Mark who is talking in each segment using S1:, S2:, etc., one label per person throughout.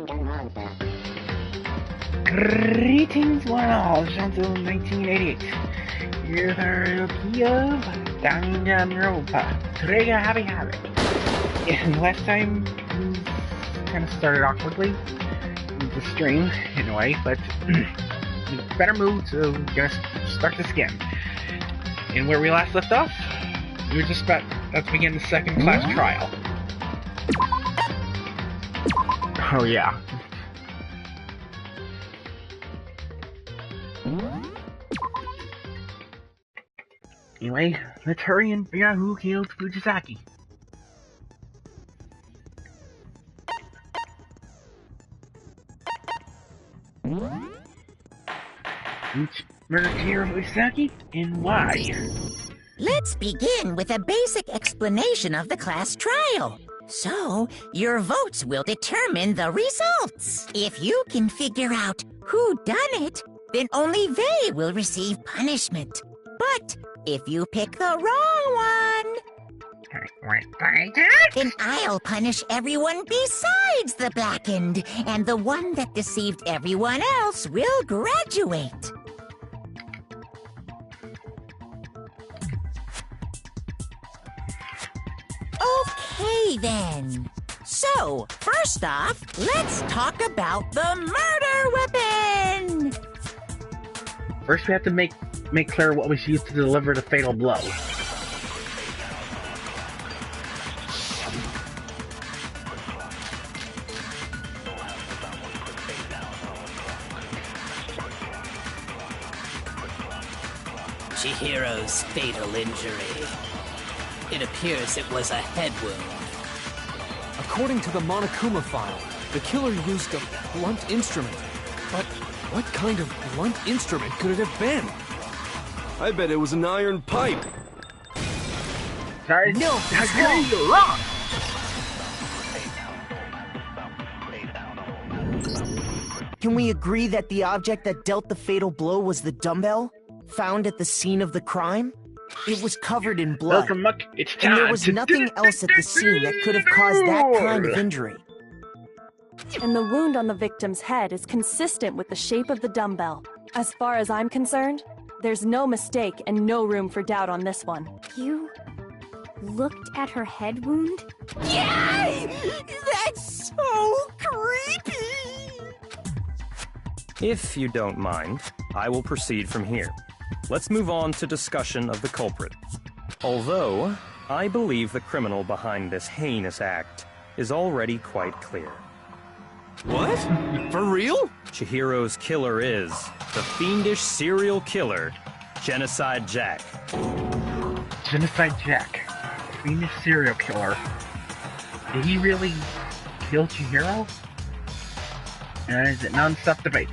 S1: Danganronpa.
S2: Greetings one all, seanzilla1988's. Here's our review of Danganronpa. Today I have a habit. And last time, we kind of started awkwardly with the stream, in a way, but in a better mood, so we're gonna start this again. And where we last left off, we were just about to begin the second class trial. Oh yeah. Anyway, let's hurry and figure out who killed Fujisaki. Which murdered Hiro Fujisaki and why?
S3: Let's begin with a basic explanation of the class trial. So, your votes will determine the results. If you can figure out who done it, then only they will receive punishment. But if you pick the wrong one, then I'll punish everyone besides the blackened, and the one that deceived everyone else will graduate. Okay, then. So, first off, let's talk about the murder weapon!
S2: First we have to make clear what was used to deliver the fatal blow.
S4: Chihiro's fatal injury. It appears it was a head wound.
S5: According to the Monokuma file, the killer used a blunt instrument. But what kind of blunt instrument could it have been? I bet it was an iron pipe.
S2: Sorry,
S5: No,
S2: how dare you? Wrong!
S6: Can we agree that the object that dealt the fatal blow was the dumbbell, found at the scene of the crime? It was covered in blood,
S2: Welcome, Muck. It's time
S6: and there was
S2: to
S6: nothing else at the scene that could have caused that kind of injury.
S7: And the wound on the victim's head is consistent with the shape of the dumbbell. As far as I'm concerned, there's no mistake and no room for doubt on this one.
S8: You looked at her head wound?
S3: Yay! That's so creepy!
S9: If you don't mind, I will proceed from here. Let's move on to discussion of the culprit. Although, I believe the criminal behind this heinous act is already quite clear.
S5: What? For real?
S9: Chihiro's killer is the fiendish serial killer, Genocide Jack.
S2: Genocide Jack. Fiendish serial killer. Did he really kill Chihiro? And is it non-stop debates?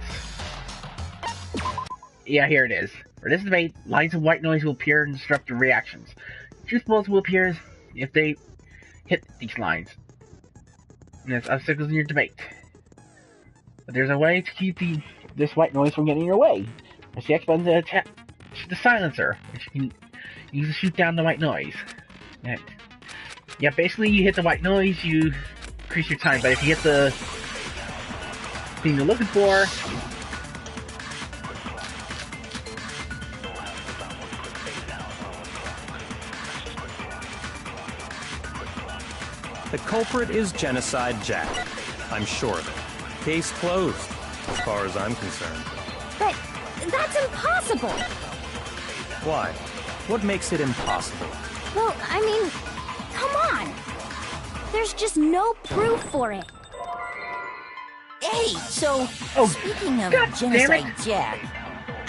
S2: Yeah, here it is. For this debate, lines of white noise will appear and disrupt the reactions. Truth balls will appear if they hit these lines. And there's obstacles in your debate. But there's a way to keep this white noise from getting in your way. Press the X button to attach the silencer, which you can use to shoot down the white noise. Yeah, basically you hit the white noise, you increase your time, but if you hit the thing you're looking for,
S9: The culprit is Genocide Jack. I'm sure of it. Case closed, as far as I'm concerned.
S8: But that's impossible!
S9: Why? What makes it impossible?
S8: Well, I mean, come on! There's just no proof for it.
S3: Hey, so, speaking of
S2: God
S3: Genocide Jack,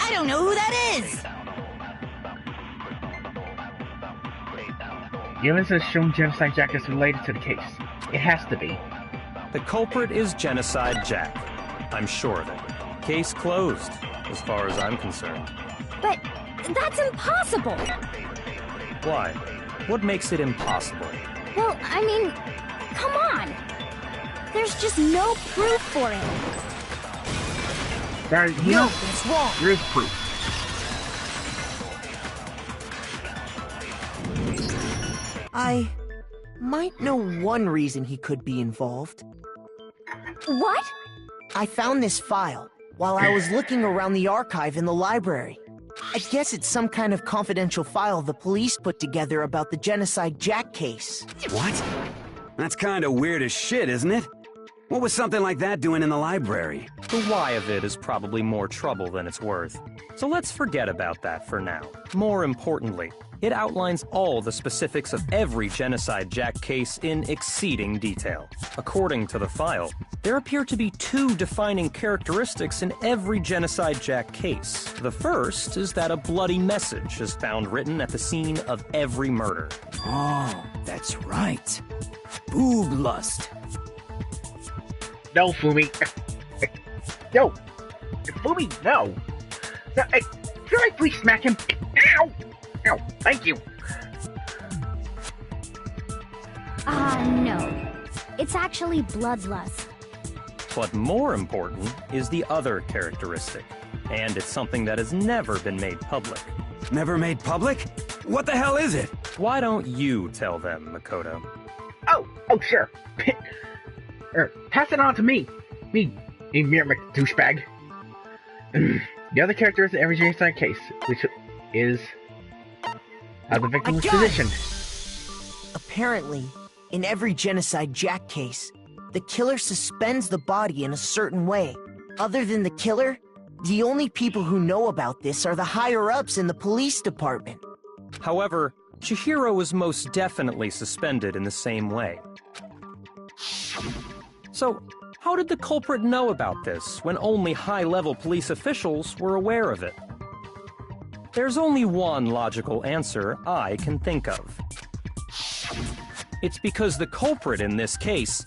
S3: I don't know who that is!
S2: the evidence has shown Genocide Jack is related to the case. It has to be.
S9: The culprit is Genocide Jack. I'm sure of it. Case closed, as far as I'm concerned.
S8: But that's impossible!
S9: Why? What makes it impossible?
S8: Well, I mean, come on! There's just no proof for it.
S2: No,
S3: that's wrong.
S2: there is proof.
S6: I might know one reason he could be involved.
S8: What?
S6: I found this file while I was looking around the archive in the library. I guess it's some kind of confidential file the police put together about the Genocide Jack case.
S1: What? That's kinda weird as shit, isn't it? What was something like that doing in the library?
S9: The why of it is probably more trouble than it's worth. So let's forget about that for now. More importantly, it outlines all the specifics of every Genocide Jack case in exceeding detail. According to the file, there appear to be 2 defining characteristics in every Genocide Jack case. The first is that a bloody message is found written at the scene of every murder.
S1: Oh, that's right. Boob lust.
S2: No, Fumi. No. Fumi, no. No, should I please smack him? Ow! Ow, thank you.
S8: No. It's actually bloodlust.
S9: But more important is the other characteristic, and it's something that has never been made public.
S1: Never made public? What the hell is it?
S9: Why don't you tell them, Makoto?
S2: Oh, sure. Pass it on to me. Me, mere douchebag. The other character is every genocide case, which is how the victim was positioned.
S6: Apparently, in every Genocide Jack case, the killer suspends the body in a certain way. Other than the killer, the only people who know about this are the higher-ups in the police department.
S9: However, Chihiro was most definitely suspended in the same way. So, how did the culprit know about this when only high-level police officials were aware of it? There's only one logical answer I can think of. It's because the culprit in this case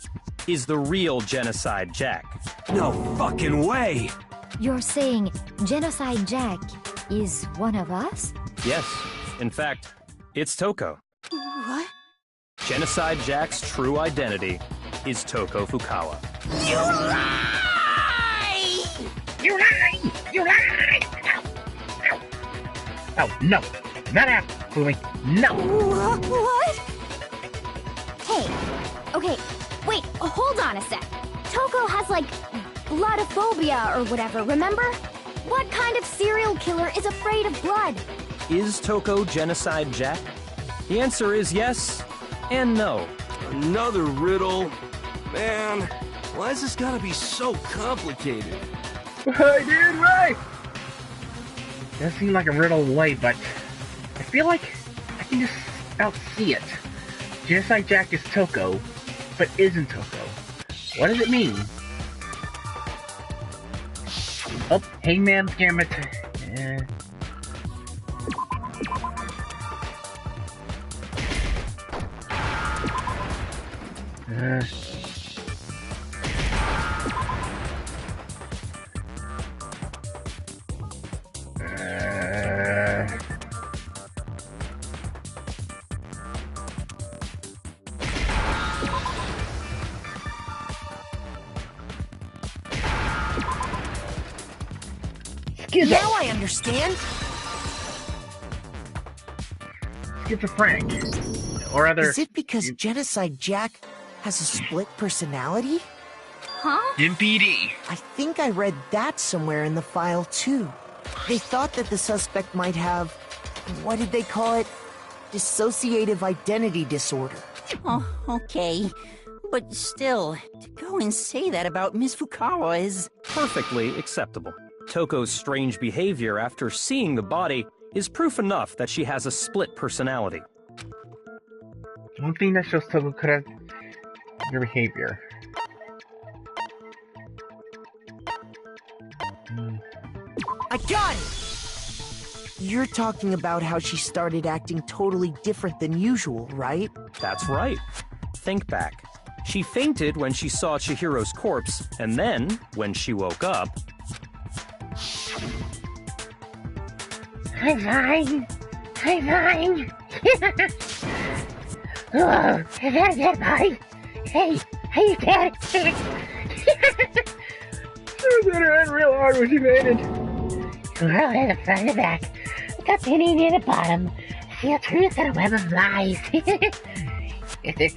S9: is the real Genocide Jack.
S1: No fucking way!
S8: You're saying Genocide Jack is one of us?
S9: Yes, in fact, it's Toko.
S8: What?
S9: Genocide Jack's true identity is Toko Fukawa.
S3: You lie!
S2: You lie! You lie! Ow! Ow! Oh, no. Not happening, Fumi. No!
S8: What? Hey, okay, wait, hold on a sec. Toko has, like, bloodophobia or whatever, remember? What kind of serial killer is afraid of blood?
S9: Is Toko Genocide Jack? The answer is yes and no.
S5: Another riddle. Man, why is this gotta be so complicated?
S2: I did right! Does seem like a riddle away, but I feel like I can just about see it. Genocide Jack is Toko, but isn't Toko. What does it mean? Oh, Hangman's Gambit.
S6: Now I understand.
S2: Schizophrenic. Or other...
S6: Is it because Genocide Jack has a split personality?
S8: Huh?
S2: MPD.
S6: I think I read that somewhere in the file, too. They thought that the suspect might have... what did they call it? Dissociative identity disorder.
S3: Oh, okay. But still, to go and say that about Miss Fukawa is...
S9: Perfectly acceptable. Toko's strange behavior after seeing the body is proof enough that she has a split personality.
S2: One thing that shows Toko could have your behavior.
S6: I got it! You're talking about how she started acting totally different than usual, right?
S9: That's right. Think back. She fainted when she saw Chihiro's corpse, and then, when she woke up...
S10: I'm fine. I'm fine. Oh, is that a dead body? Hey, you dead?
S2: She was in her head real hard when she fainted.
S10: Well, in the front and the back, with a penny near the bottom, see a truth and a web of lies. It's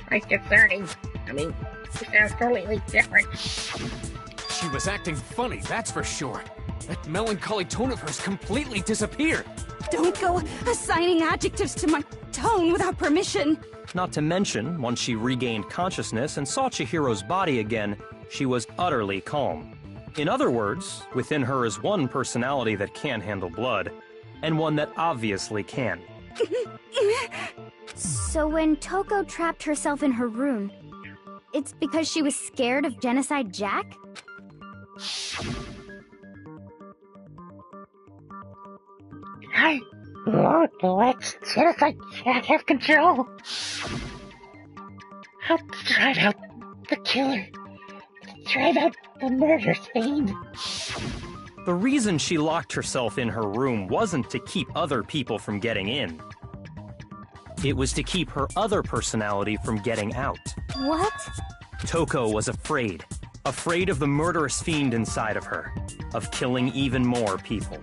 S10: concerning. I mean, It sounds completely different.
S5: She was acting funny, that's for sure. That melancholy tone of hers completely disappeared.
S11: Don't go assigning adjectives to my tone without permission.
S9: Not to mention, once she regained consciousness and saw Chihiro's body again, she was utterly calm. In other words, within her is one personality that can handle blood, and one that obviously can.
S8: So when Toko trapped herself in her room, it's because she was scared of Genocide Jack?
S10: I won't let Genocide Jack have control. I'll drive out the killer. Drive out the murderous fiend.
S9: The reason she locked herself in her room wasn't to keep other people from getting in. It was to keep her other personality from getting out.
S8: What?
S9: Toko was afraid. Afraid of the murderous fiend inside of her. Of killing even more people.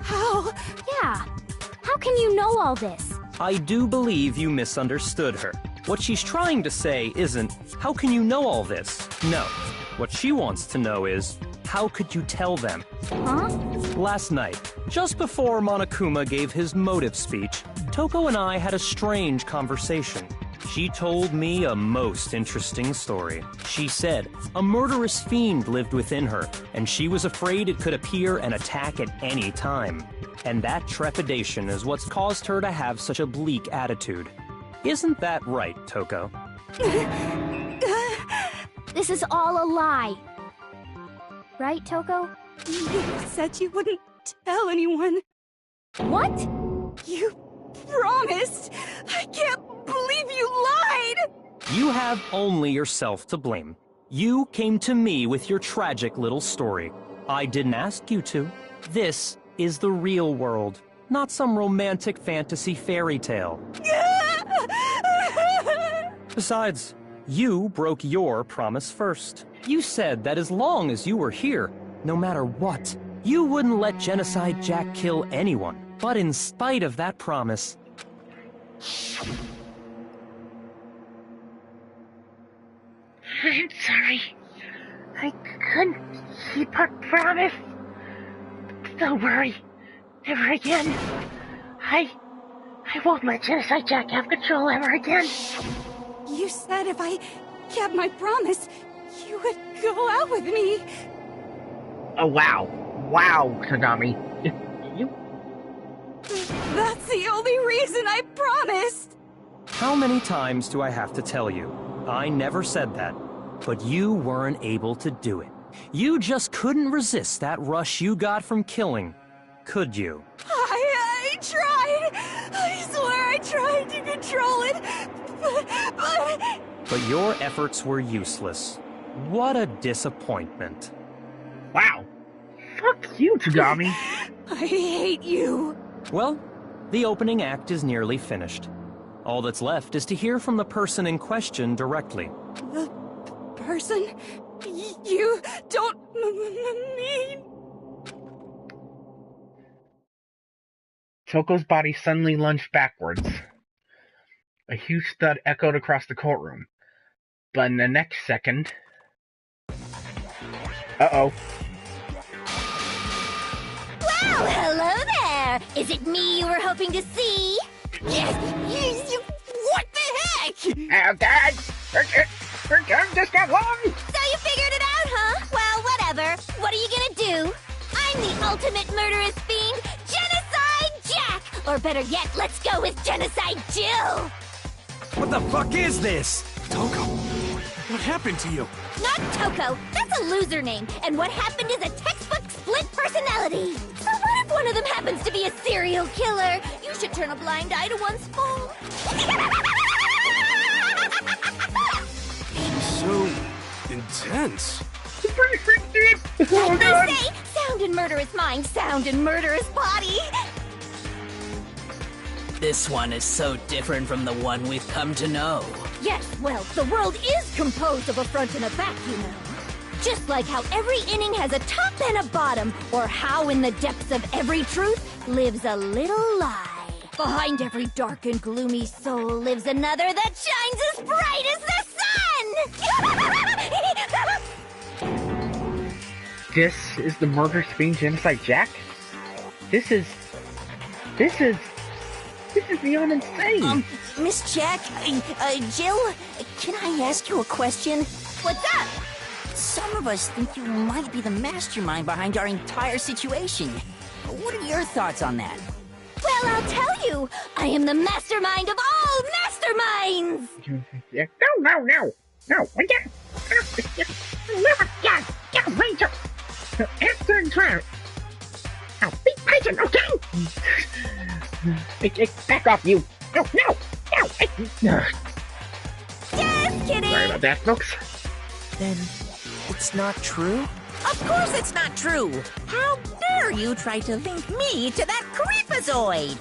S11: How?
S8: Yeah. How can you know all this?
S9: I do believe you misunderstood her. What she's trying to say isn't, how can you know all this? No. What she wants to know is, how could you tell them?
S8: Huh?
S9: Last night, just before Monokuma gave his motive speech, Toko and I had a strange conversation. She told me a most interesting story. She said a murderous fiend lived within her, and she was afraid it could appear and attack at any time. And that trepidation is what's caused her to have such a bleak attitude. Isn't that right, Toko?
S8: This is all a lie. Right, Toko?
S11: You said you wouldn't tell anyone.
S8: What?
S11: You promised! I can't believe you lied!
S9: You have only yourself to blame. You came to me with your tragic little story. I didn't ask you to. This is the real world, not some romantic fantasy fairy tale. Besides, you broke your promise first. You said that as long as you were here, no matter what, you wouldn't let Genocide Jack kill anyone. But in spite of that promise...
S10: I'm sorry. I couldn't keep our promise. Don't worry. Never again. I won't let Genocide Jack have control ever again.
S11: You said if I kept my promise, you would go out with me.
S2: Oh, wow. Wow, Kagami. You...
S11: That's the only reason I promised.
S9: How many times do I have to tell you? I never said that, but you weren't able to do it. You just couldn't resist that rush you got from killing, could you?
S11: I tried. I swear I tried to control it,
S9: But your efforts were useless. What a disappointment.
S2: Wow. Fuck you, Kagami.
S11: I hate you.
S9: Well, the opening act is nearly finished. All that's left is to hear from the person in question directly.
S11: The person? You don't mean...
S2: Toko's body suddenly lunged backwards. A huge thud echoed across the courtroom. But in the next second... Uh-oh.
S8: Well, hello there! Is it me you were hoping to see? What the heck?
S2: Dad! Her gun just got long!
S8: So you figured it out, huh? Well, whatever. What are you gonna do? I'm the ultimate murderous fiend, Genocide Jack! Or better yet, let's go with Genocide Jill!
S1: What the fuck is this?
S5: Toko, what happened to you?
S8: Not Toko. That's a loser name. And what happened is a textbook split personality. So what if one of them happens to be a serial killer? You should turn a blind eye to one's fault.
S5: So intense.
S8: Like they say, sound in murderous mind, sound in murderous body.
S4: This one is so different from the one we've come to know.
S8: Yes, well, the world is composed of a front and a back, you know. Just like how every inning has a top and a bottom, or how in the depths of every truth lives a little lie. Behind every dark and gloomy soul lives another that shines as bright as the sun!
S2: This is the murderous fiend Genocide Jack? This is beyond insane.
S3: Miss Jack, Jill, can I ask you a question?
S8: What's up?
S3: Some of us think you might be the mastermind behind our entire situation. What are your thoughts on that?
S8: Well, I'll tell you. I am the mastermind of all masterminds.
S10: No, we can't. Never get Rachel. Answer and try. Now be patient, okay?
S2: Back off, you.
S10: No.
S8: Just kidding.
S2: Sorry about that, folks.
S6: Then it's not true?
S3: Of course it's not true! How dare you try to link me to that creepazoid!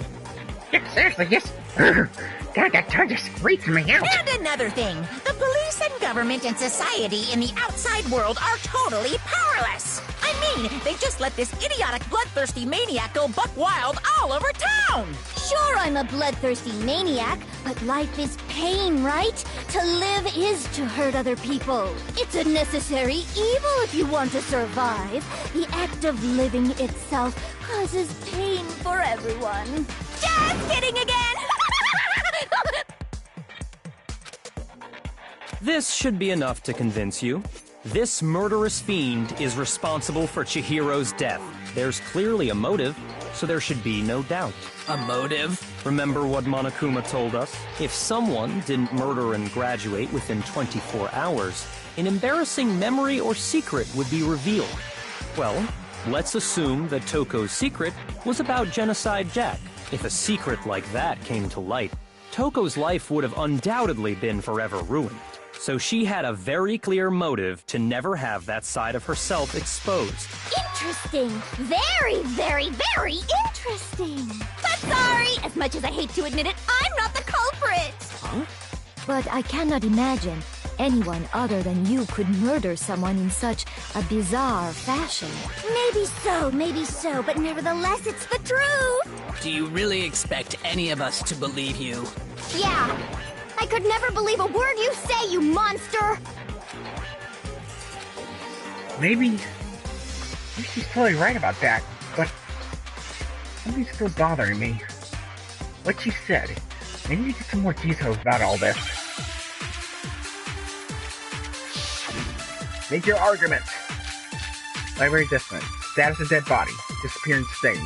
S10: Yeah, seriously, yes. God, that tongue just freaks me out.
S3: And another thing, the police and government and society in the outside world are totally powerless! I mean, they just let this idiotic, bloodthirsty maniac go buck wild all over town!
S8: Sure, I'm a bloodthirsty maniac, but life is pain, right? To live is to hurt other people. It's a necessary evil if you want to survive. The act of living itself causes pain for everyone. Just kidding again!
S9: This should be enough to convince you. This murderous fiend is responsible for Chihiro's death. There's clearly a motive, so there should be no doubt.
S4: A motive?
S9: Remember what Monokuma told us? If someone didn't murder and graduate within 24 hours, an embarrassing memory or secret would be revealed. Well, let's assume that Toko's secret was about Genocide Jack. If a secret like that came to light, Toko's life would have undoubtedly been forever ruined. So she had a very clear motive to never have that side of herself exposed.
S8: Interesting. Very, very, very interesting. But sorry, as much as I hate to admit it, I'm not the culprit.
S9: Huh?
S12: But I cannot imagine anyone other than you could murder someone in such a bizarre fashion.
S8: Maybe so, but nevertheless, it's the truth.
S4: Do you really expect any of us to believe you?
S8: Yeah. I could never believe a word you say, you monster!
S2: Maybe she's totally right about that, but something's still bothering me. What she said. I need to get some more details about all this. Make your argument. Library discipline. Status of dead body. Disappearance stain.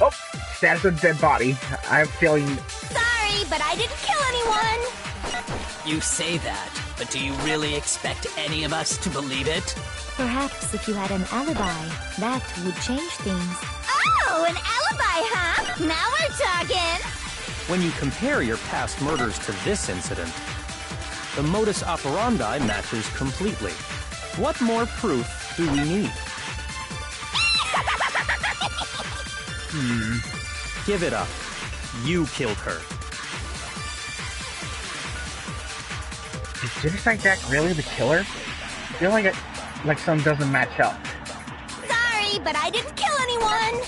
S2: Oh! Status of dead body. I have a feeling...
S8: Sorry, but I didn't kill anyone!
S4: You say that, but do you really expect any of us to believe it?
S12: Perhaps if you had an alibi, that would change things.
S8: Oh, an alibi, huh? Now we're talking!
S9: When you compare your past murders to this incident, the modus operandi matches completely. What more proof do we need? Give it up. You killed her.
S2: Is Genocide Jack really the killer? I feel like something doesn't match up.
S8: Sorry, but I didn't kill anyone!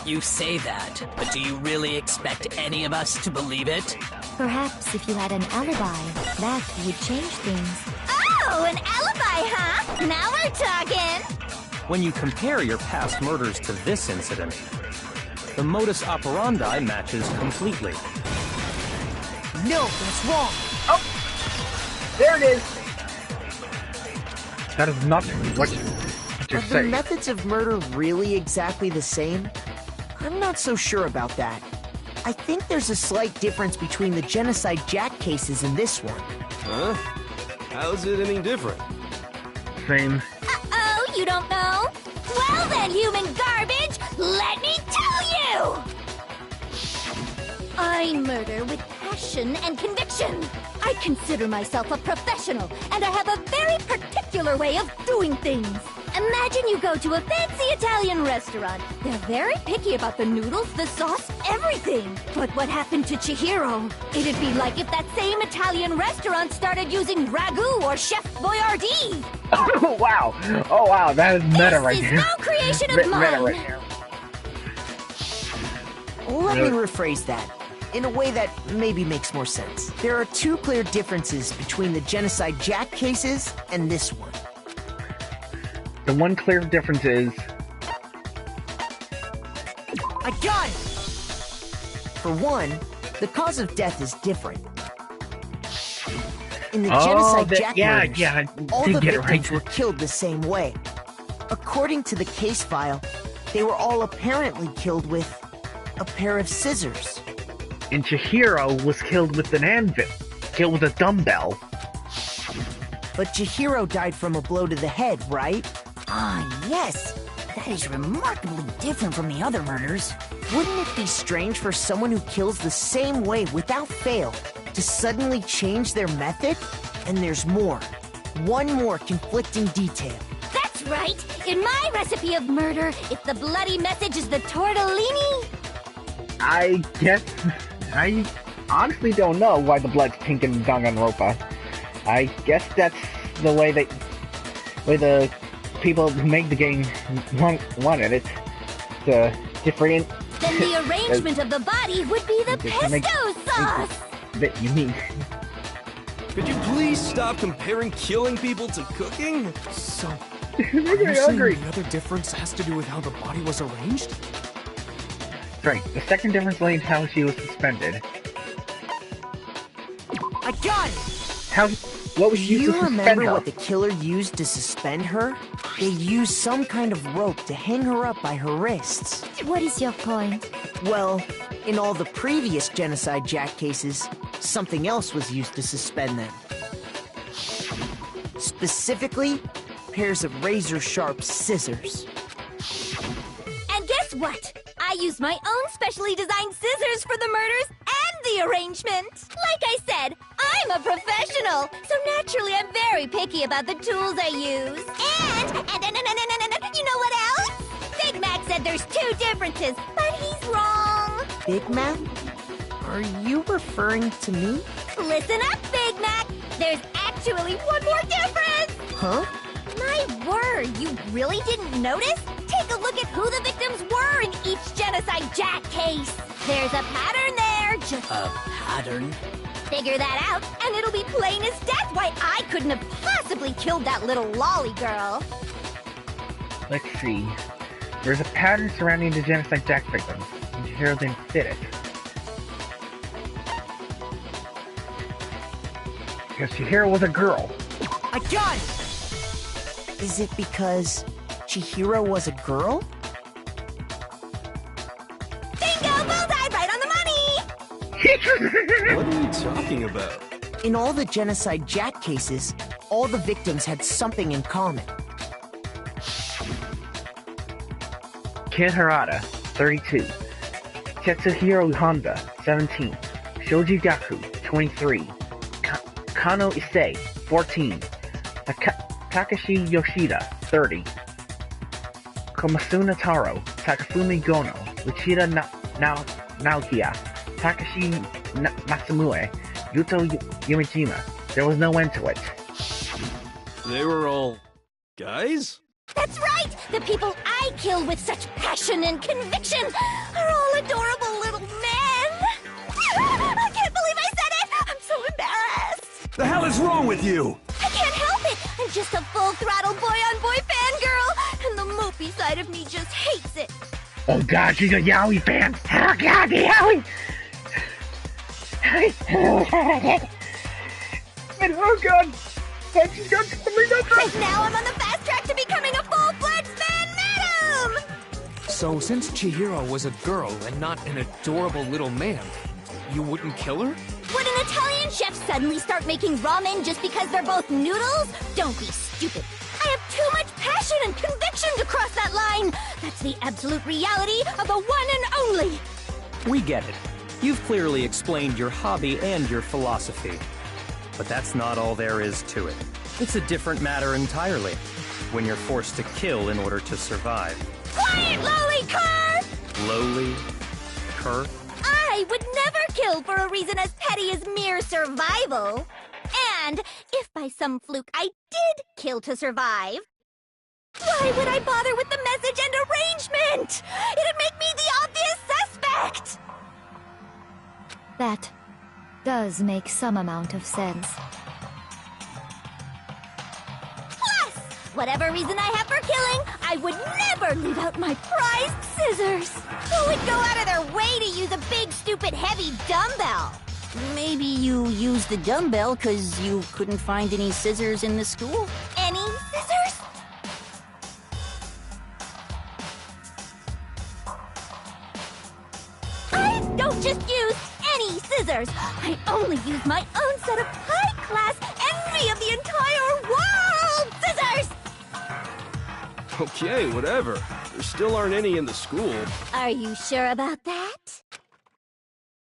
S4: You say that, but do you really expect any of us to believe it?
S12: Perhaps if you had an alibi, that would change things.
S8: Oh, an alibi, huh? Now we're talking!
S9: When you compare your past murders to this incident, the modus operandi matches completely.
S6: No, that's wrong.
S2: Oh! There it is! That is not what you're
S6: Are the
S2: saying.
S6: methods of murder really exactly the same? I'm not so sure about that. I think there's a slight difference between the Genocide Jack cases and this one.
S5: Huh? How's it any different?
S2: Same.
S8: Uh-oh, you don't know? Well then, human garbage, let me tell you! I murder with passion and conviction. I consider myself a professional, and I have a very particular way of doing things. Imagine you go to a fancy Italian restaurant. They're very picky about the noodles, the sauce, everything. But what happened to Chihiro? It'd be like if that same Italian restaurant started using ragu or Chef Boyardee.
S2: Oh, wow. Oh, wow. That is meta right
S8: This
S2: there.
S8: is no creation of
S2: Meta
S8: mine.
S2: right there.
S6: Let me rephrase that in a way that maybe makes more sense. There are two clear differences between the Genocide Jack cases and this one.
S2: The one clear difference is...
S6: I got it! For one, the cause of death is different. In the genocide Jack murders, all the victims were killed the same way. According to the case file, they were all apparently killed with a pair of scissors.
S2: And Chihiro was killed with an anvil, killed with a dumbbell.
S6: But Chihiro died from a blow to the head, right?
S3: Ah, yes. That is remarkably different from the other murders.
S6: Wouldn't it be strange for someone who kills the same way without fail to suddenly change their method? And there's more. One more conflicting detail.
S8: That's right! In my recipe of murder, if the bloody message is the tortellini...
S2: I guess... I honestly don't know why the blood's pink in Danganronpa. I guess that's the way the people who make the game wanted it. The different...
S8: Then the arrangement of the body would be the pesto sauce!
S2: That you mean...
S5: Could you please stop comparing killing people to cooking? So, are
S2: you
S5: saying the other difference has to do with how the body was arranged?
S2: Right, the second difference lay in how she was suspended.
S6: I got it!
S2: What was used to suspend her?
S6: Do you remember what the killer used to suspend her? They used some kind of rope to hang her up by her wrists.
S12: What is your point?
S6: Well, in all the previous Genocide Jack cases, something else was used to suspend them. Specifically, pairs of razor-sharp scissors.
S8: And guess what? I used my own specially designed scissors for the murders and the arrangement. Like I said, I'm a professional, so naturally I'm very picky about the tools I use. And you know what else? Big Mac said there's two differences, but he's wrong.
S6: Big Mac? Are you referring to me?
S8: Listen up, Big Mac. There's actually one more difference.
S6: Huh?
S8: My word, you really didn't notice? Take a look at who the victims were in each Genocide Jack case. There's a pattern there, just...
S4: A pattern?
S8: Figure that out, and it'll be plain as death why I couldn't have possibly killed that little lolly girl.
S2: Let's see. There's a pattern surrounding the Genocide Jack victims, and Chihiro didn't fit it. Because Chihiro was a girl.
S6: I got it! Is it because Chihiro was a girl?
S8: Bingo! Bullseye! Right on the money!
S5: What are you talking about?
S6: In all the Genocide Jack cases, all the victims had something in common.
S2: Kid Harada, 32. Tetsuhiro Honda, 17. Shoji Gaku, 23. Kano Issei, 14. Takashi Yoshida, 30. Komasuna Taro, Takafumi Gono, Uchida Naokia, Takashi Masamue, Yuto Yumijima. There was no end to it.
S5: They were all... guys?
S8: That's right! The people I kill with such passion and conviction are all adorable little men! I can't believe I said it! I'm so embarrassed!
S1: The hell is wrong with you?
S8: I can't help it! I'm just a full-throttle boy-on-boy fangirl, and the mopey side of me just hates it.
S10: Oh god, she's a Yaoi fan! Oh god, the Yaoi!
S2: And oh god! She's got something else!
S8: And now I'm on the fast track to becoming a full-fledged fan madam!
S5: So since Chihiro was a girl and not an adorable little man, you wouldn't kill her?
S8: Would an Italian chef suddenly start making ramen just because they're both noodles? Don't be stupid. I have too much passion and conviction to cross that line. That's the absolute reality of the one and only.
S9: We get it. You've clearly explained your hobby and your philosophy. But that's not all there is to it. It's a different matter entirely, when you're forced to kill in order to survive.
S8: Quiet, lowly cur!
S9: Lowly cur?
S8: I would never kill for a reason as petty as mere survival. And if by some fluke I did kill to survive, why would I bother with the message and arrangement? It'd make me the obvious suspect!
S12: That does make some amount of sense.
S8: Plus, whatever reason I have for killing, I would never leave out my prized scissors. Who would go out of their way to use a big, stupid, heavy dumbbell?
S3: Maybe you used the dumbbell because you couldn't find any scissors in the school?
S8: Any scissors? I don't just use any scissors. I only use my own set of high-class envy of the entire world scissors!
S5: Okay, whatever. There still aren't any in the school.
S8: Are you sure about that?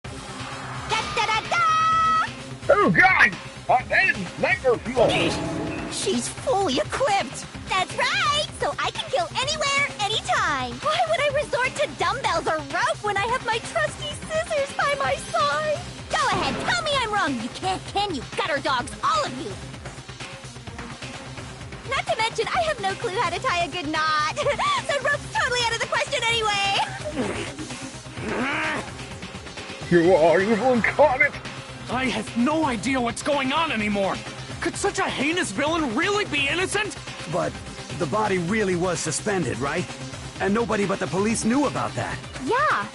S8: Da-da-da-da!
S2: Oh god! That is nightmare fuel!
S3: She's fully equipped!
S8: That's right! So I can kill anywhere, anytime! Why would I resort to dumbbells or rope when I have my trusty scissors by my side? Go ahead, tell me I'm wrong! You can't, can you, gutter dogs, all of you! Not to mention, I have no clue how to tie a good knot. So rope's totally out of the question anyway!
S2: You are evil incarnate!
S5: I have no idea what's going on anymore! Could such a heinous villain really be innocent?
S1: But the body really was suspended, right? And nobody but the police knew about that.
S8: Yeah.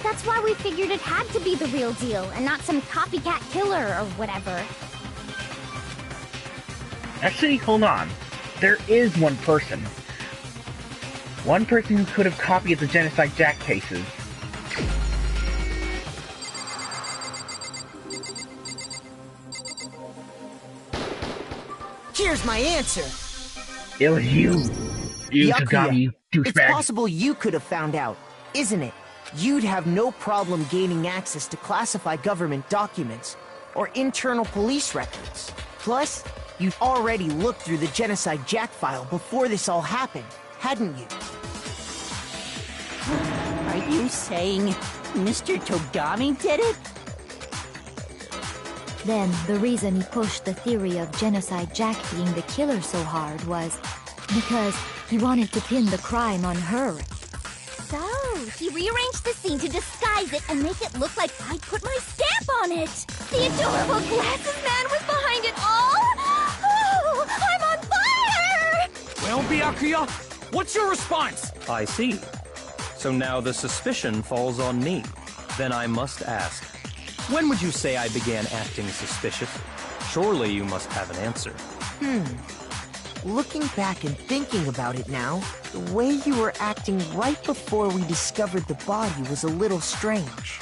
S8: That's why we figured it had to be the real deal, and not some copycat killer or whatever.
S2: Actually, hold on. There is one person. One person who could have copied the Genocide Jack cases.
S6: Here's my answer.
S2: It was you. You Tagami, douchebag.
S6: It's possible you could have found out, isn't it? You'd have no problem gaining access to classified government documents or internal police records. Plus, you'd already looked through the Genocide Jack file before this all happened, hadn't you?
S3: Are you saying Mr. Togami did it?
S12: Then, the reason he pushed the theory of Genocide Jack being the killer so hard was because he wanted to pin the crime on her.
S8: So, he rearranged the scene to disguise it and make it look like I put my stamp on it! The adorable glasses man was behind it all! Oh, I'm on fire!
S5: Well, Byakuya, what's your response?
S9: I see. So now the suspicion falls on me. Then I must ask, when would you say I began acting suspicious? Surely you must have an answer.
S6: Looking back and thinking about it now, the way you were acting right before we discovered the body was a little strange.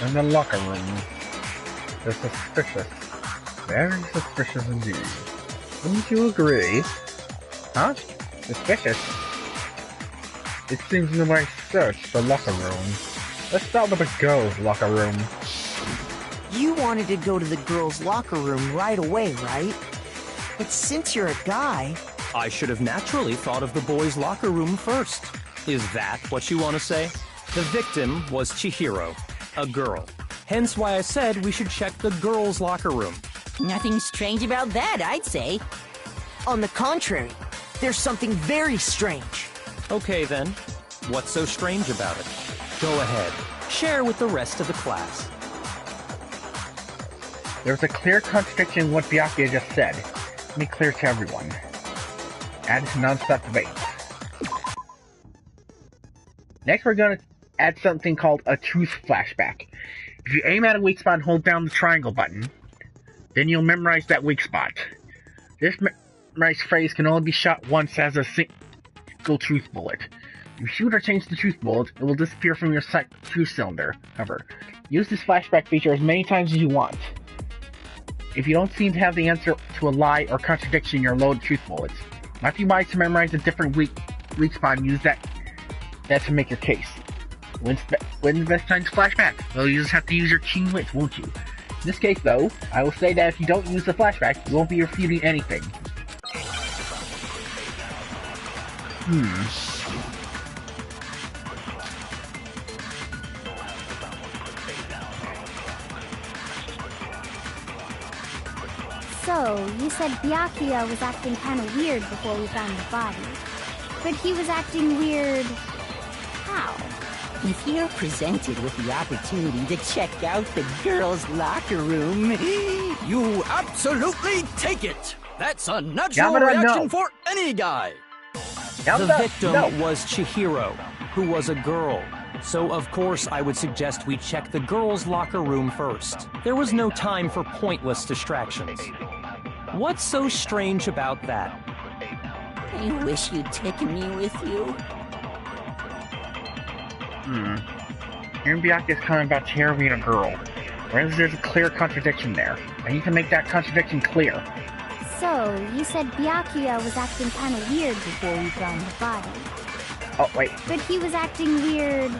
S2: In the locker room. They're suspicious. Very suspicious indeed. Wouldn't you agree? Huh? Suspicious? It seems nobody searched the locker room. Let's start with the girls' locker room.
S6: You wanted to go to the girls' locker room right away, right? But since you're a guy...
S9: I should have naturally thought of the boys' locker room first. Is that what you want to say? The victim was Chihiro, a girl. Hence why I said we should check the girls' locker room.
S3: Nothing strange about that, I'd say.
S6: On the contrary, there's something very strange.
S9: Okay then, what's so strange about it? Go ahead, share with the rest of the class.
S2: There's a clear contradiction in what Byakuya just said. Let me clear to everyone. Add to non-stop debate. Next we're gonna add something called a truth flashback. If you aim at a weak spot and hold down the triangle button, then you'll memorize that weak spot. This memorized phrase can only be shot once as a single truth bullet. If you shoot or change the truth bullet, it will disappear from your truth cylinder. However, use this flashback feature as many times as you want. If you don't seem to have the answer to a lie or contradiction in your loaded truth bullets, it might be wise to memorize a different weak spot and use that to make your case. When's the best time to flashback? Well, you just have to use your keen wit, won't you? In this case, though, I will say that if you don't use the flashback, you won't be refuting anything.
S8: So, you said Byakuya was acting kinda weird before we found the body. But he was acting weird... how?
S3: If you're presented with the opportunity to check out the girls' locker room,
S5: You absolutely take it! That's a natural reaction for any guy!
S9: The victim was Chihiro, who was a girl. So of course I would suggest we check the girls' locker room first. There was no time for pointless distractions. What's so strange about that?
S3: I wish you'd taken me with you.
S2: Here Byakuya is kind of about Chihiro being a girl. Whereas there's a clear contradiction there. And you can make that contradiction clear.
S12: So, you said Byakuya was acting kind of weird before we found the body.
S2: Oh, wait.
S12: But he was acting weird...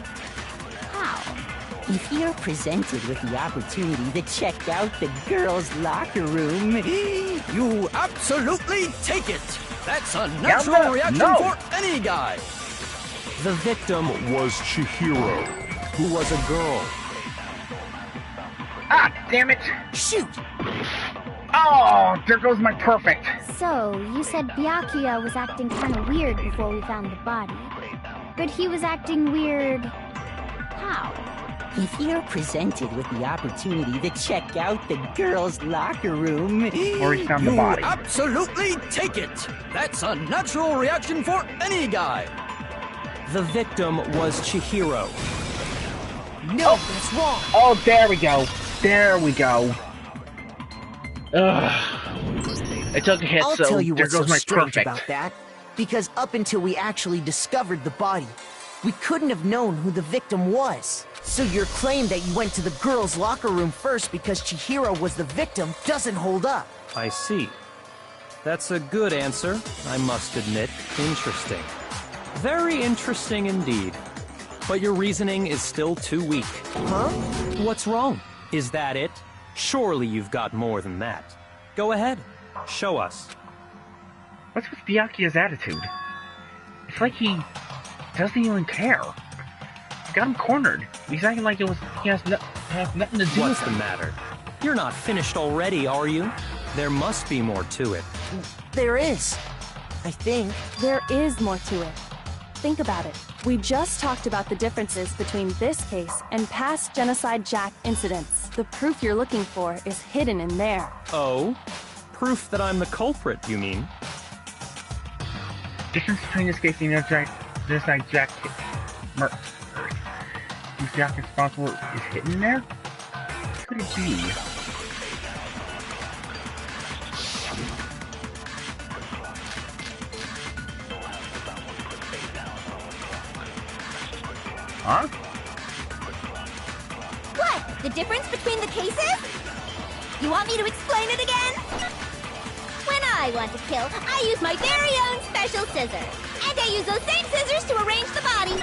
S12: how?
S3: If you're presented with the opportunity to check out the girls' locker room,
S5: You absolutely take it! That's a natural reaction for any guy!
S9: The victim was Chihiro, who was a girl.
S2: Ah, damn it!
S3: Shoot!
S2: Oh, there goes my perfect.
S12: So, you said Byakuya was acting kind of weird before we found the body. But he was acting weird... how?
S3: If you're presented with the opportunity to check out the girls' locker room,
S2: Or he found the body.
S5: You absolutely take it! That's a natural reaction for any guy!
S9: The victim was Chihiro.
S6: No, that's wrong.
S2: Oh, there we go. There we go. Ugh. I took a hit,
S6: I'll
S2: so
S6: tell you
S2: there
S6: what's so
S2: goes my
S6: strange
S2: perfect.
S6: about that. Because up until we actually discovered the body, we couldn't have known who the victim was. So your claim that you went to the girls' locker room first because Chihiro was the victim doesn't hold up.
S9: I see. That's a good answer, I must admit. Interesting. Very interesting indeed. But your reasoning is still too weak.
S6: Huh?
S9: What's wrong? Is that it? Surely you've got more than that. Go ahead. Show us.
S2: What's with Byakuya's attitude? It's like he doesn't even care. Got him cornered. He's acting like he has nothing to do
S9: What's
S2: with
S9: the matter? You're not finished already, are you? There must be more to it.
S6: There is. I think.
S7: There is more to it. Think about it. We just talked about the differences between this case and past Genocide Jack incidents. The proof you're looking for is hidden in there.
S9: Oh? Proof that I'm the culprit, you mean?
S2: Difference between this case and Genocide Jack murder. Who's Jack responsible is hidden there? What could it be? Huh?
S8: What? The difference between the cases? You want me to explain it again? When I want to kill, I use my very own special scissors. And I use those same scissors to arrange the body.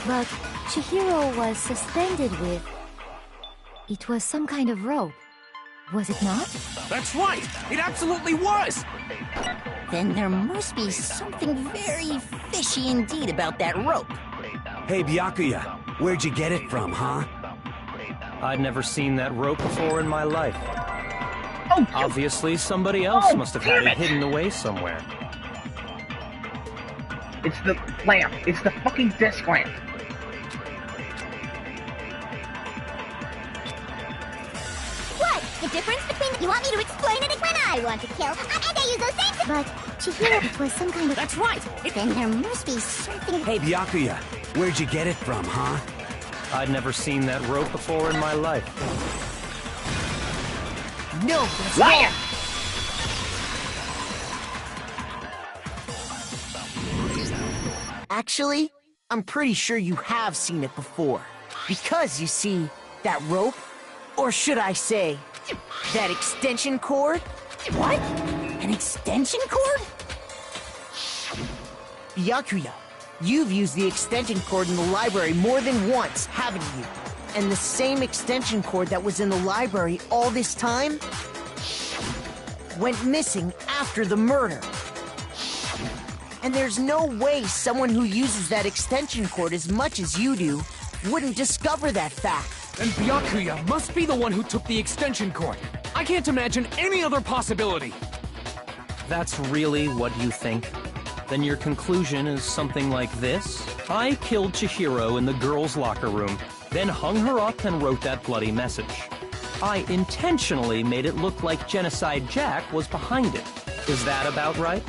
S12: But Chihiro was suspended with... it was some kind of rope. Was it not?
S5: That's right! It absolutely was!
S3: then there must be something very fishy indeed about that rope.
S1: Hey, Byakuya, where'd you get it from, huh?
S9: I'd never seen that rope before in my life.
S2: Oh,
S9: obviously somebody else must have had it hidden away somewhere.
S2: It's the lamp. It's the fucking desk lamp.
S8: What? The difference between... You want me to explain it when I want to kill, and I use those same...
S12: But Chihiro, it was some kind of...
S8: That's right! Then there must be something...
S1: Hey, Byakuya, where'd you get it from, huh?
S9: I'd never seen that rope before in my life.
S6: No, that's
S2: Liar!
S6: Actually, I'm pretty sure you have seen it before. Because, you see, that rope, or should I say, that extension cord?
S3: What? An extension cord?
S6: Byakuya, you've used the extension cord in the library more than once, haven't you? And the same extension cord that was in the library all this time went missing after the murder. And there's no way someone who uses that extension cord as much as you do wouldn't discover that fact.
S5: Then Byakuya must be the one who took the extension cord. I can't imagine any other possibility.
S9: That's really what you think? Then your conclusion is something like this? I killed Chihiro in the girls' locker room, then hung her up and wrote that bloody message. I intentionally made it look like Genocide Jack was behind it. Is that about right?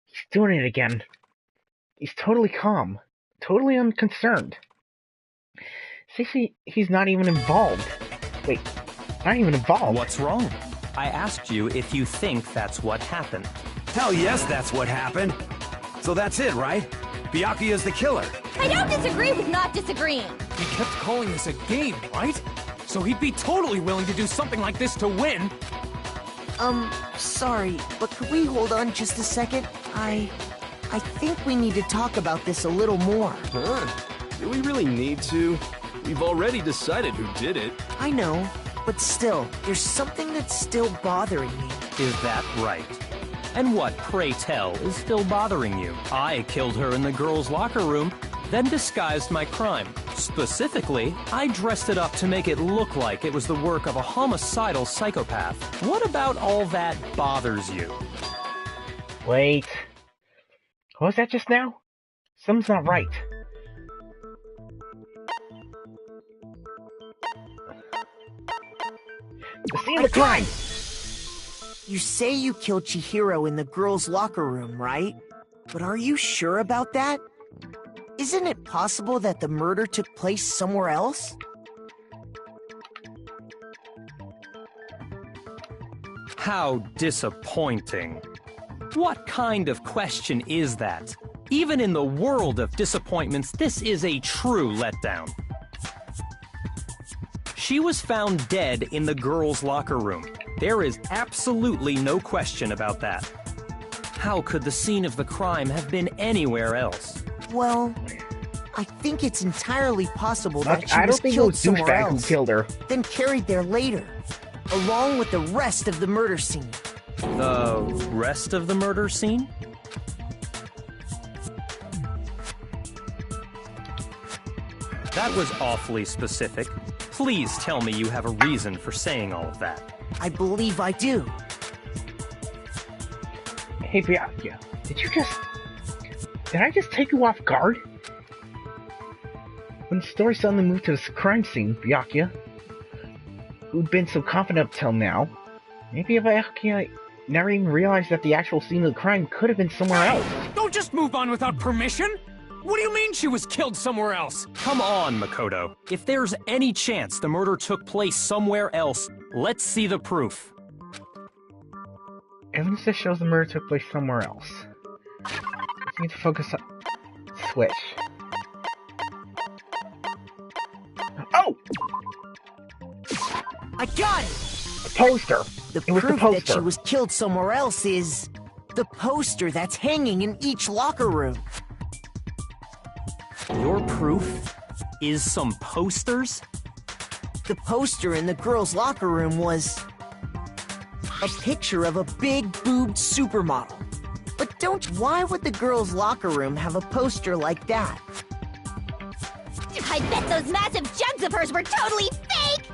S2: He's doing it again. He's totally calm, totally unconcerned. He's not even involved. Wait, not even involved.
S9: What's wrong? I asked you if you think that's what happened.
S1: Hell yes, that's what happened. So that's it, right? Byakuya's the killer.
S8: I don't disagree with not disagreeing.
S5: He kept calling this a game, right? So he'd be totally willing to do something like this to win.
S6: Sorry, but could we hold on just a second? I think we need to talk about this a little more.
S5: Huh? Do we really need to? We've already decided who did it.
S6: I know, but still, there's something that's still bothering me.
S9: Is that right? And what, pray tell, is still bothering you? I killed her in the girls' locker room, then disguised my crime. Specifically, I dressed it up to make it look like it was the work of a homicidal psychopath. What about all that bothers you?
S2: Wait. What was that just now? Something's not right. The scene of the crime!
S6: You say you killed Chihiro in the girls' locker room, right? But are you sure about that? Isn't it possible that the murder took place somewhere else?
S9: How disappointing. What kind of question is that? Even in the world of disappointments, this is a true letdown. She was found dead in the girls' locker room. There is absolutely no question about that. How could the scene of the crime have been anywhere else?
S6: Well, I think it's entirely possible that she
S2: I
S6: was
S2: don't think it
S6: killed
S2: was
S6: somewhere
S2: douchebag who
S6: else,
S2: killed her.
S6: then carried there later, along with the rest of the murder scene.
S9: The rest of the murder scene? That was awfully specific. Please tell me you have a reason for saying all of that.
S6: I believe I do.
S2: Hey, Byakuya, did I just take you off guard? When the story suddenly moved to this crime scene, Byakuya, who'd been so confident up till now, maybe Byakuya never even realized that the actual scene of the crime could have been somewhere else.
S5: Don't just move on without permission! What do you mean she was killed somewhere else?
S9: Come on, Makoto. If there's any chance the murder took place somewhere else, let's see the proof.
S2: Evidence that shows the murder took place somewhere else. Just need to focus on... Switch. Oh!
S6: I got it!
S2: The poster!
S6: The
S2: It was the
S6: proof that
S2: poster.
S6: she was killed somewhere else is the poster that's hanging in each locker room.
S9: Your proof is some posters?
S6: The poster in the girls' locker room was a picture of a big-boobed supermodel. But why would the girls' locker room have a poster like that?
S8: I bet those massive jugs of hers were totally fake!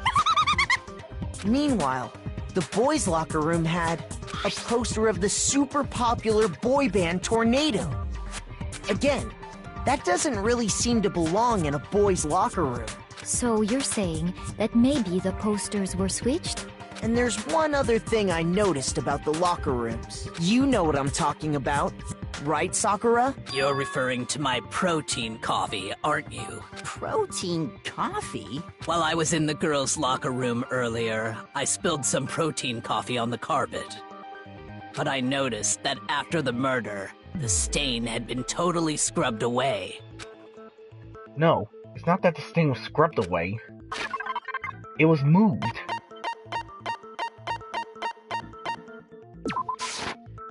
S6: Meanwhile, the boys' locker room had a poster of the super popular boy band Tornado. Again, that doesn't really seem to belong in a boys' locker room.
S12: So you're saying that maybe the posters were switched?
S6: And there's one other thing I noticed about the locker rooms. You know what I'm talking about, right, Sakura?
S4: You're referring to my protein coffee, aren't you?
S3: Protein coffee?
S4: While I was in the girls' locker room earlier, I spilled some protein coffee on the carpet. But I noticed that after the murder, the stain had been totally scrubbed away.
S2: No, it's not that the stain was scrubbed away. It was moved.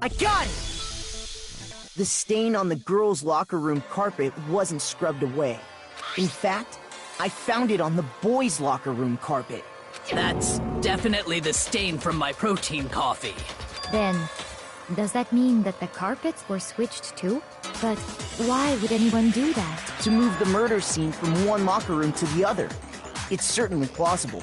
S6: I got it! The stain on the girls' locker room carpet wasn't scrubbed away. In fact, I found it on the boys' locker room carpet.
S4: That's definitely the stain from my protein coffee.
S12: Then, does that mean that the carpets were switched too? But why would anyone do that?
S6: To move the murder scene from one locker room to the other. It's certainly plausible.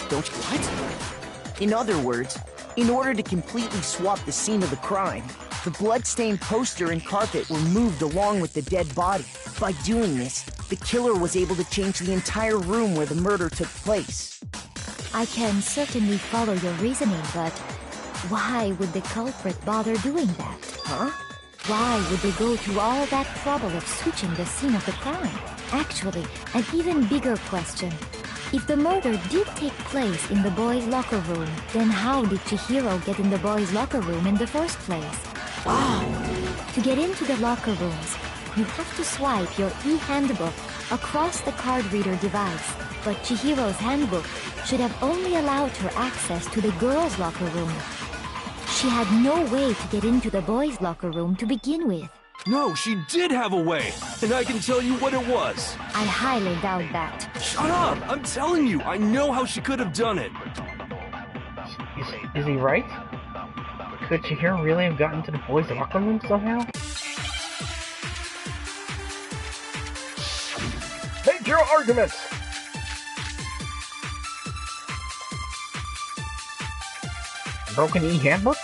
S6: Don't you? What? In other words, in order to completely swap the scene of the crime, The blood-stained poster and carpet were moved along with the dead body. By doing this, the killer was able to change the entire room where the murder took place.
S12: I can certainly follow your reasoning, but why would the culprit bother doing that?
S6: Huh?
S12: Why would they go to all that trouble of switching the scene of the crime? Actually, an even bigger question. If the murder did take place in the boys' locker room, then how did Chihiro get in the boys' locker room in the first place? To get into the locker rooms, you have to swipe your e-handbook across the card reader device. But Chihiro's handbook should have only allowed her access to the girls' locker room. She had no way to get into the boys' locker room to begin with.
S5: No, she did have a way, and I can tell you what it was.
S12: I highly doubt that.
S5: Shut up! I'm telling you, I know how she could have done it.
S2: Is he right? Could Chihiro really have gotten to the boys' locker room somehow? Make your arguments! Broken e-handbook?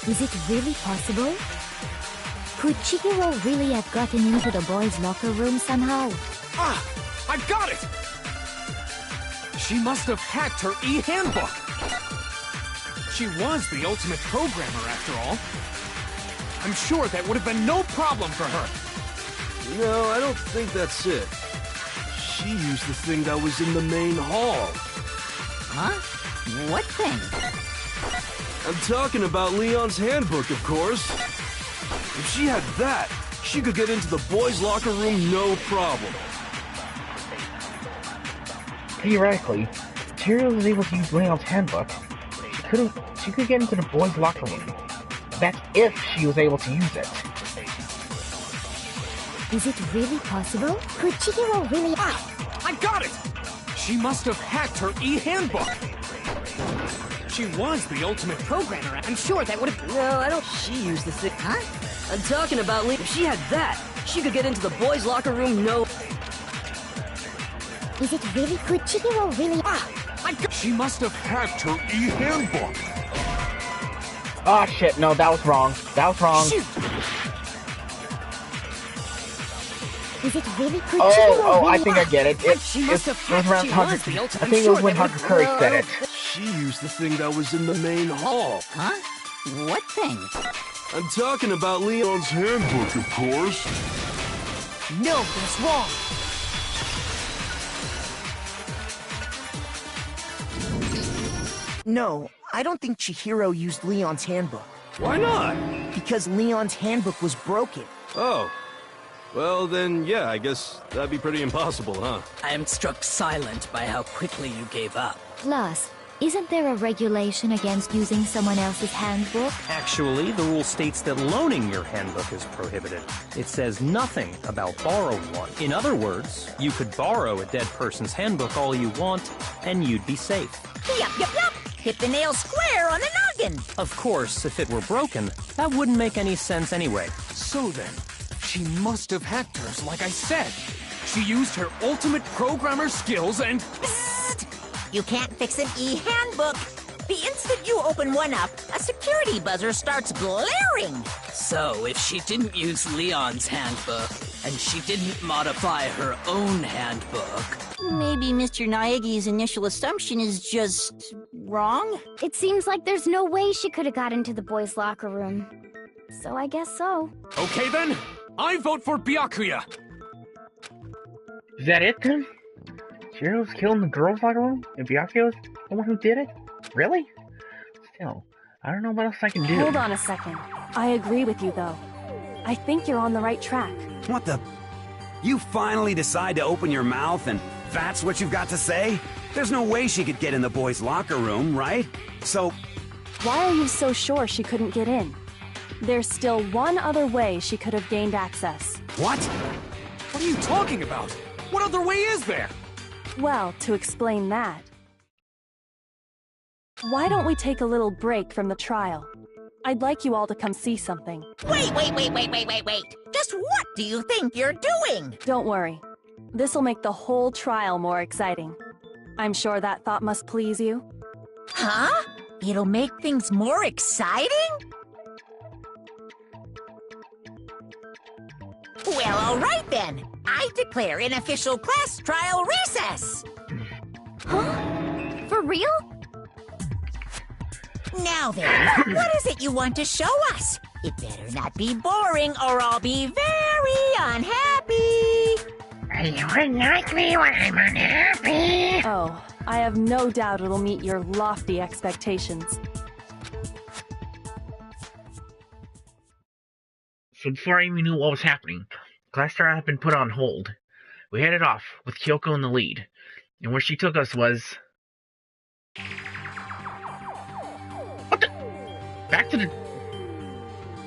S12: Is it really possible? Could Chihiro really have gotten into the boys' locker room somehow?
S5: Ah! I've got it! She must have hacked her e-handbook! She was the ultimate programmer, after all. I'm sure that would have been no problem for her.
S13: No, I don't think that's it. She used the thing that was in the main hall.
S3: Huh? What thing?
S13: I'm talking about Leon's handbook, of course. If she had that, she could get into the boys' locker room no problem.
S2: Theoretically, Chihiro was able to use Leon's handbook. She could get into the boys' locker room. That's if she was able to use it.
S12: Is it really possible? Could Chihiro really...
S5: Ah! I got it! She must have hacked her e-handbook! She was the ultimate programmer. I'm sure that would have...
S14: No, I don't... She used the thing... Huh? I'm talking about Lee. If she had that, she could get into the boys' locker room no...
S12: Is it really? Could Chihiro really...
S5: Ah! She must have hacked her e-handbook!
S2: Ah, shit, no, that was wrong. That was wrong.
S5: Shoot.
S12: Is it really? Could
S2: Oh,
S12: Chihiro really...
S2: I think I get it. It was around I think it was when Hunter Curry said it.
S13: She used the thing that was in the main hall.
S3: Huh? What thing?
S13: I'm talking about Leon's handbook, of course.
S6: No, that's wrong. No, I don't think Chihiro used Leon's handbook.
S13: Why not?
S6: Because Leon's handbook was broken.
S13: Oh. Well, then, yeah, I guess that'd be pretty impossible, huh?
S4: I am struck silent by how quickly you gave up.
S12: Plus, isn't there a regulation against using someone else's handbook?
S9: Actually, the rule states that loaning your handbook is prohibited. It says nothing about borrowing one. In other words, you could borrow a dead person's handbook all you want, and you'd be safe.
S3: Yup, yup, yup! Hit the nail square on the noggin!
S9: Of course, if it were broken, that wouldn't make any sense anyway.
S5: So then, she must have hacked hers, like I said. She used her ultimate programmer skills and...
S3: Psst! You can't fix an e-handbook! The instant you open one up, a security buzzer starts blaring!
S4: So, if she didn't use Leon's handbook, and she didn't modify her own handbook...
S8: Maybe Mr. Naegi's initial assumption is just... wrong?
S15: It seems like there's no way she could have got into the boys' locker room. So I guess so.
S5: Okay then, I vote for Byakuya!
S2: Is that it then? Chihiro's killing the girls' locker room? And Byakuya's the one who did it? Really? Still, I don't know what else I can do.
S7: Hold on a second. I agree with you, though. I think you're on the right track.
S1: What the... You finally decide to open your mouth and that's what you've got to say? There's no way she could get in the boys' locker room, right? So...
S7: Why are you so sure she couldn't get in? There's still one other way she could have gained access.
S1: What?
S5: What are you talking about? What other way is there?
S7: Well, to explain that... Why don't we take a little break from the trial? I'd like you all to come see something.
S3: Wait! Just what do you think you're doing?
S7: Don't worry. This'll make the whole trial more exciting. I'm sure that thought must please you.
S3: Huh? It'll make things more exciting? Well, all right then. I declare an official class trial recess.
S15: Huh? For real?
S3: Now then, what is it you want to show us? It better not be boring or I'll be very unhappy.
S10: You wouldn't like me when I'm unhappy.
S7: Oh, I have no doubt it'll meet your lofty expectations.
S2: So before I even knew what was happening, class trial had been put on hold. We headed off, with Kyoko in the lead. And where she took us was... What the... Back to the...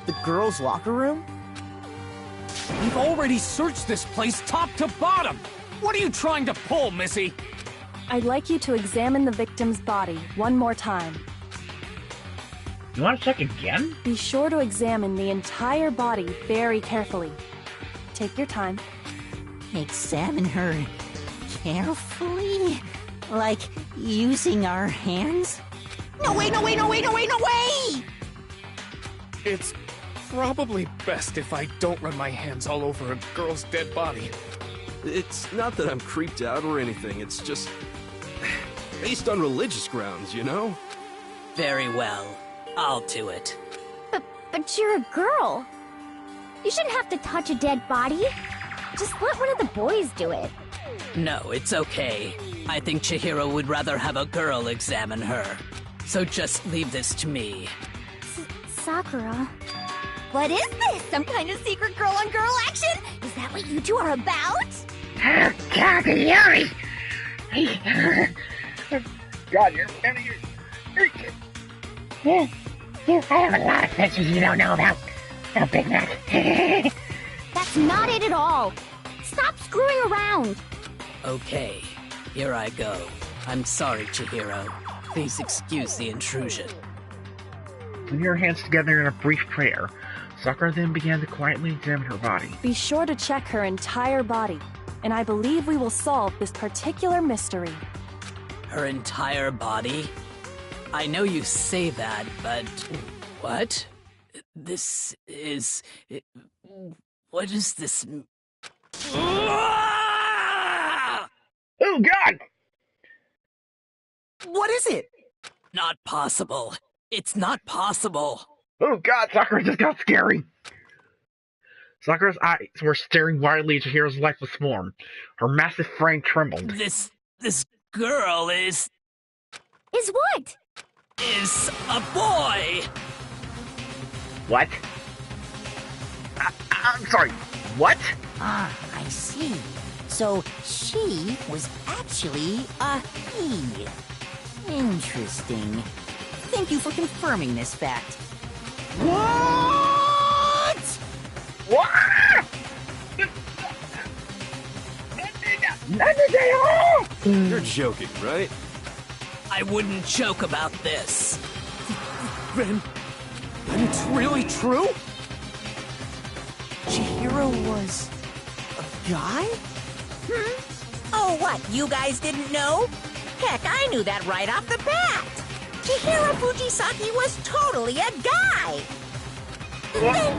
S6: The girls' locker room?
S5: We've already searched this place top to bottom! What are you trying to pull, Missy?
S7: I'd like you to examine the victim's body one more time.
S2: You want to check again?
S7: Be sure to examine the entire body very carefully. Take your time.
S3: Examine her carefully? Like using our hands? No way, no way, no way, no way, no way!
S5: It's probably best if I don't run my hands all over a girl's dead body.
S13: It's not that I'm creeped out or anything, it's just... based on religious grounds, you know?
S4: Very well. I'll do it.
S15: But you're a girl. You shouldn't have to touch a dead body. Just let one of the boys do it.
S4: No, it's okay. I think Chihiro would rather have a girl examine her. So just leave this to me.
S15: Sakura. What is this? Some kind of secret girl-on-girl action? Is that what you two are about?
S10: Oh, God, Yuri!
S2: God, you're...
S10: You have a lot of features you don't know about. Oh, Big Mac.
S15: That's not it at all. Stop screwing around.
S4: Okay, here I go. I'm sorry, Chihiro. Please excuse the intrusion.
S2: Putting her hands together in a brief prayer, Sakura then began to quietly examine her body.
S7: Be sure to check her entire body, and I believe we will solve this particular mystery.
S4: Her entire body? I know you say that, but... What? This is... What is this...
S2: Oh, God!
S6: What is it?
S4: Not possible. It's not possible.
S2: Oh, God, Sakura just got scary! Sakura's eyes were staring wildly at Chihiro's lifeless form. Her massive frame trembled.
S4: This girl is
S15: what?
S4: Is a boy!
S2: What? I'm sorry, what?
S3: Ah, I see. So she was actually a he. Interesting. Thank you for confirming this fact.
S10: What?
S2: What?
S13: You're joking, right?
S4: I wouldn't joke about this.
S5: Then it's really true?
S6: Chihiro was a guy?
S3: Oh, what? You guys didn't know? Heck, I knew that right off the bat. Chihiro Fujisaki was totally a guy.
S15: Then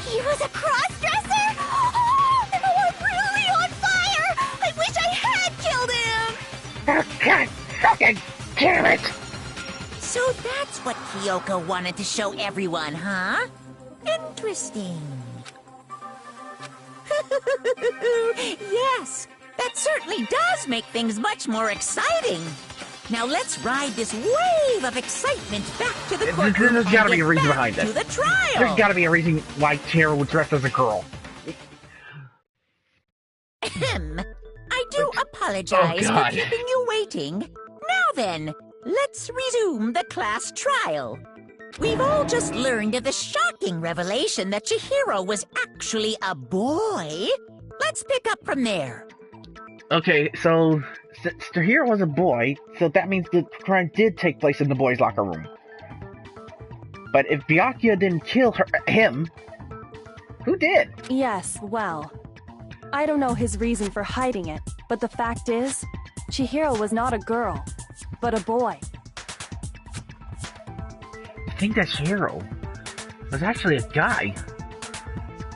S15: he was a cross-dresser? Oh, I'm really on fire! I wish I had killed him!
S10: Oh, God, fucking damn it!
S3: So that's what Kyoko wanted to show everyone, huh? Interesting. Yes, that certainly does make things much more exciting. Now let's ride this wave of excitement back to the courtroom
S2: There's gotta be a reason
S3: back
S2: behind
S3: to
S2: this.
S3: the trial.
S2: There's gotta be a reason why Chihiro would dress as a girl.
S3: I do apologize for
S2: God.
S3: keeping you waiting. Now then, let's resume the class trial. We've all just learned of the shocking revelation that Chihiro was actually a boy. Let's pick up from there.
S2: Okay, so since Chihiro was a boy, so that means the crime did take place in the boys' locker room. But if Byakuya didn't kill him, who did?
S7: Yes, well, I don't know his reason for hiding it, but the fact is, Chihiro was not a girl, but a boy.
S2: I think that Chihiro was actually a guy.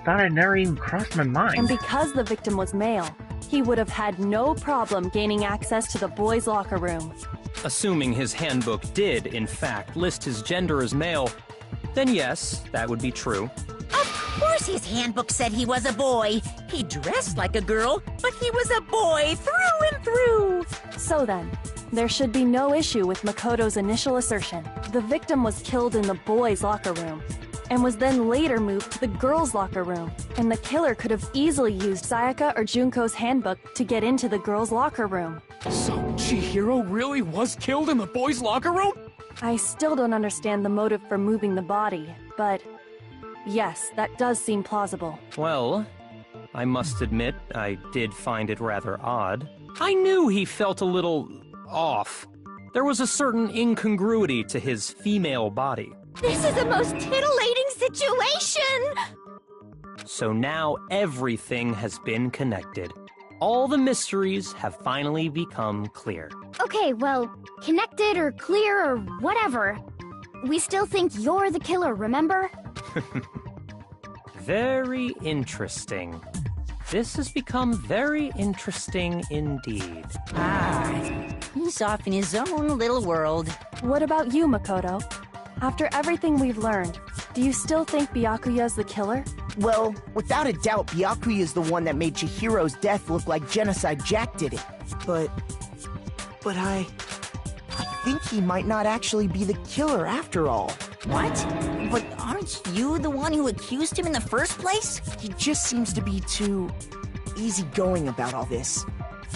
S2: thought it never even crossed my mind.
S7: And because the victim was male, he would have had no problem gaining access to the boys' locker room.
S9: Assuming his handbook did, in fact, list his gender as male, then yes, that would be true.
S3: Of course his handbook said he was a boy. He dressed like a girl, but he was a boy through and through.
S7: So then, there should be no issue with Makoto's initial assertion. The victim was killed in the boys' locker room, and was then later moved to the girls' locker room. And the killer could have easily used Sayaka or Junko's handbook to get into the girls' locker room.
S5: So, Chihiro really was killed in the boys' locker room?
S7: I still don't understand the motive for moving the body, but yes, that does seem plausible.
S9: Well, I must admit, I did find it rather odd. I knew he felt a little off. There was a certain incongruity to his female body.
S8: This is a most titillating situation!
S9: So now everything has been connected. All the mysteries have finally become clear.
S8: Okay, well, connected or clear or whatever. We still think you're the killer, remember?
S9: Very interesting. This has become very interesting indeed.
S3: He's off in his own little world.
S7: What about you, Makoto? After everything we've learned, do you still think Byakuya's the killer?
S6: Well, without a doubt, Byakuya is the one that made Chihiro's death look like Genocide Jack did it. But I think he might not actually be the killer after all.
S3: What? But aren't you the one who accused him in the first place?
S6: He just seems to be too easygoing about all this.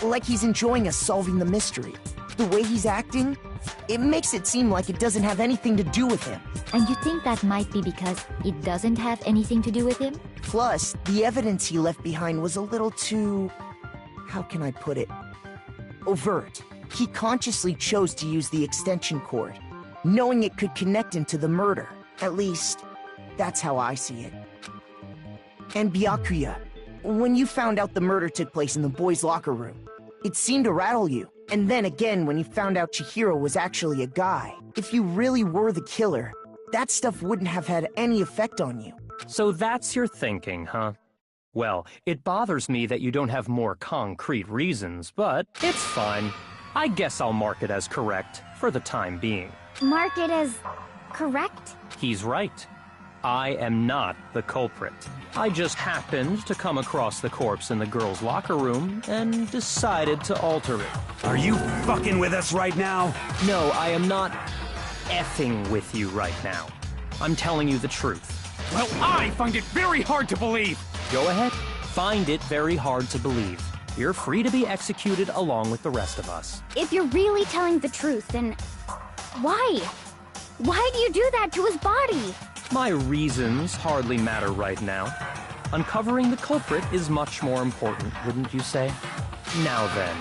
S6: Like he's enjoying us solving the mystery. The way he's acting, it makes it seem like it doesn't have anything to do with him.
S12: And you think that might be because it doesn't have anything to do with him?
S6: Plus, the evidence he left behind was a little too... how can I put it? Overt. He consciously chose to use the extension cord, knowing it could connect him to the murder. At least, that's how I see it. And Byakuya, when you found out the murder took place in the boys' locker room, it seemed to rattle you. And then again when you found out Chihiro was actually a guy. If you really were the killer, that stuff wouldn't have had any effect on you.
S9: So that's your thinking, huh? Well, it bothers me that you don't have more concrete reasons, but it's fine. I guess I'll mark it as correct for the time being.
S8: Mark it as correct?
S9: He's right. I am not the culprit. I just happened to come across the corpse in the girls' locker room and decided to alter it.
S1: Are you fucking with us right now?
S9: No, I am not effing with you right now. I'm telling you the truth.
S5: Well, I find it very hard to believe.
S9: Go ahead. Find it very hard to believe. You're free to be executed along with the rest of us.
S8: If you're really telling the truth, then why? Why do you do that to his body?
S9: My reasons hardly matter right now. Uncovering the culprit is much more important, wouldn't you say? Now then,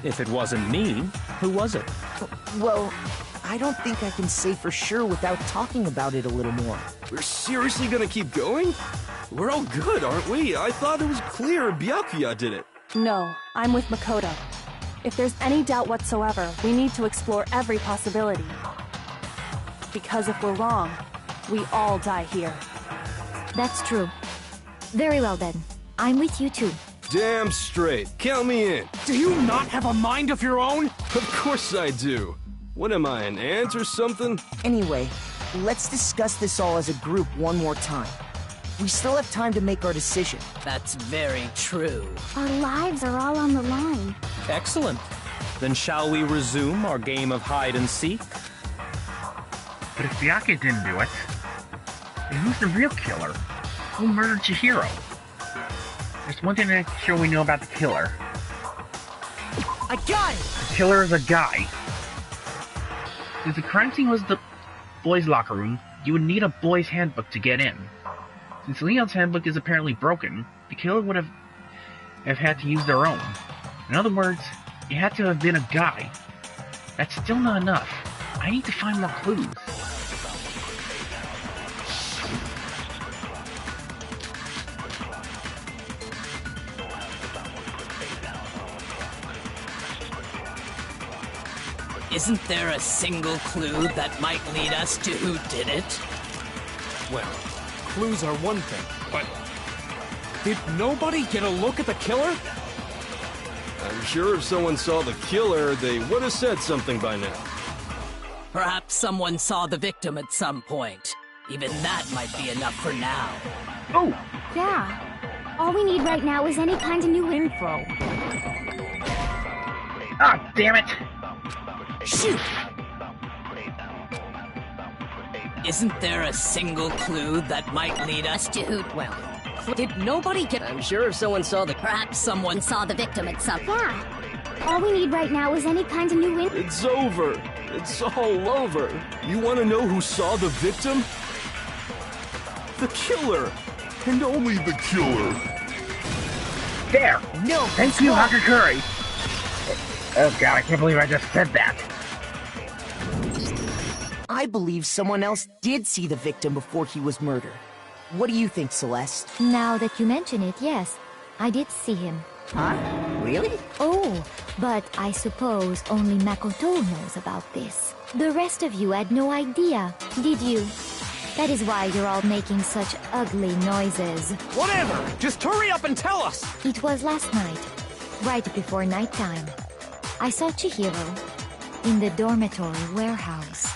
S9: if it wasn't me, who was it?
S6: Well, I don't think I can say for sure without talking about it a little more.
S13: We're seriously gonna keep going? We're all good, aren't we? I thought it was clear Byakuya did it.
S7: No, I'm with Makoto. If there's any doubt whatsoever, we need to explore every possibility. Because if we're wrong, we all die here.
S12: That's true. Very well then. I'm with you too.
S13: Damn straight. Count me in.
S5: Do you not have a mind of your own?
S13: Of course I do. What am I, an ant or something?
S6: Anyway, let's discuss this all as a group one more time. We still have time to make our decision.
S4: That's very true.
S8: Our lives are all on the line.
S9: Excellent. Then shall we resume our game of hide and seek?
S2: But if Byakuya didn't do it, then who's the real killer? Who murdered Chihiro? There's one thing that's sure we know about the killer.
S6: I got it!
S2: The killer is a guy. If the crime scene was the boys' locker room, you would need a boys' handbook to get in. Since Leon's handbook is apparently broken, the killer would have had to use their own. In other words, it had to have been a guy. That's still not enough. I need to find more clues.
S4: Isn't there a single clue that might lead us to who did it?
S5: Well, clues are one thing, but Did nobody get a look at the killer?
S13: I'm sure if someone saw the killer, they would have said something by now.
S4: Perhaps someone saw the victim at some point. Even that might be enough for now.
S2: Oh!
S15: Yeah. All we need right now is any kind of new info.
S2: Ah, damn it!
S6: Shoot!
S4: Isn't there a single clue that might lead us to who? Well, did nobody get...
S14: I'm sure if someone saw the...
S4: Perhaps someone saw the victim at some...
S15: Yeah. All we need right now is any kind of new info.
S13: It's over. It's all over. You want to know who saw the victim? The killer. And only the killer.
S2: There!
S6: No!
S2: Thank you, Hunter Curry! Oh god, I can't believe I just said that.
S6: I believe someone else did see the victim before he was murdered. What do you think, Celeste?
S12: Now that you mention it, yes, I did see him.
S3: Huh? Really?
S12: Oh, but I suppose only Makoto knows about this. The rest of you had no idea, did you? That is why you're all making such ugly noises.
S5: Whatever! Just hurry up and tell us!
S12: It was last night, right before nighttime. I saw Chihiro in the dormitory warehouse.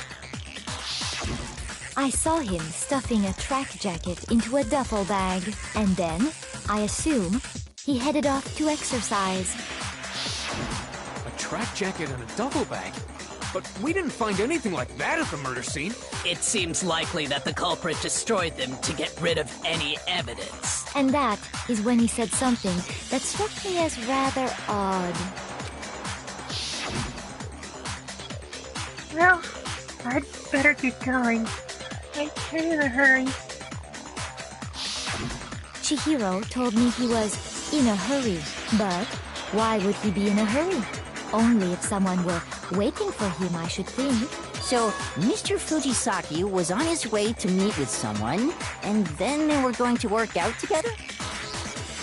S12: I saw him stuffing a track jacket into a duffel bag, and then, I assume, he headed off to exercise.
S5: A track jacket and a duffel bag? But we didn't find anything like that at the murder scene.
S4: It seems likely that the culprit destroyed them to get rid of any evidence.
S12: And that is when he said something that struck me as rather odd.
S10: Well, I'd better get going. I'm in a hurry.
S12: Chihiro told me he was in a hurry, but why would he be in a hurry? Only if someone were waiting for him, I should think.
S3: So, Mr. Fujisaki was on his way to meet with someone, and then they were going to work out together?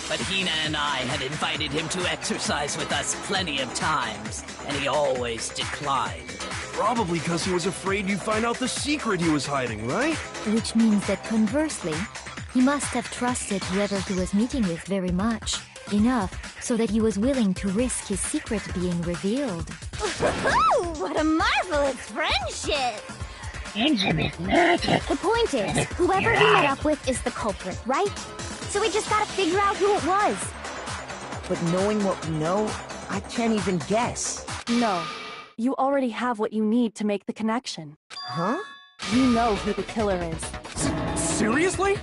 S4: But Hina and I had invited him to exercise with us plenty of times, and he always declined.
S13: Probably because he was afraid you'd find out the secret he was hiding, right?
S12: Which means that conversely, he must have trusted whoever he was meeting with very much. Enough so that he was willing to risk his secret being revealed.
S15: Ooh, what a marvelous friendship!
S10: Engine is magic.
S15: The point is, whoever he met up with is the culprit, right? So we just gotta figure out who it was.
S6: But knowing what we know, I can't even guess.
S7: No. You already have what you need to make the connection.
S6: Huh?
S7: You know who the killer is.
S1: Seriously?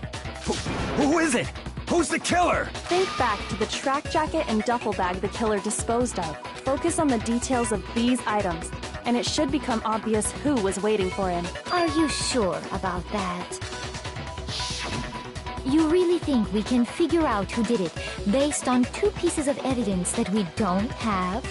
S1: Who is it? Who's the killer?
S7: Think back to the track jacket and duffel bag the killer disposed of. Focus on the details of these items, and it should become obvious who was waiting for him.
S12: Are you sure about that? You really think we can figure out who did it based on two pieces of evidence that we don't have?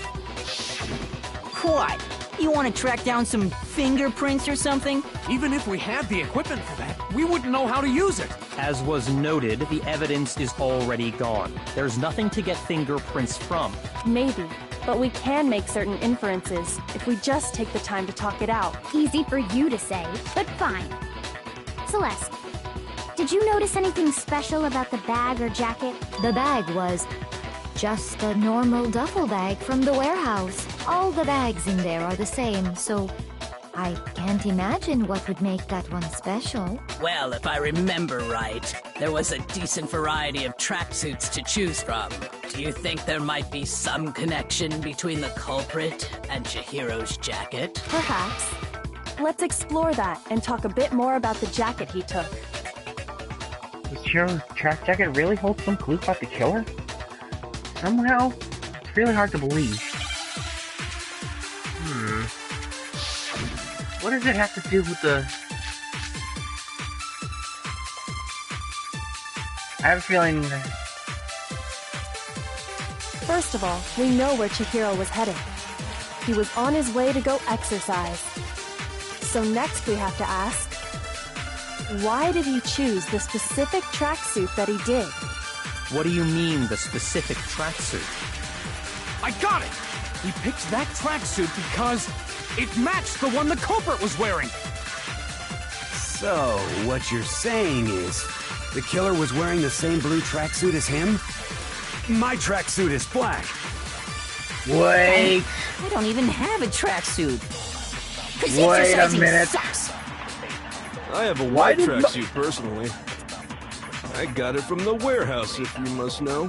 S3: What? You want to track down some fingerprints or something?
S5: Even if we had the equipment for that, we wouldn't know how to use it.
S9: As was noted, the evidence is already gone. There's nothing to get fingerprints from.
S7: Maybe, but we can make certain inferences if we just take the time to talk it out.
S15: Easy for you to say, but fine. Celeste, did you notice anything special about the bag or jacket?
S12: The bag was just a normal duffel bag from the warehouse. All the bags in there are the same, so I can't imagine what would make that one special.
S4: Well, if I remember right, there was a decent variety of tracksuits to choose from. Do you think there might be some connection between the culprit and Chihiro's jacket?
S7: Perhaps. Let's explore that and talk a bit more about the jacket he took.
S2: Does Chihiro's track jacket really hold some clue about the killer? Somehow, it's really hard to believe. What does it have to do with the... I have a feeling...
S7: First of all, we know where Chihiro was headed. He was on his way to go exercise. So next we have to ask, why did he choose the specific tracksuit that he did?
S9: What do you mean, the specific tracksuit?
S5: I got it! He picked that tracksuit because it matched the one the culprit was wearing!
S1: So, what you're saying is, The killer was wearing the same blue tracksuit as him? My tracksuit is black.
S2: Wait.
S3: I don't even have a tracksuit.
S2: Wait a minute.
S3: Sucks.
S13: I have a white tracksuit, personally. I got it from the warehouse, if you must know.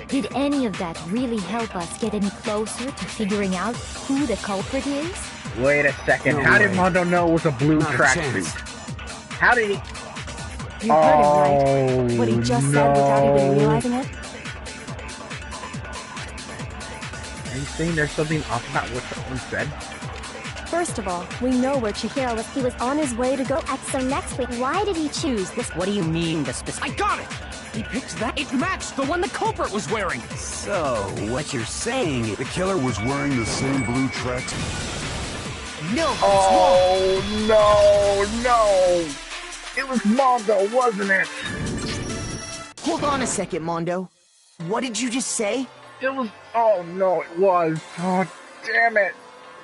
S12: Did any of that really help us get any closer to figuring out who the culprit is?
S2: Wait a second.
S1: No
S2: How
S1: way.
S2: did Mondo know it was a blue
S1: Not a
S2: tracksuit? How did he?
S7: You heard him, right? What he just said without even realizing it?
S2: Are you saying there's something off about what someone said?
S7: First of all, we know where Chihiro was. He was on his way to go.
S8: So next week, why did he choose this?
S3: What do you mean, the specific?
S5: I got it! He picked that. It matched the one the culprit was wearing.
S1: So, what you're saying is
S16: The killer was wearing the same blue tracksuit.
S6: No, it's
S2: Oh no! It was Mondo, wasn't it?
S6: Hold on a second, Mondo. What did you just say?
S2: It was. Oh no, it was. Oh damn it,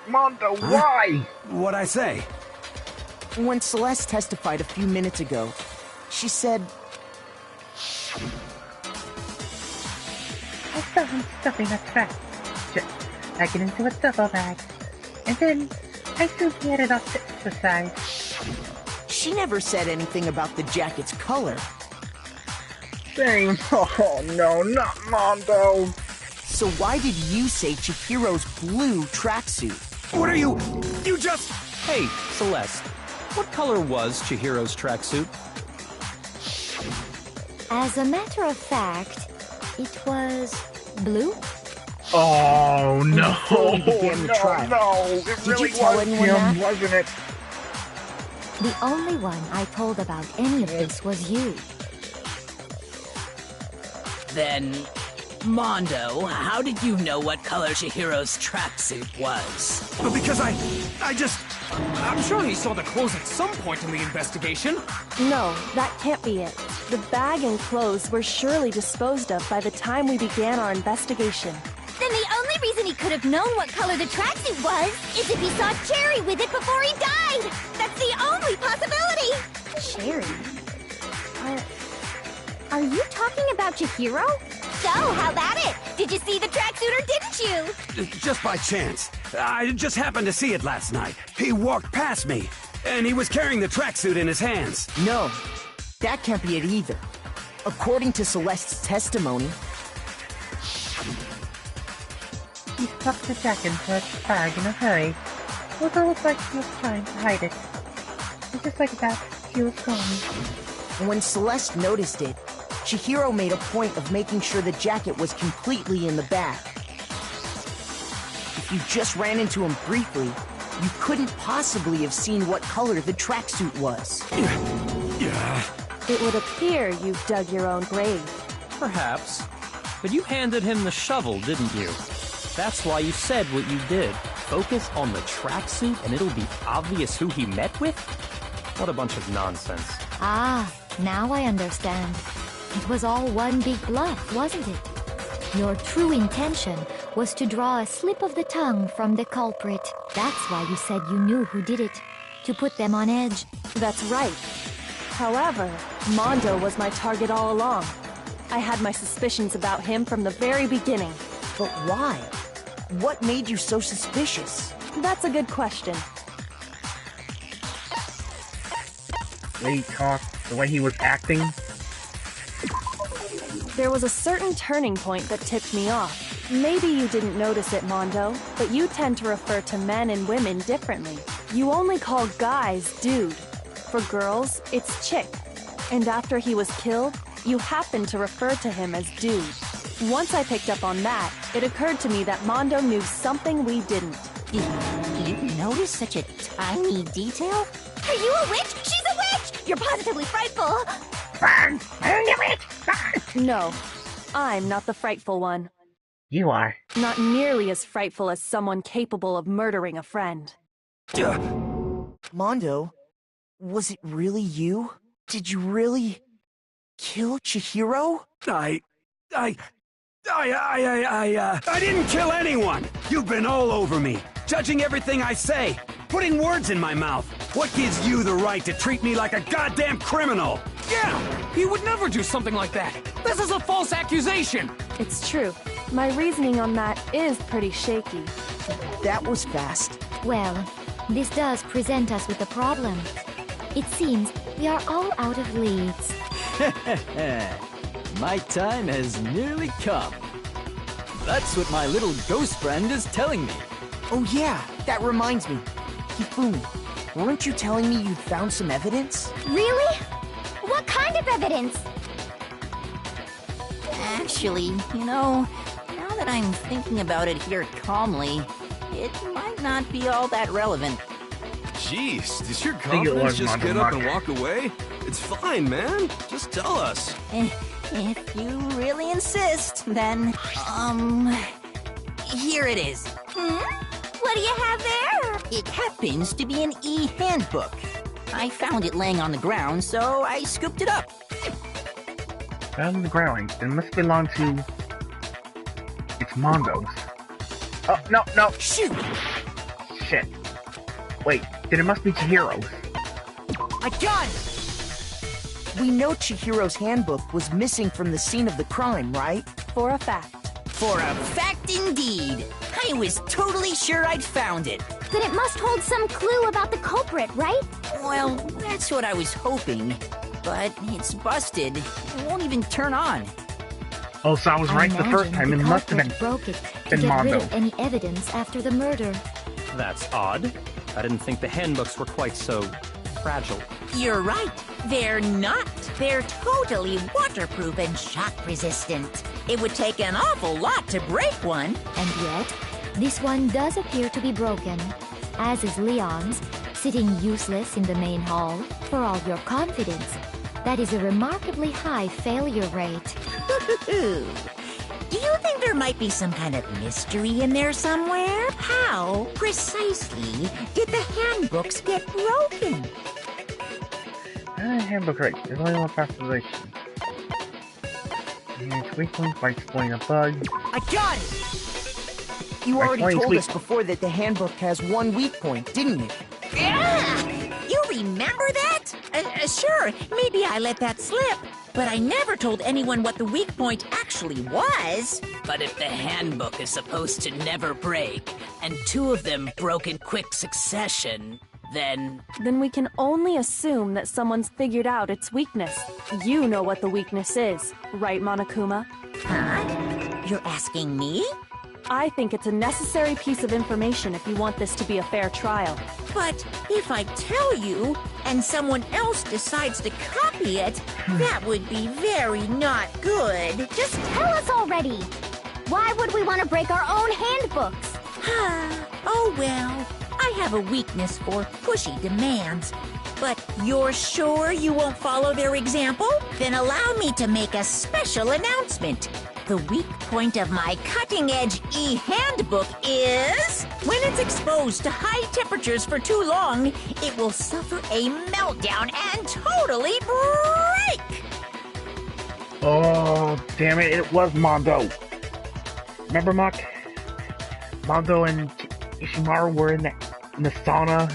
S2: Mondo! Why?
S1: What'd I say?
S6: When Celeste testified a few minutes ago, she said,
S10: I saw him stuffing a trap, just pack it into a duffel bag, and then I assumed he headed off to exercise.
S6: she never said anything about the jacket's color.
S2: Same. Oh no, not Mondo.
S6: So why did you say Chihiro's blue tracksuit?
S1: What are you just...
S9: Hey, Celeste, what color was Chihiro's tracksuit?
S12: As a matter of fact, it was blue.
S2: Oh no!
S6: Before we began the trial,
S2: No! It
S6: did
S2: really
S6: you tell
S2: was
S6: anyone
S2: him,
S6: that?
S2: wasn't it?
S12: The only one I told about any of this was you.
S4: Then, Mondo, how did you know what color Chihiro's tracksuit was?
S1: Because
S5: I'm sure he saw the clothes at some point in the investigation.
S7: No, that can't be it. The bag and clothes were surely disposed of by the time we began our investigation.
S8: Then the only reason he could have known what color the tracksuit was is if he saw Cherry with it before he died. That's the only possibility. Cherry? Are you talking about Chihiro? So, how about it? Did you see the tracksuit or didn't you?
S1: Just by chance. I just happened to see it last night. He walked past me, and he was carrying the tracksuit in his hands.
S6: No, that can't be it either. According to Celeste's testimony,
S10: He tucked the jacket into his bag in a hurry. It looked like he was trying to hide it. And just like that, he was gone.
S6: when Celeste noticed it, Chihiro made a point of making sure the jacket was completely in the bag. If you just ran into him briefly, you couldn't possibly have seen what color the tracksuit was.
S1: Yeah.
S7: It would appear you've dug your own grave.
S9: Perhaps. But you handed him the shovel, didn't you? That's why you said what you did. Focus on the tracksuit and it'll be obvious who he met with? What a bunch of nonsense.
S12: Ah, now I understand. It was all one big bluff, wasn't it? Your true intention was to draw a slip of the tongue from the culprit. That's why you said you knew who did it. To put them on edge.
S7: That's right. However, Mondo was my target all along. I had my suspicions about him from the very beginning.
S6: But why? What made you so suspicious?
S7: That's a good question.
S2: The way he talked, the way he was acting.
S7: There was a certain turning point that tipped me off. Maybe you didn't notice it, Mondo, but you tend to refer to men and women differently. You only call guys dude. For girls, it's chick. And after he was killed, you happened to refer to him as dude. Once I picked up on that, it occurred to me that Mondo knew something we didn't.
S3: You notice such a tiny detail?
S8: Are you a witch? She's a witch! You're positively frightful.
S10: Burn! Burn the witch! Burn!
S7: No, I'm not the frightful one.
S10: You are.
S7: Not nearly as frightful as someone capable of murdering a friend.
S6: Mondo, was it really you? Did you really kill Chihiro?
S1: I didn't kill anyone! You've been all over me, judging everything I say, putting words in my mouth. What gives you the right to treat me like a goddamn criminal? Yeah,
S5: He would never do something like that! This is a false accusation!
S7: It's true. My reasoning on that is pretty shaky.
S6: That was fast.
S12: Well, this does present us with a problem. It seems we are all out of leads.
S17: My time has nearly come. That's what my little ghost friend is telling me.
S6: Oh yeah, that reminds me. Hifumi, weren't you telling me you'd found some evidence?
S15: Really? What kind of evidence?
S3: Actually, now that I'm thinking about it here calmly, it might not be all that relevant.
S13: Jeez, does your
S2: think it
S13: confidence
S2: was
S13: just get up and
S2: Monomoke.
S13: walk away? It's fine, man. Just tell us.
S3: If you really insist, then, here it is.
S15: What do you have there?
S3: It happens to be an e-handbook. I found it laying on the ground, so I scooped it up.
S2: Down on the ground. It must belong to... It's Mondo's. Oh, no!
S3: Shoot!
S2: Shit. Wait, then it must be Chihiro's.
S6: I got it! We know Chihiro's handbook was missing from the scene of the crime, right?
S7: For a fact.
S3: For a fact indeed. I was totally sure I'd found it.
S15: Then it must hold some clue about the culprit, right?
S3: Well, that's what I was hoping. But it's busted. It won't even turn on.
S2: Oh, so I was right the first time. It must have been
S12: broke it to
S2: been
S12: get
S2: Mondo.
S12: rid of any evidence after the murder.
S9: That's odd. I didn't think the handbooks were quite so fragile.
S3: You're right. They're not. They're totally waterproof and shock resistant. It would take an awful lot to break one.
S12: And yet, this one does appear to be broken, as is Leon's, sitting useless in the main hall. For all your confidence, that is a remarkably high failure rate.
S3: Do you think there might be some kind of mystery in there somewhere? How precisely did the handbooks get broken?
S2: Handbook right. There's only one possibility. It's weak points by exploiting a bug.
S6: I got it! You already
S2: Explain
S6: told
S2: weak-
S6: us before that the handbook has one weak point, didn't you?
S3: You remember that? Sure, maybe I let that slip. But I never told anyone what the weak point actually was.
S4: But if the handbook is supposed to never break, and two of them broke in quick succession, then...
S7: Then we can only assume that someone's figured out its weakness. You know what the weakness is, right, Monokuma?
S3: Huh? You're asking me?
S7: I think it's a necessary piece of information if you want this to be a fair trial.
S3: But if I tell you, and someone else decides to copy it, that would be very not good.
S15: Just tell us already. Why would we want to break our own handbooks?
S3: Oh well, I have a weakness for pushy demands. But you're sure you won't follow their example? Then allow me to make a special announcement. The weak point of my cutting-edge e-handbook is... when it's exposed to high temperatures for too long, it will suffer a meltdown and totally break!
S2: Oh, damn it, it was Mondo. Remember, Mach? Mondo and Ishimaru were in the sauna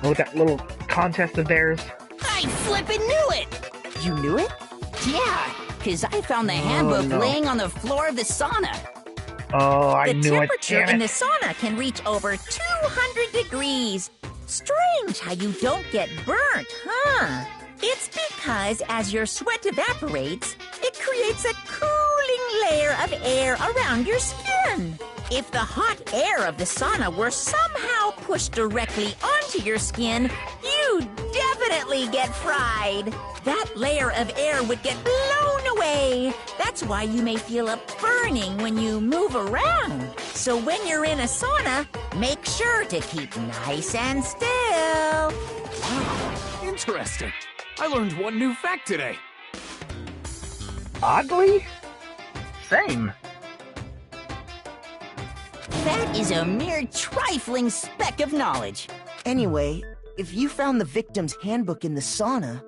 S2: with that little contest of theirs.
S3: I flippin' knew it!
S6: You knew it?
S3: Yeah, because I found the handbook
S2: no.
S3: laying on the floor of the sauna.
S2: Oh, I
S3: The
S2: knew it,
S3: temperature
S2: damn
S3: in the
S2: it.
S3: sauna can reach over 200 degrees. Strange how you don't get burnt, huh? It's because as your sweat evaporates, it creates a cooling layer of air around your skin. If the hot air of the sauna were somehow pushed directly onto your skin, you'd definitely get fried. That layer of air would get blown away. That's why you may feel a burning when you move around. So when you're in a sauna, make sure to keep nice and still.
S5: Interesting. I learned one new fact today.
S2: Oddly? Same.
S3: That is a mere trifling speck of knowledge.
S6: Anyway, if you found the victim's handbook in the sauna,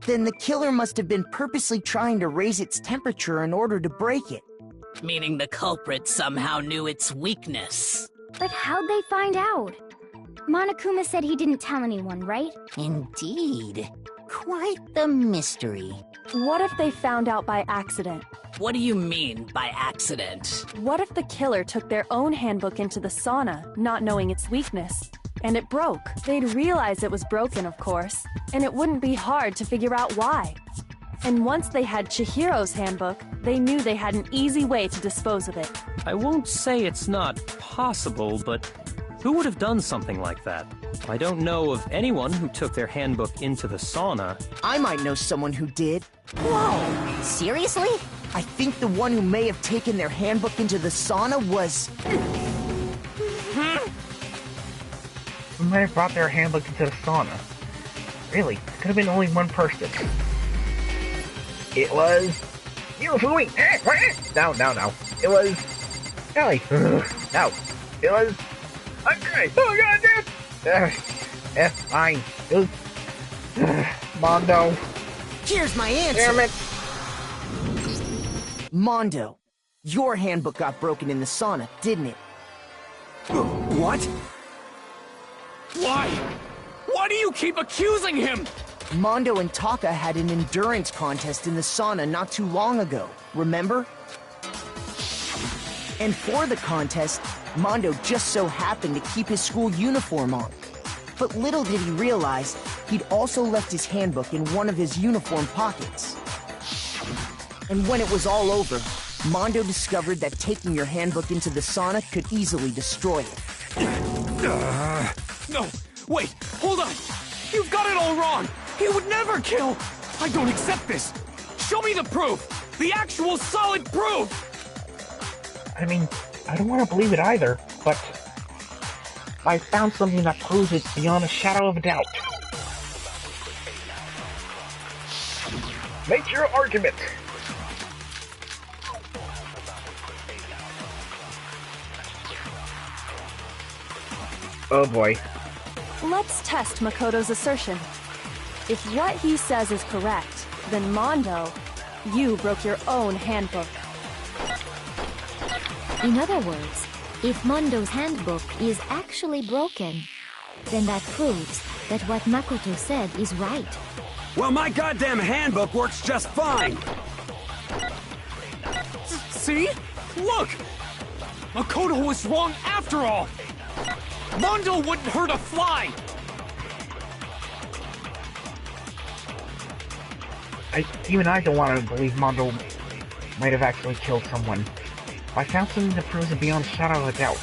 S6: then the killer must have been purposely trying to raise its temperature in order to break it.
S4: Meaning the culprit somehow knew its weakness.
S15: But how'd they find out? Monokuma said he didn't tell anyone, right?
S3: Indeed. Quite the mystery.
S7: What if they found out by accident?
S4: What do you mean by accident?
S7: What if the killer took their own handbook into the sauna, not knowing its weakness, and it broke? They'd realize it was broken, of course, and it wouldn't be hard to figure out why. And once they had Chihiro's handbook, they knew they had an easy way to dispose of it.
S9: I won't say it's not possible, but who would have done something like that? I don't know of anyone who took their handbook into the sauna.
S6: I might know someone who did.
S3: Whoa! Seriously?
S6: I think the one who may have taken their handbook into the sauna was...
S2: Who might have brought their handbook into the sauna? Really, it could have been only one person. It was... Yufui! No. It was... Ellie! No. It was... Andre! Oh god, dude! Fine. It was... Mondo.
S6: Here's my answer!
S2: Damn it!
S6: Mondo, your handbook got broken in the sauna, didn't it?
S5: What? Why? Why do you keep accusing him?
S6: Mondo and Taka had an endurance contest in the sauna not too long ago, remember? And for the contest, Mondo just so happened to keep his school uniform on. But little did he realize, he'd also left his handbook in one of his uniform pockets. And when it was all over, Mondo discovered that taking your handbook into the sauna could easily destroy it.
S5: No, wait, hold on. You've got it all wrong. He would never kill. I don't accept this. Show me the proof. The actual solid proof.
S2: I mean, I don't want to believe it either, but... I found something that proves it beyond a shadow of a doubt. Make your argument. Oh boy.
S7: Let's test Makoto's assertion. If what he says is correct, then Mondo, you broke your own handbook.
S12: In other words, if Mondo's handbook is actually broken, then that proves that what Makoto said is right.
S1: Well, my goddamn handbook works just fine!
S5: See? Look! Makoto was wrong after all! Mondo wouldn't hurt a fly!
S2: Even I don't want to believe Mondo might have actually killed someone. I found something that proves it beyond a shadow of a doubt.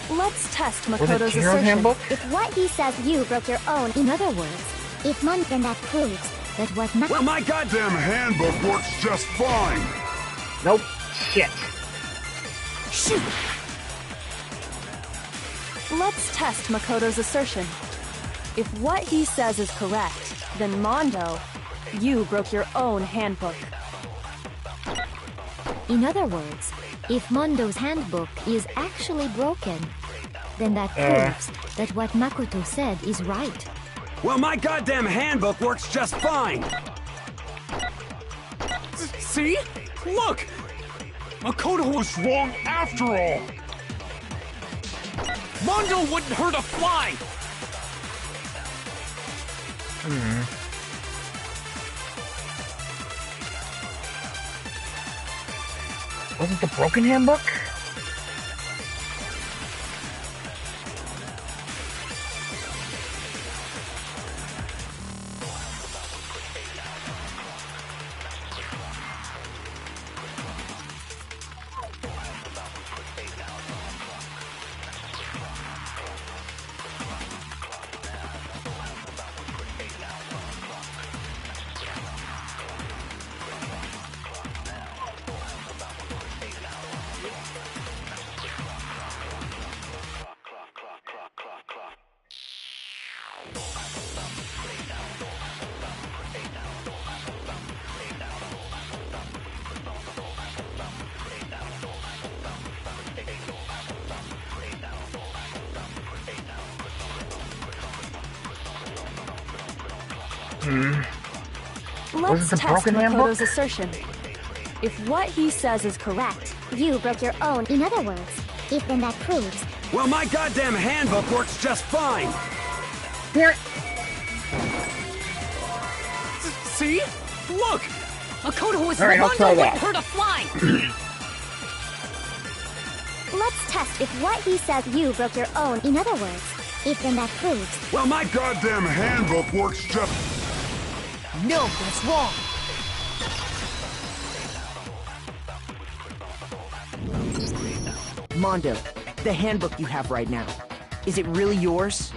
S7: Let's test
S2: Was it
S7: Makoto's
S2: Chihiro's
S7: assertion.
S2: handbook?
S8: If what he says you broke your own,
S12: In other words, if Mondo, then that proves that what Makoto...
S1: Well, my goddamn
S16: handbook works just fine!
S2: Nope. Shit.
S7: Shoot! Let's test Makoto's assertion. If what he says is correct, then Mondo, you broke your own handbook.
S12: In other words, if Mondo's handbook is actually broken, then that proves that what Makoto said is right.
S1: Well, my goddamn handbook works just fine!
S5: See? Look! Makoto was wrong after all! Mondo wouldn't hurt a fly!
S2: Was it the broken handbook?
S7: Let's
S2: the
S7: test
S2: broken handbook?
S7: Makoto's assertion. If what he says is correct,
S8: you broke your own.
S12: In other words, if then that proves...
S1: Well, my goddamn handbook works just fine!
S5: See? Look!
S11: Makoto was
S2: Alright, I'll
S11: Mondo
S2: try
S11: wouldn't
S2: that.
S11: hurt a fly!
S15: Let's test if what he says you broke your own. In other words, if then that proves.
S16: Well, my goddamn handbook works just...
S6: No, that's wrong. Mondo, the handbook you have right now, is it really yours?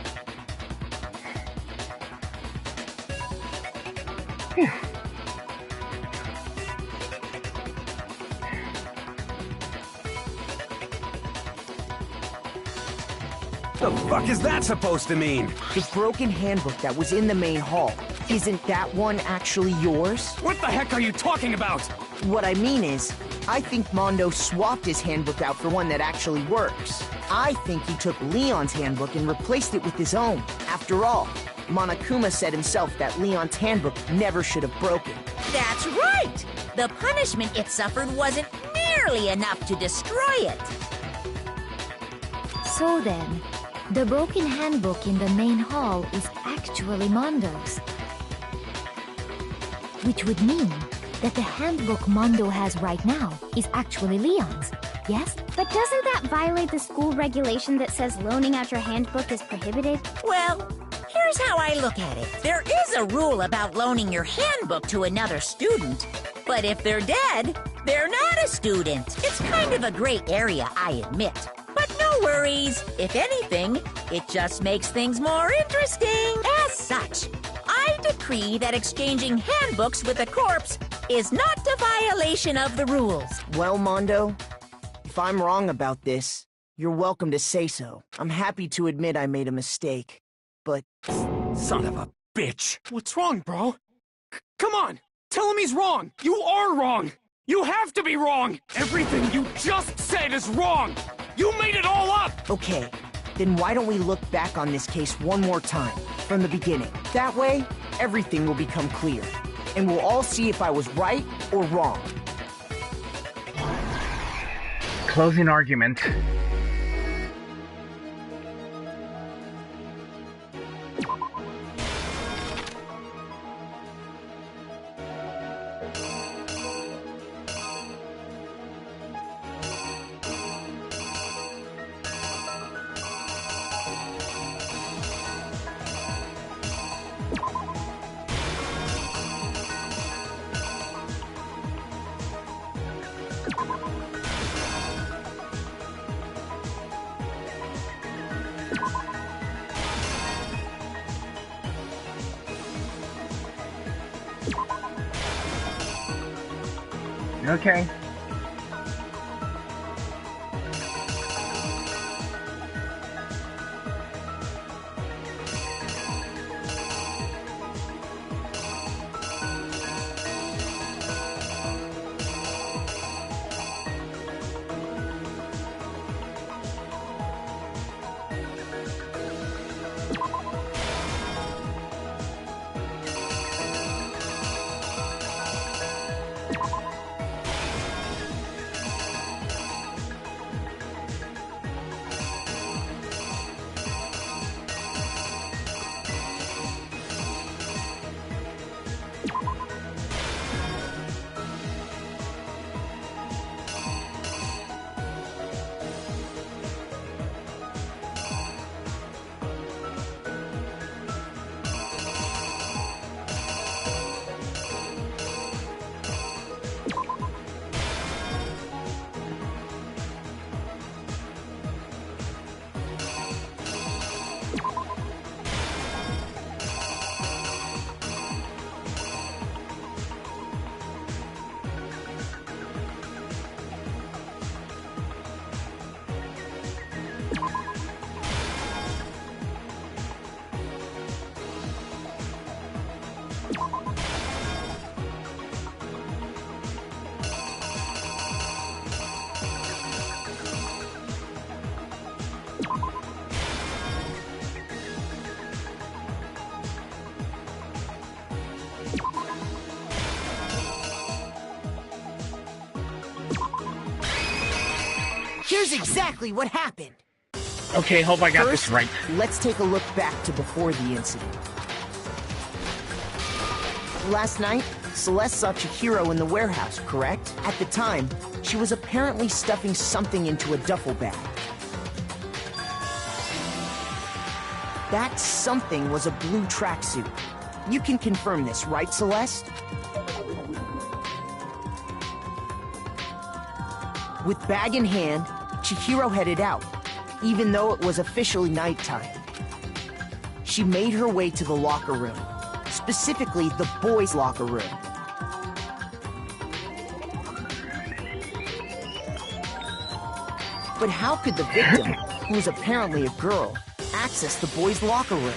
S1: The fuck is that supposed to mean?
S6: The broken handbook that was in the main hall, isn't that one actually yours?
S5: What the heck are you talking about?
S6: What I mean is, I think Mondo swapped his handbook out for one that actually works. I think he took Leon's handbook and replaced it with his own. After all, Monokuma said himself that Leon's handbook never should have broken.
S3: That's right! The punishment it suffered wasn't nearly enough to destroy it.
S12: So then, the broken handbook in the main hall is actually Mondo's. Which would mean that the handbook Mondo has right now is actually Leon's, yes?
S15: But doesn't that violate the school regulation that says loaning out your handbook is prohibited?
S3: Well, here's how I look at it. There is a rule about loaning your handbook to another student, but if they're dead, they're not a student. It's kind of a gray area, I admit. But no worries. If anything, it just makes things more interesting. As such, I decree that exchanging handbooks with a corpse is not a violation of the rules.
S6: Well, Mondo, if I'm wrong about this, you're welcome to say so. I'm happy to admit I made a mistake, but...
S1: Son of a bitch.
S5: What's wrong, bro? Come on! Tell him he's wrong! You are wrong! You have to be wrong! Everything you just said is wrong! You made it all up!
S6: Okay, then why don't we look back on this case one more time, from the beginning. That way, everything will become clear, and we'll all see if I was right or wrong.
S2: Closing argument. Okay.
S6: Here's exactly what happened.
S2: Okay, hope I got
S6: First,
S2: this right.
S6: Let's take a look back to before the incident. Last night, Celeste saw Chihiro in the warehouse, correct? At the time, she was apparently stuffing something into a duffel bag. That something was a blue tracksuit. You can confirm this, right, Celeste? With bag in hand, Chihiro headed out, even though it was officially nighttime. She made her way to the locker room, specifically the boys' locker room. But how could the victim, who was apparently a girl, access the boys' locker room?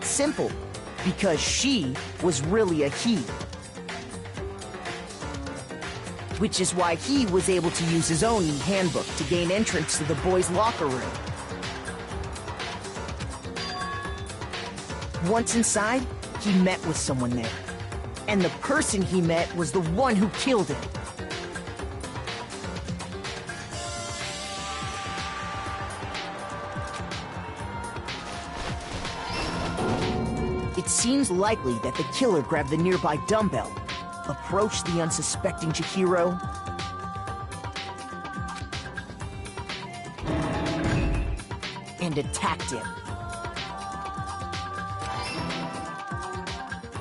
S6: Simple, because she was really a he. Which is why he was able to use his own handbook to gain entrance to the boys' locker room. Once inside, he met with someone there. And the person he met was the one who killed him. It seems likely that the killer grabbed the nearby dumbbell, approached the unsuspecting Chihiro, and attacked him.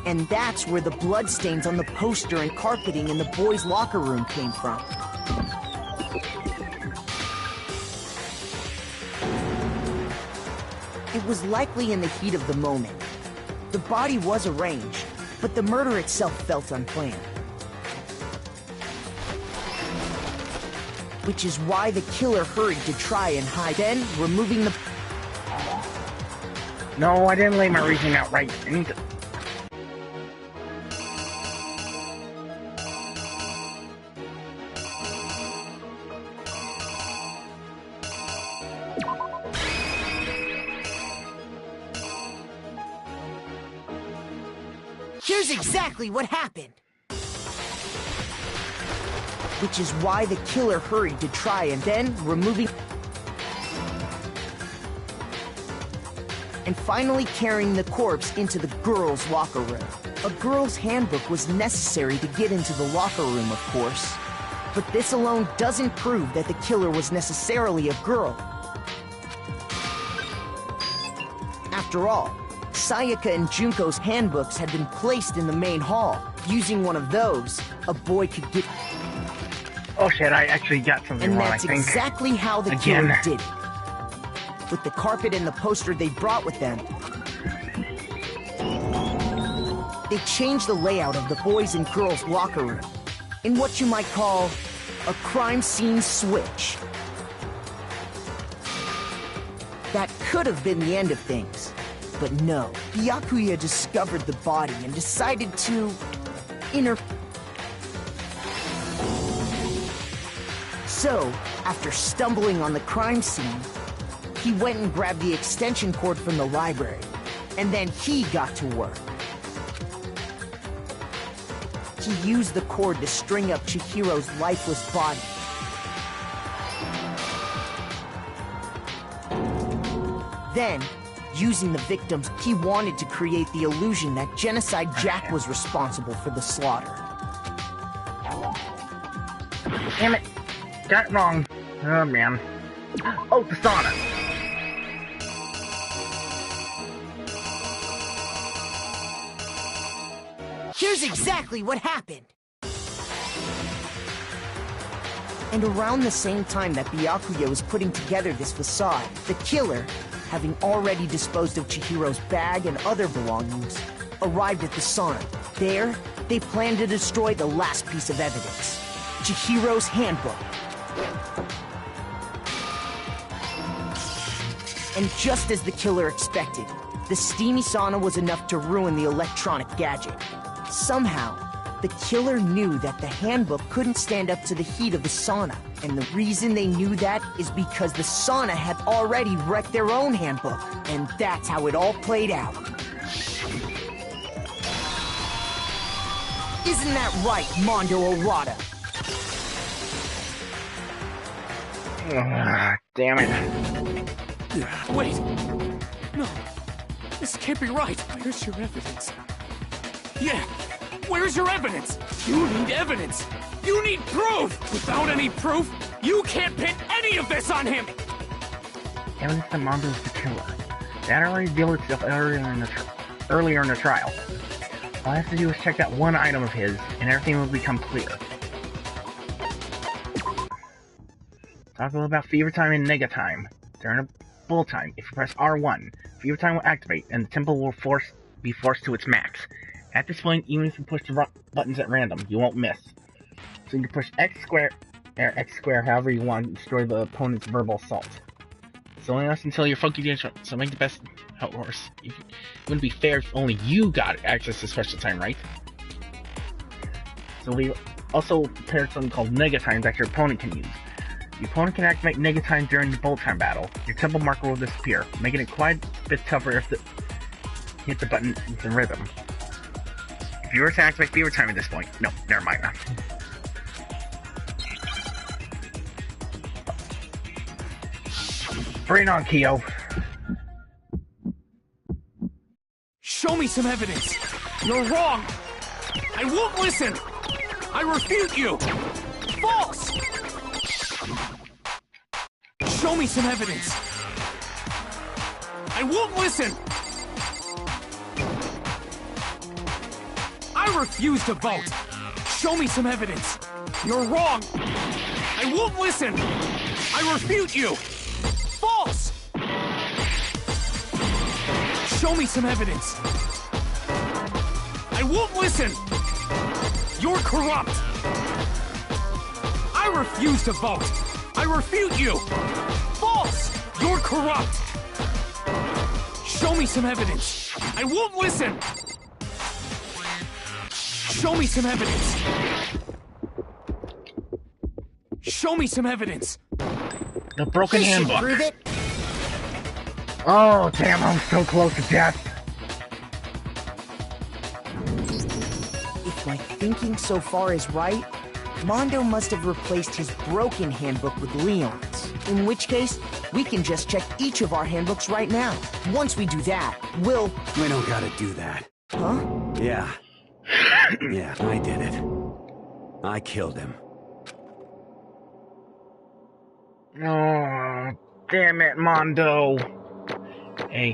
S6: And that's where the bloodstains on the poster and carpeting in the boys' locker room came from. It was likely in the heat of the moment. The body was arranged, but the murder itself felt unplanned. Which is why the killer hurried to try and hide, then removing the...
S2: No, I didn't lay my reasoning out right. I need to...
S6: Here's exactly what happened. Which is why the killer hurried to try and then removing... and finally carrying the corpse into the girls' locker room. A girl's handbook was necessary to get into the locker room, of course. But this alone doesn't prove that the killer was necessarily a girl. After all, Sayaka and Junko's handbooks had been placed in the main hall. Using one of those, a boy could get...
S2: Oh shit, I actually got something
S6: and
S2: wrong,
S6: that's
S2: I think.
S6: exactly how the killer did it. With the carpet and the poster they brought with them, they changed the layout of the boys' and girls' locker room in what you might call a crime scene switch. That could have been the end of things, but no. Byakuya discovered the body and decided to So, after stumbling on the crime scene, he went and grabbed the extension cord from the library, and then he got to work. He used the cord to string up Chihiro's lifeless body. Then, using the victims, he wanted to create the illusion that Genocide Jack was responsible for the slaughter.
S2: Damn it! Got it wrong. Oh man. Oh, the sauna!
S6: Here's exactly what happened! And around the same time that Byakuya was putting together this facade, the killer, having already disposed of Chihiro's bag and other belongings, arrived at the sauna. There, they planned to destroy the last piece of evidence, Chihiro's handbook. And just as the killer expected, the steamy sauna was enough to ruin the electronic gadget. Somehow, the killer knew that the handbook couldn't stand up to the heat of the sauna. And the reason they knew that is because the sauna had already wrecked their own handbook. And that's how it all played out. Isn't that right, Mondo Arata?
S2: Damn it.
S5: Wait! No, this can't be right. Where's your evidence? Yeah, where's your evidence? You need evidence! You need proof! Without any proof, you can't pin any of this on him!
S2: Evidence that Mondo's the killer. That already revealed itself earlier in the trial. All I have to do is check that one item of his, and everything will become clear. Talk a little about fever time and nega time. During a bull time, if you press R1, fever time will activate, and the tempo will be forced to its max. At this point, even if you push the buttons at random, you won't miss. So you can push X square, or X square, however you want to destroy the opponent's verbal assault. It's only lasts until your funky dance, so make the best out horse. It wouldn't be fair if only you got access to special time, right? So we also prepared something called nega time that your opponent can use. Your opponent can activate nega time during the bolt time battle. Your tempo marker will disappear, making it quite a bit tougher if you hit the button with the rhythm. If you were to activate fever time at this point, no, never mind. Bring it on, Kyo.
S5: Show me some evidence! You're wrong! I won't listen! I refute you! False! Show me some evidence! I won't listen! I refuse to vote! Show me some evidence! You're wrong! I won't listen! I refute you! False! Show me some evidence! I won't listen! You're corrupt! I refuse to vote! I refute you! False! You're corrupt! Show me some evidence! I won't listen! Show me some evidence! Show me some evidence!
S2: The broken
S3: This should
S2: handbook.
S3: prove it.
S2: Oh, damn, I'm so close to death.
S6: If my thinking so far is right, Mondo must have replaced his broken handbook with Leon's. In which case, we can just check each of our handbooks right now. Once we do that, we'll...
S1: We don't gotta do that.
S6: Huh?
S1: Yeah. Yeah, I did it. I killed him.
S2: Oh, damn it, Mondo. A.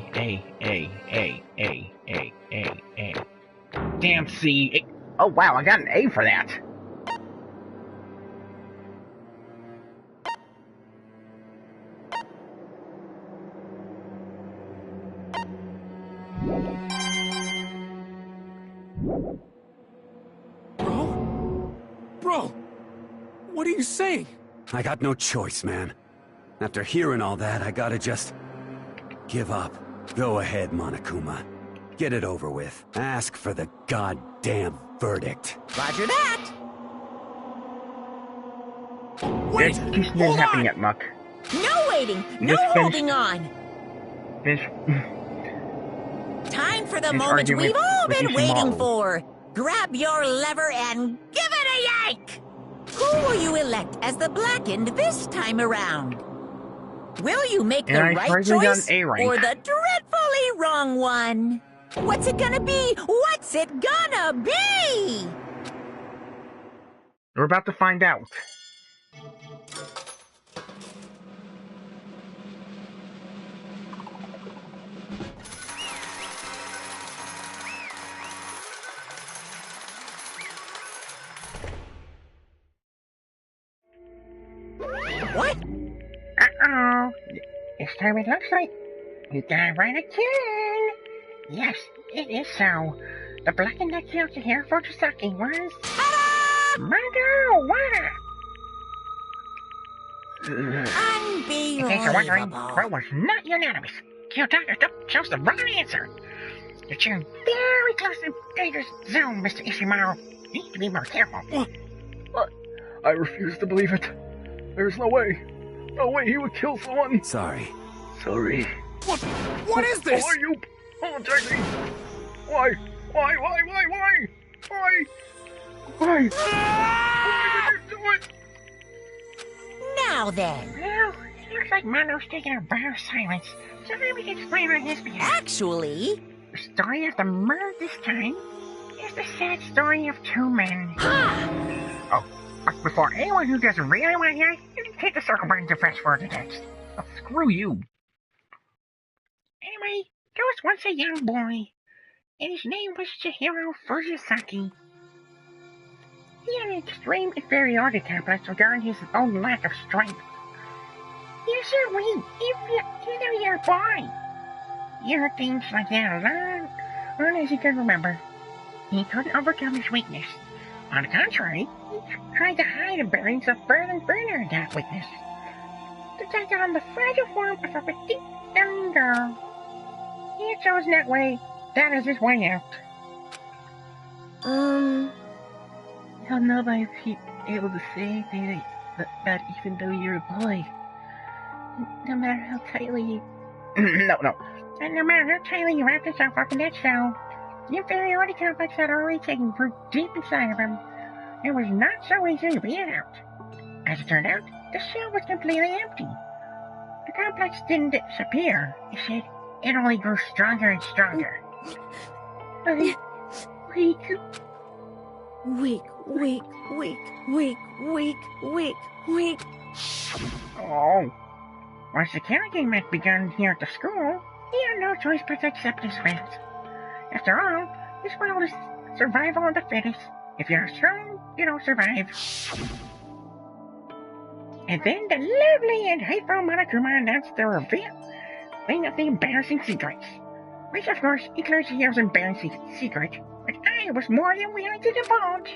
S2: Damn C. Oh, wow, I got an A for that.
S5: Bro, what are you saying?
S1: I got no choice, man. After hearing all that, I gotta just... give up. Go ahead, Monokuma. Get it over with. Ask for the goddamn verdict.
S3: Roger that.
S5: Wait!
S2: This isn't happening yet, Muck.
S3: No waiting. No
S2: Just finish-
S3: holding on.
S2: Finish.
S3: Time for the
S2: Finish
S3: moment
S2: arguing
S3: we've all
S2: with
S3: been
S2: Ishimaro.
S3: waiting for. Grab your lever and give it a yank! Who will you elect as the blackened this time around? Will you make the
S2: And I
S3: right
S2: finally got
S3: choice
S2: an A rank.
S3: or the dreadfully wrong one? What's it gonna be? What's it gonna be?
S2: We're about to find out.
S3: What?
S2: Uh-oh. This time it looks like you got right again. Yes, it is so. The blackened that killed you here for Chisaki was... Mondo! What? In case you're wondering, Crow was not unanimous. Kyoto chose the wrong answer. You're cheering very close to dangerous zone, Mr. Ishimaro. You need to be more careful.
S5: What? I refuse to believe it. There's no way. No way he would kill someone.
S1: Sorry.
S5: Sorry. What is this? Why are you apologizing? Why? Why would you do it?
S3: Now then.
S2: Well, you're
S10: Looks like Mondo's taking a vow of silence, so maybe we can explain on his behalf.
S3: Actually...
S10: The story of the murder this time is the sad story of two men. Oh, but before anyone who doesn't really want to hear it, you can hit the circle button to fast forward the text. Oh, screw you. Anyway, there was once a young boy, and his name was Chihiro Fujisaki. He had an extreme inferiority complex regarding his own lack of strength. You're so weak, even you're a boy. You heard things like that a lot as he could remember. He couldn't overcome his weakness. On the contrary, he tried to hide the bearings of birth and further that weakness. To take on the fragile form of a petite young girl. He had chosen that way. That is his way out.
S2: I don't know if I'd be able to say anything that even though you're a boy. No matter how tightly you...
S10: No. And no matter how tightly you wrap yourself up in that shell, the inferiority complex had already taken root deep inside of him. It was not so easy to beat it out. As it turned out, the shell was completely empty. The complex didn't disappear. Instead, it only grew stronger and stronger.
S11: Weak.
S10: Oh. Once the counting game had begun here at the school, he had no choice but to accept this fact. After all, this world is survival of the fittest. If you're strong, you don't survive. And then the lovely and hateful Monokuma announced the revealing of the embarrassing secrets. Which of course includes Chihiro's embarrassing secret, which I was more than willing to divulge.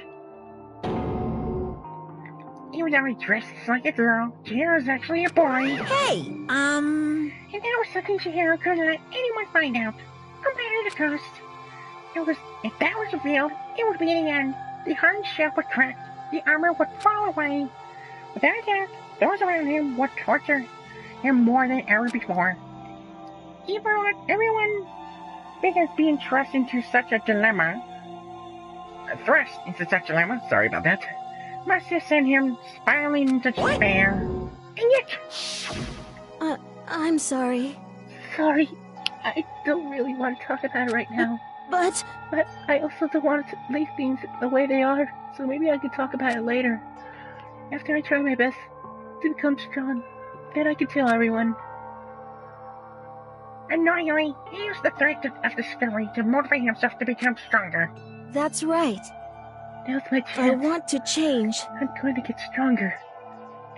S10: Even though he dresses like a girl, Chihiro's actually a boy.
S3: Hey,
S10: And that was something Chihiro couldn't let anyone find out, no matter the cost. If that was revealed, it would be the end. The hardened shell would crack, the armor would fall away. Without a doubt, those around him would torture him more than ever before. Everyone figured being thrust into such a dilemma, sorry about that, must have sent him spiraling into despair. And yet...
S11: I'm sorry.
S2: Sorry. I don't really want to talk about it right now.
S11: But
S2: I also don't want to leave things the way they are, so maybe I could talk about it later. After I try my best to become strong, then I can tell everyone.
S10: Annoyingly, he used the threat of discovery to motivate himself to become stronger.
S11: That's right.
S2: Now's my chance.
S11: I want to change.
S2: I'm going to get stronger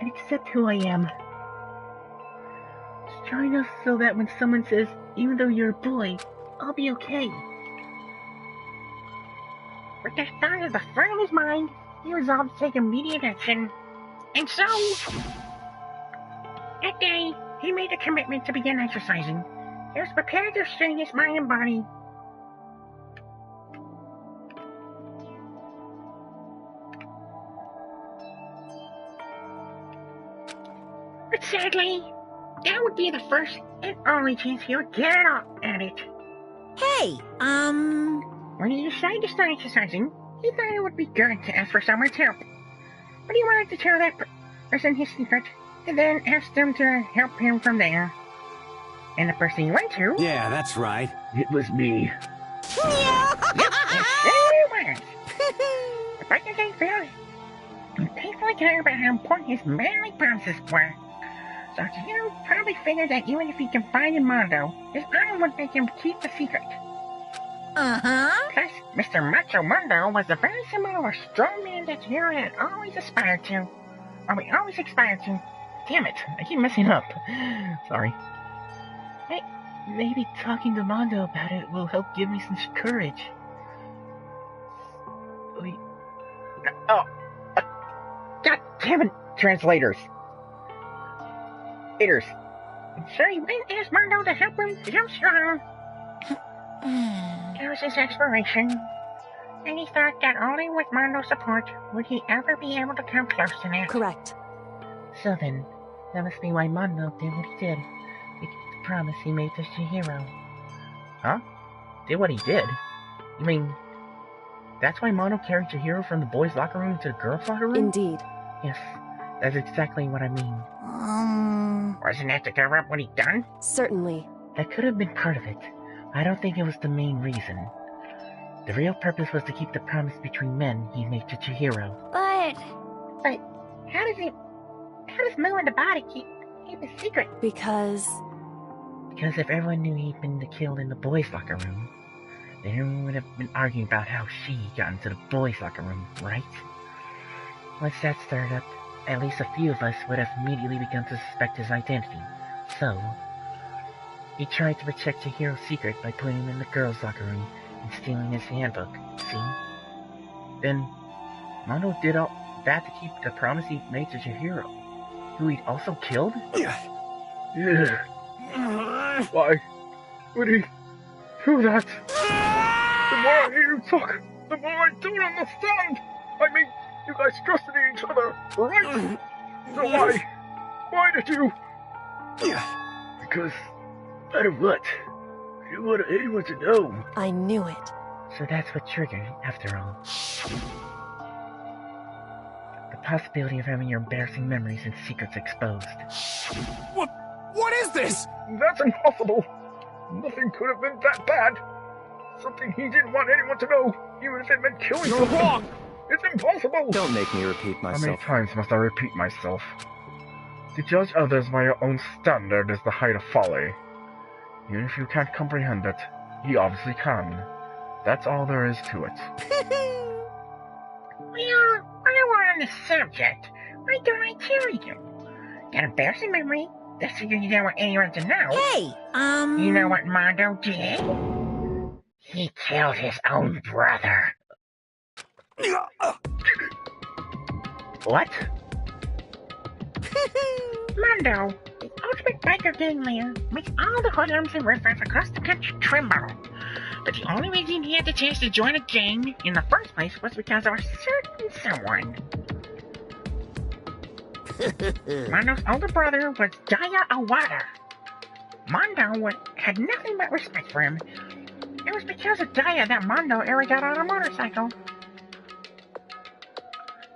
S2: and accept who I am. Strong enough so that when someone says, even though you're a boy, I'll be okay.
S10: With that thought at the front of his mind, he resolved to take immediate action. And so, that day, he made a commitment to begin exercising. He was prepared to strain his mind and body. But sadly, that would be the first and only chance he would get at it.
S3: Hey,
S10: When he decided to start exercising, he thought it would be good to ask for someone's help. But he wanted to tell that person his secret, and then ask them to help him from there. And the person he went to...
S1: Yeah, that's right.
S2: It was me.
S10: Yep, it was. The person they felt he painfully cared about how important his manly promises were. So Chihiro probably figured that even if he confided in Mondo, his honor would make him keep the secret. Plus, Mr. Macho Mondo was a very similar strong man that Chihiro had always aspired to. Or we always aspired to.
S2: Damn it, I keep messing up. Sorry. Maybe talking to Mondo about it will help give me some courage.
S10: God damn it, translators. So he went and asked Mondo to help him become strong. It was his aspiration, and he thought that only with Mondo's support would he ever be able to come close to that.
S7: Correct.
S2: So then, that must be why Mondo did what he did. He kept the promise he made to Chihiro. Huh? Did what he did? You mean, that's why Mondo carried Chihiro from the boys' locker room to the girls' locker room?
S7: Indeed.
S2: Yes, that's exactly what I mean.
S10: Wasn't that to cover up what he'd done?
S7: Certainly.
S2: That could have been part of it. I don't think it was the main reason. The real purpose was to keep the promise between men he made to Chihiro.
S10: But how does Moo and the body keep a secret?
S7: Because
S2: if everyone knew he'd been killed in the boys' locker room, then everyone would have been arguing about how she got into the boys' locker room, right? Once that started up, at least a few of us would have immediately begun to suspect his identity. So, he tried to protect Chihiro's secret by putting him in the girls' locker room and stealing his handbook, see? Then, Mondo did all that to keep the promise he made to Chihiro, who he'd also killed?
S13: Yeah. Why would he do that? The more I hear you talk, the more I don't understand. I mean, you guys trusted each other, right? So why did you? Because, no matter what, you wanted anyone to know.
S7: I knew it.
S2: So that's what triggered it, after all. The possibility of having your embarrassing memories and secrets exposed.
S5: What is this?
S13: That's impossible. Nothing could have been that bad. Something he didn't want anyone to know, even if it meant killing someone. You're wrong. It's impossible.
S9: Don't make me repeat myself.
S13: How many times must I repeat myself? To judge others by your own standard is the height of folly. Even if you can't comprehend it, he obviously can. That's all there is to it.
S10: Well, while we're on the subject, why don't I tell you? Got an embarrassing memory. That's so you don't want anyone to know.
S3: Hey,
S10: You know what Mondo did? He killed his own brother.
S2: What?
S10: Mondo, the ultimate biker gang leader, makes all the hoodlums and riffraff across the country tremble. But the only reason he had the chance to join a gang in the first place was because of a certain someone. Mondo's older brother was Daya Awada. Mondo had nothing but respect for him. It was because of Daya that Mondo ever got on a motorcycle.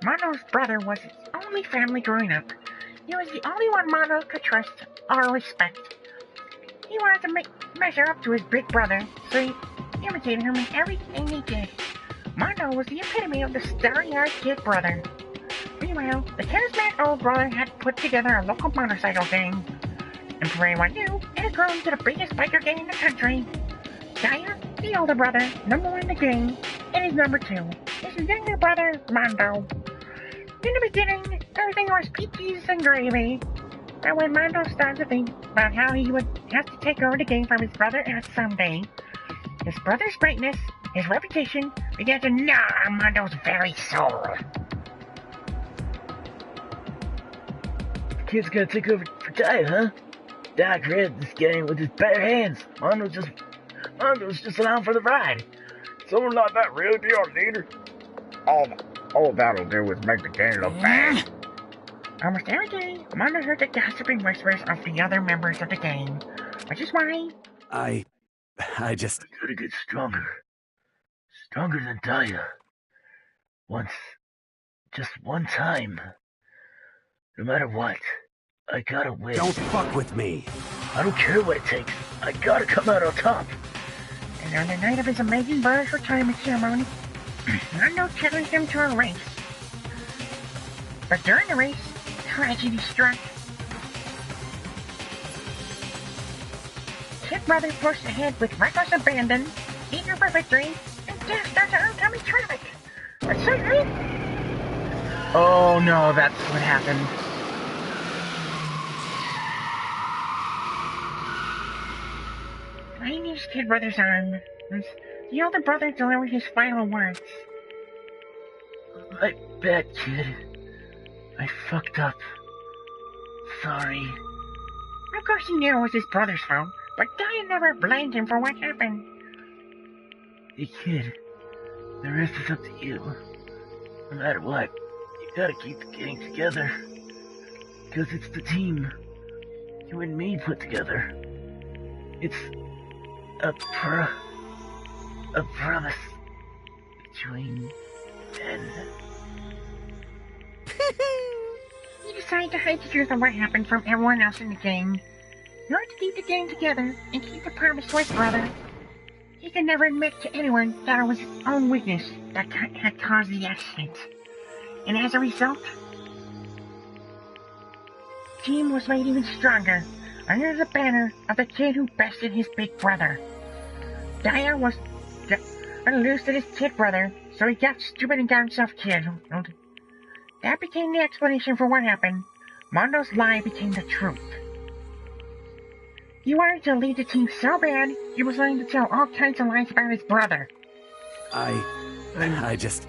S10: Mondo's brother was his only family growing up. He was the only one Mondo could trust or respect. He wanted to measure up to his big brother, so he imitated him in everything he did. Mondo was the epitome of the starry-eyed kid brother. Meanwhile, the charismatic old brother had put together a local motorcycle gang. And for anyone new, it had grown to the biggest biker gang in the country. Daya, the older brother, number one in the gang, and his number two, his younger brother, Mondo. In the beginning, everything was peaches and gravy. But when Mondo started to think about how he would have to take over the gang from his brother someday, his brother's greatness, his reputation, began to gnaw Mondo's very soul.
S18: The kid's gonna take over for Daya, huh? Daya created this gang with his bare hands. Mondo's just along for the ride.
S13: Someone like that really be our leader? All that'll do is make the gang look bad.
S10: Almost every day, Mondo heard the gossiping whispers of the other members of the gang, which is why...
S1: I just...
S18: I gotta get stronger. Stronger than Daya. Just one time. No matter what, I gotta win.
S1: Don't fuck with me.
S18: I don't care what it takes. I gotta come out on top.
S10: And on the night of his amazing brother's retirement ceremony, Mondo challenged him to a race. But during the race, tragedy struck. Kid brother pushed ahead with reckless abandon, eager for victory, and dashed into oncoming traffic. But suddenly...
S2: Oh no, that's what happened.
S10: Right in his kid brother's arm, the older brother delivered his final words.
S18: My bad, kid. I fucked up. Sorry.
S10: Of course he knew it was his brother's fault, but Daya never blamed him for what happened.
S18: Hey, kid. The rest is up to you. No matter what, you gotta keep the gang together. Because it's the team you and me put together. It's a promise between men.
S10: he decided to hide the truth of what happened from everyone else in the gang. In order to keep the gang together and keep the promise to his brother, he could never admit to anyone that it was his own weakness that had caused the accident. And as a result, the team was made even stronger under the banner of the kid who bested his big brother. Dyer was gonna lose to his kid brother, so he got stupid and got himself killed. That became the explanation for what happened. Mondo's lie became the truth. He wanted to lead the team so bad, he was willing to tell all kinds of lies about his brother.
S1: I just...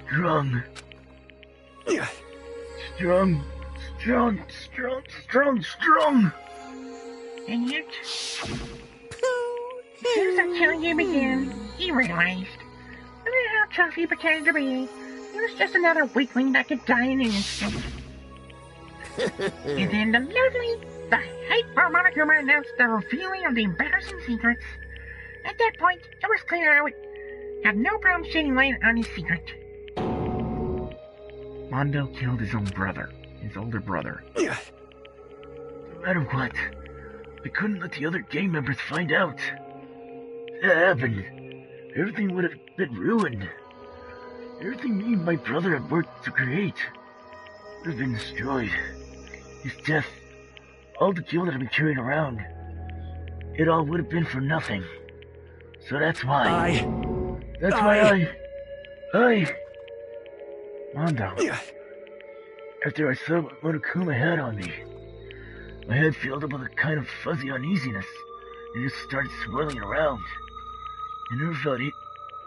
S18: Strong.
S1: Yeah.
S18: Strong.
S10: And yet, as soon as the killing game began, he realized, no matter how tough he pretended to be, he was just another weakling that could die in an instant. And then the hateful Monokuma announced the revealing of the embarrassing secrets. At that point, it was clear I would have no problem shedding light on his secret.
S18: Mondo killed his own brother, his older brother.
S1: Yeah.
S18: No matter what, I couldn't let the other gang members find out. If that happened, everything would have been ruined. Everything me and my brother had worked to create would have been destroyed. His death, all the guilt that I've been carrying around, it all would have been for nothing. So that's why. Mondo.
S1: Yeah.
S18: After I saw what Monokuma had on me, my head filled up with a kind of fuzzy uneasiness and just started swirling around. I never felt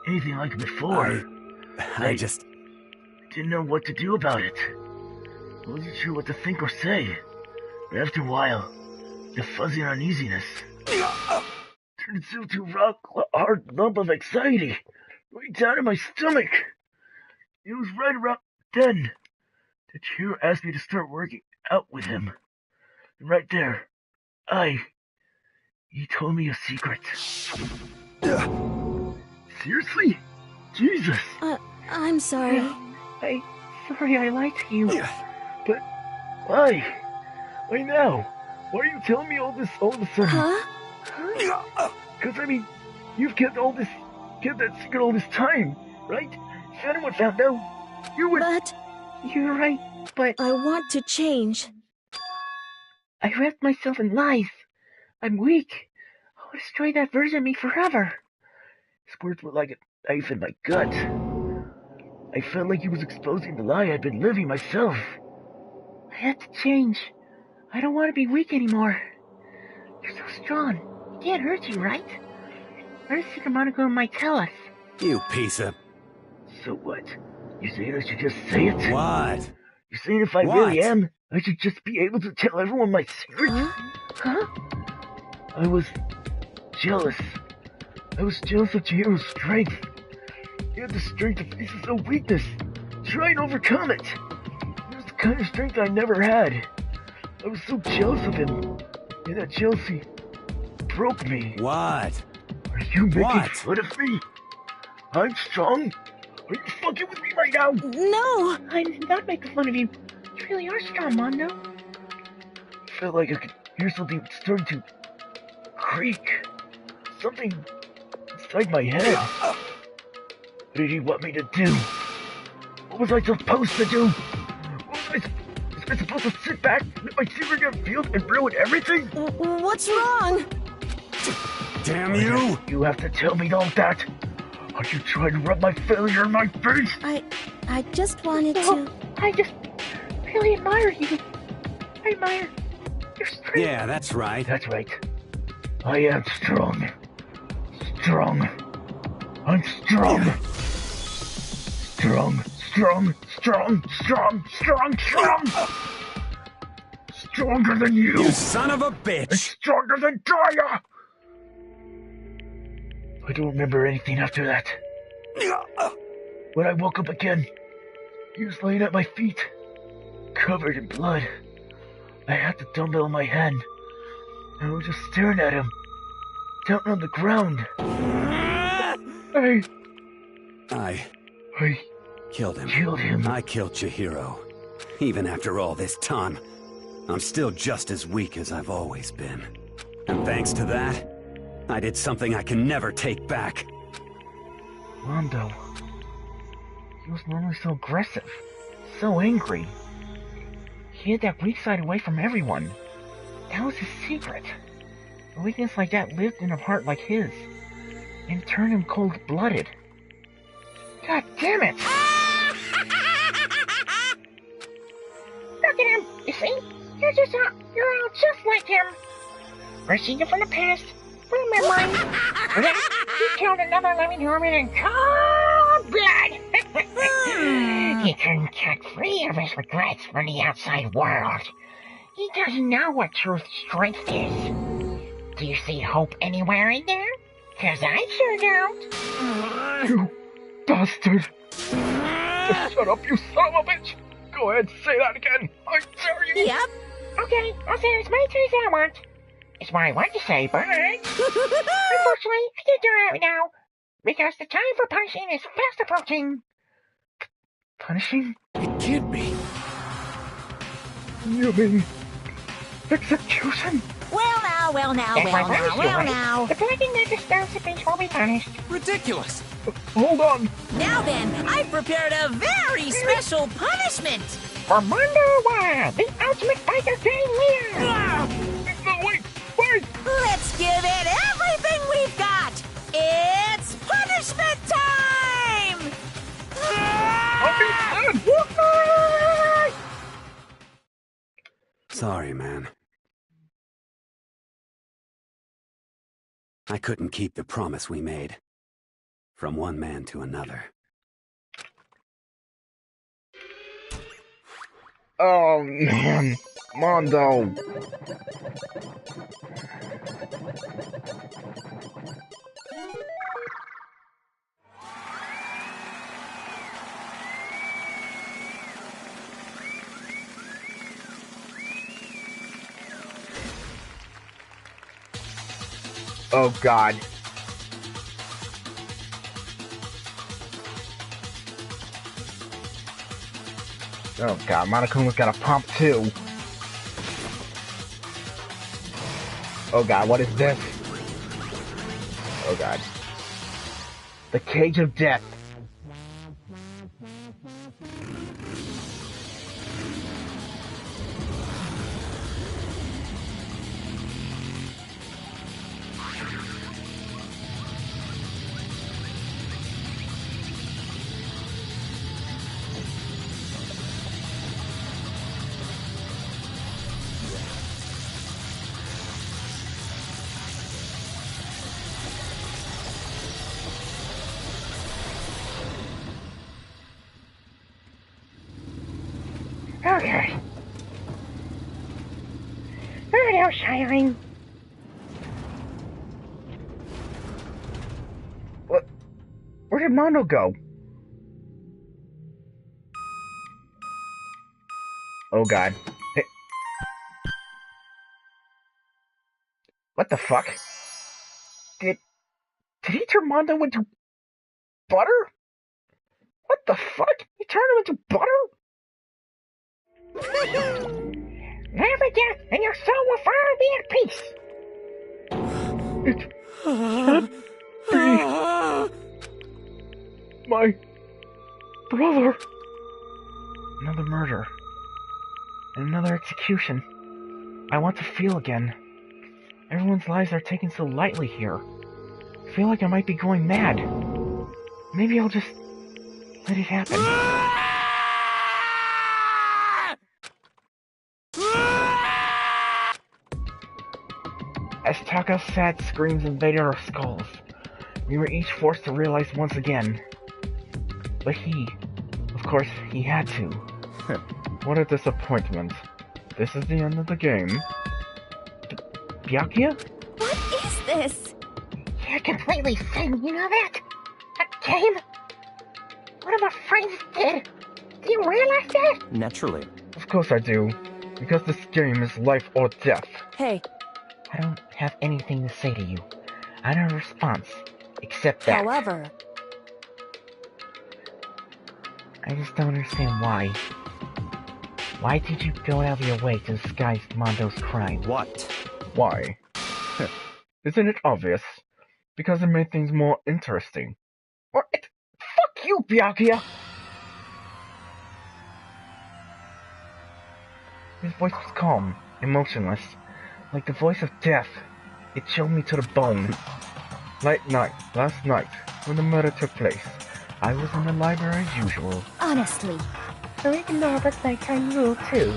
S18: anything like it before.
S1: I just...
S18: didn't know what to do about it. I wasn't sure what to think or say. But after a while, the fuzzy uneasiness turned into a hard lump of anxiety right down in my stomach. It was right around then that Chihiro asked me to start working out with him. And right there, he told me a secret. Seriously? Jesus.
S8: I'm sorry.
S10: Sorry I lied to you.
S18: But why? Why now? Why are you telling me all this all of a sudden?
S8: Huh?
S18: Because, I mean, you've kept that secret all this time, right? If anyone found out, you would...
S8: But...
S10: You're right, but...
S8: I want to change.
S10: I wrapped myself in lies. I'm weak. I'll destroy that version of me forever.
S18: His words were like a knife in my gut. I felt like he was exposing the lie I'd been living myself.
S10: I had to change. I don't want to be weak anymore. You're so strong. It can't hurt you, right? What does Secret Monokuma might tell us?
S1: You piece of...
S18: So what? You saying I should just say it?
S1: What?
S18: You saying if I really am, I should just be able to tell everyone my secret?
S10: Huh?
S18: I was jealous. I was jealous of Chihiro's strength. He had the strength to face his own weakness. Try and overcome it. It was the kind of strength I never had. I was so jealous of him. And that jealousy broke me.
S1: What?
S18: Are you making fun of me? I'm strong? Are you fucking with me right now?
S8: No!
S10: I'm not making fun of you. You really are strong, Mondo.
S18: I felt like I could hear something starting to creak. Something inside my head. What did he want me to do? What was I supposed to do? Was I supposed to sit back, let my secret get revealed and ruin everything?
S8: What's wrong?
S1: Damn you!
S18: You have to tell me all that. Are you trying to rub my failure in my face?
S8: I just wanted to...
S10: I just really admire you. I admire your strength.
S1: Yeah, that's right.
S18: That's right. I am strong. Strong. I'm strong. Strong. Stronger than you.
S1: You son of a bitch.
S18: And stronger than Daya. I don't remember anything after that. When I woke up again, he was laying at my feet, covered in blood. I had the dumbbell in my hand, and I was just staring at him, down on the ground.
S1: I
S18: killed him.
S1: I killed Chihiro. Even after all this time, I'm still just as weak as I've always been. And thanks to that, I did something I can never take back.
S2: Mondo. He was normally so aggressive, so angry. He hid that weak side away from everyone. That was his secret. A weakness like that lived in a heart like his, and turned him cold-blooded. God damn it!
S10: Look at him! You see? You're all just like him. We're seeing you from the past, from memory. For that, he killed another living human in cold blood. He couldn't cut free of his regrets from the outside world. He doesn't know what true strength is. Do you see hope anywhere in there? 'Cause I sure don't.
S13: You bastard! Shut up, you son of a bitch! Go ahead, say that again! I dare you!
S10: Yep. Okay, I'll say as many times as I want. It's what I want to say, but unfortunately, I can't do it right now because the time for punishing is fast approaching.
S2: Punishing?
S5: It can't be.
S13: You mean execution?
S3: Well now, well now,
S10: That's
S3: well
S10: my
S3: now,
S10: punishment,
S3: well
S10: right?
S3: now.
S10: The blacking that disturbs the peace will be punished.
S5: Ridiculous.
S13: Hold on.
S3: Now then, I've prepared a very special punishment.
S10: For Mondo Wild, the ultimate biker gang leader.
S13: No, wait!
S3: Let's give it everything we've got. It's punishment time!
S1: Sorry, man. I couldn't keep the promise we made. From one man to another.
S2: Oh, man. Mondo. Oh, God. Oh god, Monokuma's got a pump too. Oh god, what is this? Oh god. The Cage of Death.
S10: Okay. There now, Shireen.
S2: What? Where did Mondo go? Oh god. Hey. What the fuck? Did he turn Mondo into butter? What the fuck? He turned him into butter?
S10: Never death, and your soul will forever be at peace.
S13: It can't be my brother.
S2: Another murder. And another execution. I want to feel again. Everyone's lives are taken so lightly here. I feel like I might be going mad. Maybe I'll just let it happen. As Taka's sad screams invaded our skulls, we were each forced to realize once again. But of course, he had to.
S13: What a disappointment. This is the end of the game.
S2: Byakuya?
S8: What is this?
S10: You're completely sane, you know that? A game? One of our friends did. Do you realize that?
S9: Naturally.
S13: Of course I do. Because this game is life or death.
S7: Hey.
S2: I don't have anything to say to you. I don't have a response. Except that.
S7: However,
S2: I just don't understand why.
S18: Why did you go out of your way to disguise Mondo's crime?
S9: What?
S13: Why? Isn't it obvious? Because it made things more interesting. Fuck you, Byakuya! His voice was calm, emotionless, like the voice of death. It chilled me to the bone. Last night, when the murder took place, I was in the library as usual.
S11: Honestly.
S18: So even though that's nighttime rule too.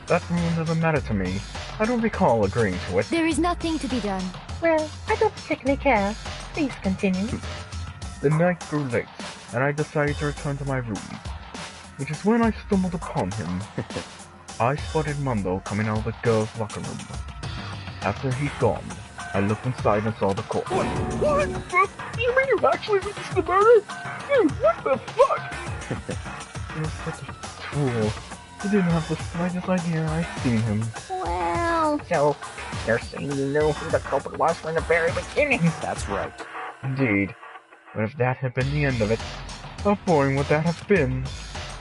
S13: That rule doesn't matter to me. I don't recall agreeing to it.
S12: There is nothing to be done.
S8: Well, I don't particularly care. Please continue.
S13: The night grew late, and I decided to return to my room, which is when I stumbled upon him. I spotted Mondo coming out of the girls' locker room. After he'd gone, I looked inside and saw the corpse. What? You mean you actually witnessed the murder? Dude, what the fuck? You're such a fool. You didn't have the slightest idea I'd seen him.
S8: Well...
S18: So, you're saying you knew who the culprit was from the very beginning?
S9: That's right.
S13: Indeed. But if that had been the end of it, how boring would that have been?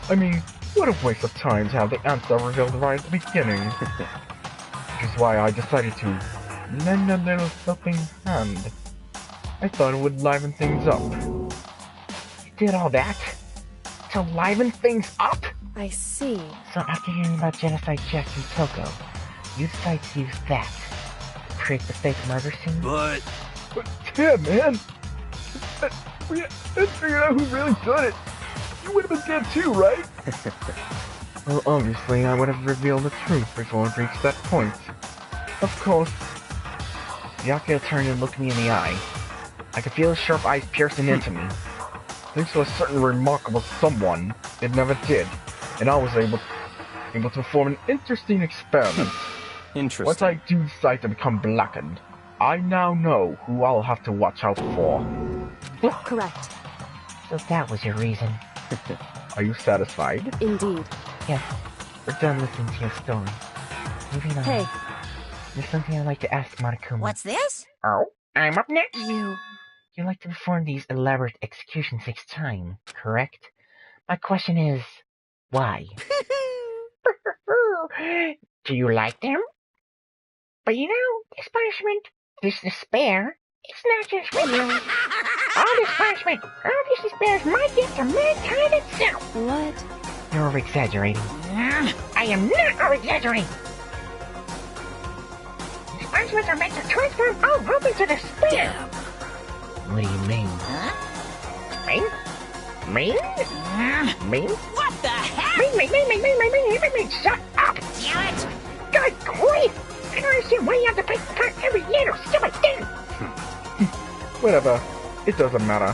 S13: I mean, what a waste of time to have the answer revealed right at the beginning. Which is why I decided to lend a little helping hand. I thought it would liven things up.
S18: You did all that? To liven things up?
S7: I see.
S18: So after hearing about Genocide Jack and Toko, you decide to use that to create the fake murder scene?
S13: But yeah, man! We had figured out who really did it! You would have been dead too, right? Well, obviously, I would have revealed the truth before it reached that point. Of course.
S18: Byakuya turned and looked me in the eye. I could feel his sharp eyes piercing into me.
S13: Thanks to a certain remarkable someone, it never did, and I was able to perform an interesting experiment.
S9: Interesting.
S13: Once I do decide to become blackened, I now know who I'll have to watch out for.
S7: Correct.
S18: So that was your reason.
S13: Are you satisfied?
S7: Indeed.
S18: Yes. We're done listening to your story. Moving on.
S7: Hey.
S18: There's something I'd like to ask Monokuma.
S3: What's this?
S18: Oh, I'm up next.
S7: You
S18: like to perform these elaborate executions each time, correct? My question is, why? Do you like them? But you know, this punishment, this despair, it's not just for you. All this punishment, all this despair is my gift to mankind itself.
S7: What?
S18: You're over-exaggerating. I am not over-exaggerating. These punishments are meant to transform all hope into despair. What do you mean? Huh? Mean?
S3: What the heck?
S18: Mean. Shut up!
S3: Damn it!
S18: Good grief! I don't understand why you have to pick apart every little stupid thing!
S13: Whatever. It doesn't matter.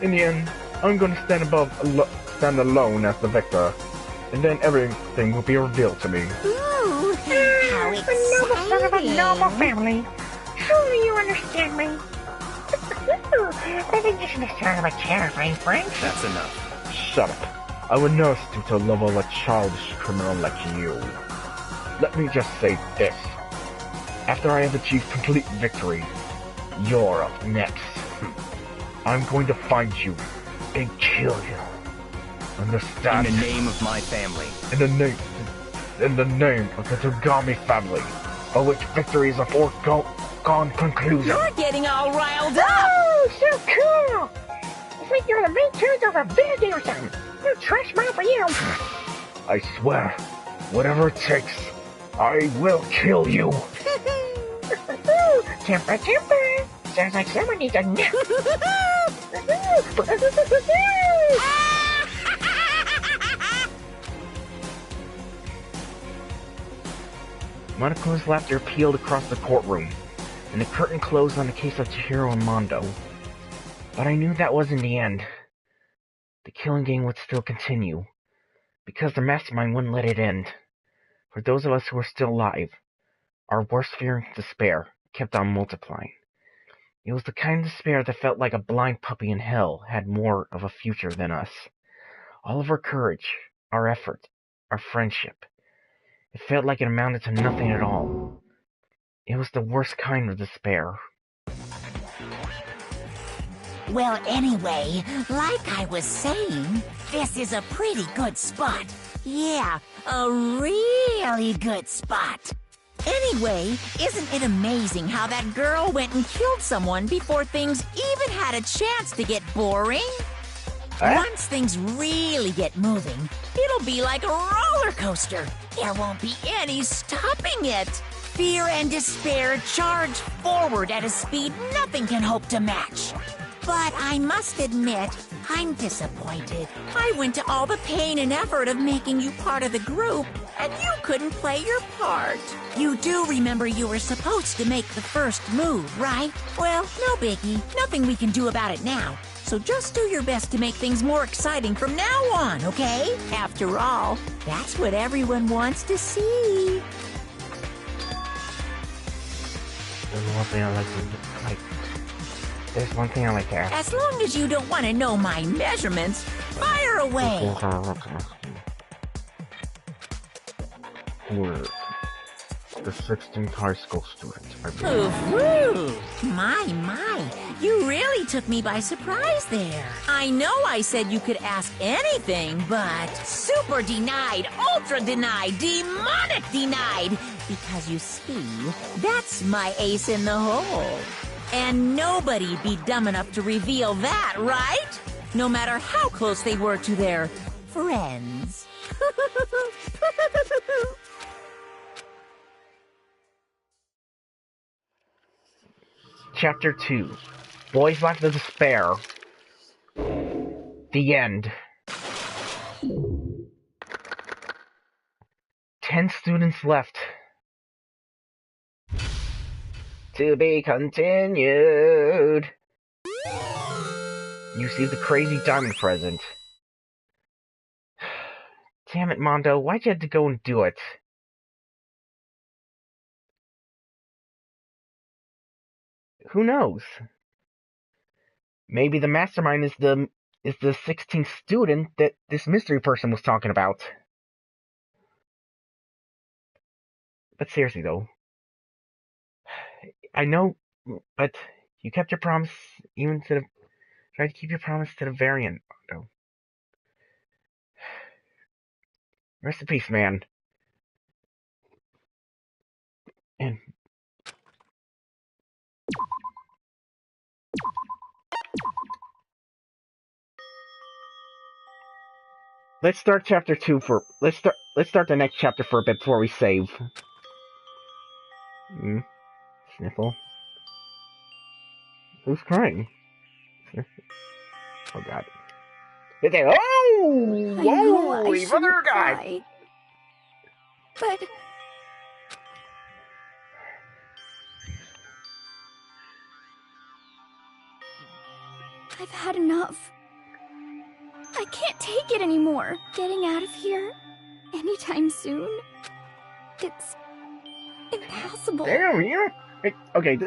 S13: In the end, I'm going to stand alone as the victor, and then everything will be revealed to me.
S3: Ooh, how exciting!
S18: The noble son of a noble family. Surely you understand me. I think this is the sound of a terrifying friend.
S9: That's enough.
S13: Shut up. I would never stoop to the level of a childish criminal like you. Let me just say this. After I have achieved complete victory, you're up next. I'm going to find you and kill you. Understand?
S9: In the name of my family.
S13: In the name of the Togami family, of which victory is a foregone conclusion.
S3: You're getting all riled up!
S18: Oh, so cool! It's like you're the main character of a video game or something. No trash mouth for you.
S13: I swear, whatever it takes, I will kill you.
S18: Temper. Sounds like someone needs a nap. Monokuma's laughter peeled across the courtroom, and the curtain closed on the case of Chihiro and Mondo. But I knew that wasn't the end. The killing game would still continue, because the mastermind wouldn't let it end. For those of us who were still alive, our worst fear and despair kept on multiplying. It was the kind of despair that felt like a blind puppy in hell had more of a future than us. All of our courage, our effort, our friendship, it felt like it amounted to nothing at all. It was the worst kind of despair.
S3: Well, anyway, like I was saying, this is a pretty good spot. Yeah, a really good spot. Anyway, isn't it amazing how that girl went and killed someone before things even had a chance to get boring? Once things really get moving, it'll be like a roller coaster. There won't be any stopping it. Fear and despair charge forward at a speed nothing can hope to match. But I must admit, I'm disappointed. I went to all the pain and effort of making you part of the group, and you couldn't play your part. You do remember you were supposed to make the first move, right? Well, no biggie. Nothing we can do about it now. So just do your best to make things more exciting from now on, okay? After all, that's what everyone wants to see.
S2: There's one thing I like to ask.
S3: As long as you don't want to know my measurements, fire away.
S2: We're the 16th high school student, I
S3: Ooh, my, you really took me by surprise there. I know I said you could ask anything, but super denied, ultra denied, demonic denied. Because you see, that's my ace in the hole. And nobody'd be dumb enough to reveal that, right? No matter how close they were to their friends.
S2: Chapter 2. Boys Lack the Despair. The end. 10 students left. To be continued. You see the crazy diamond present. Damn it, Mondo, why'd you have to go and do it? Who knows? Maybe the mastermind is the 16th student that this mystery person was talking about. But seriously though, I know, but you kept your promise even to the... Try to keep your promise to the very end, Mondo. Rest in peace, man. And... Let's start chapter 2 for... Let's start the next chapter for a bit before we save. Sniffle. Who's crying? Oh god. Oh!
S11: I shouldn't cry. But... I've had enough. I can't take it anymore. Getting out of here anytime soon. It's impossible.
S2: Damn, you. Okay,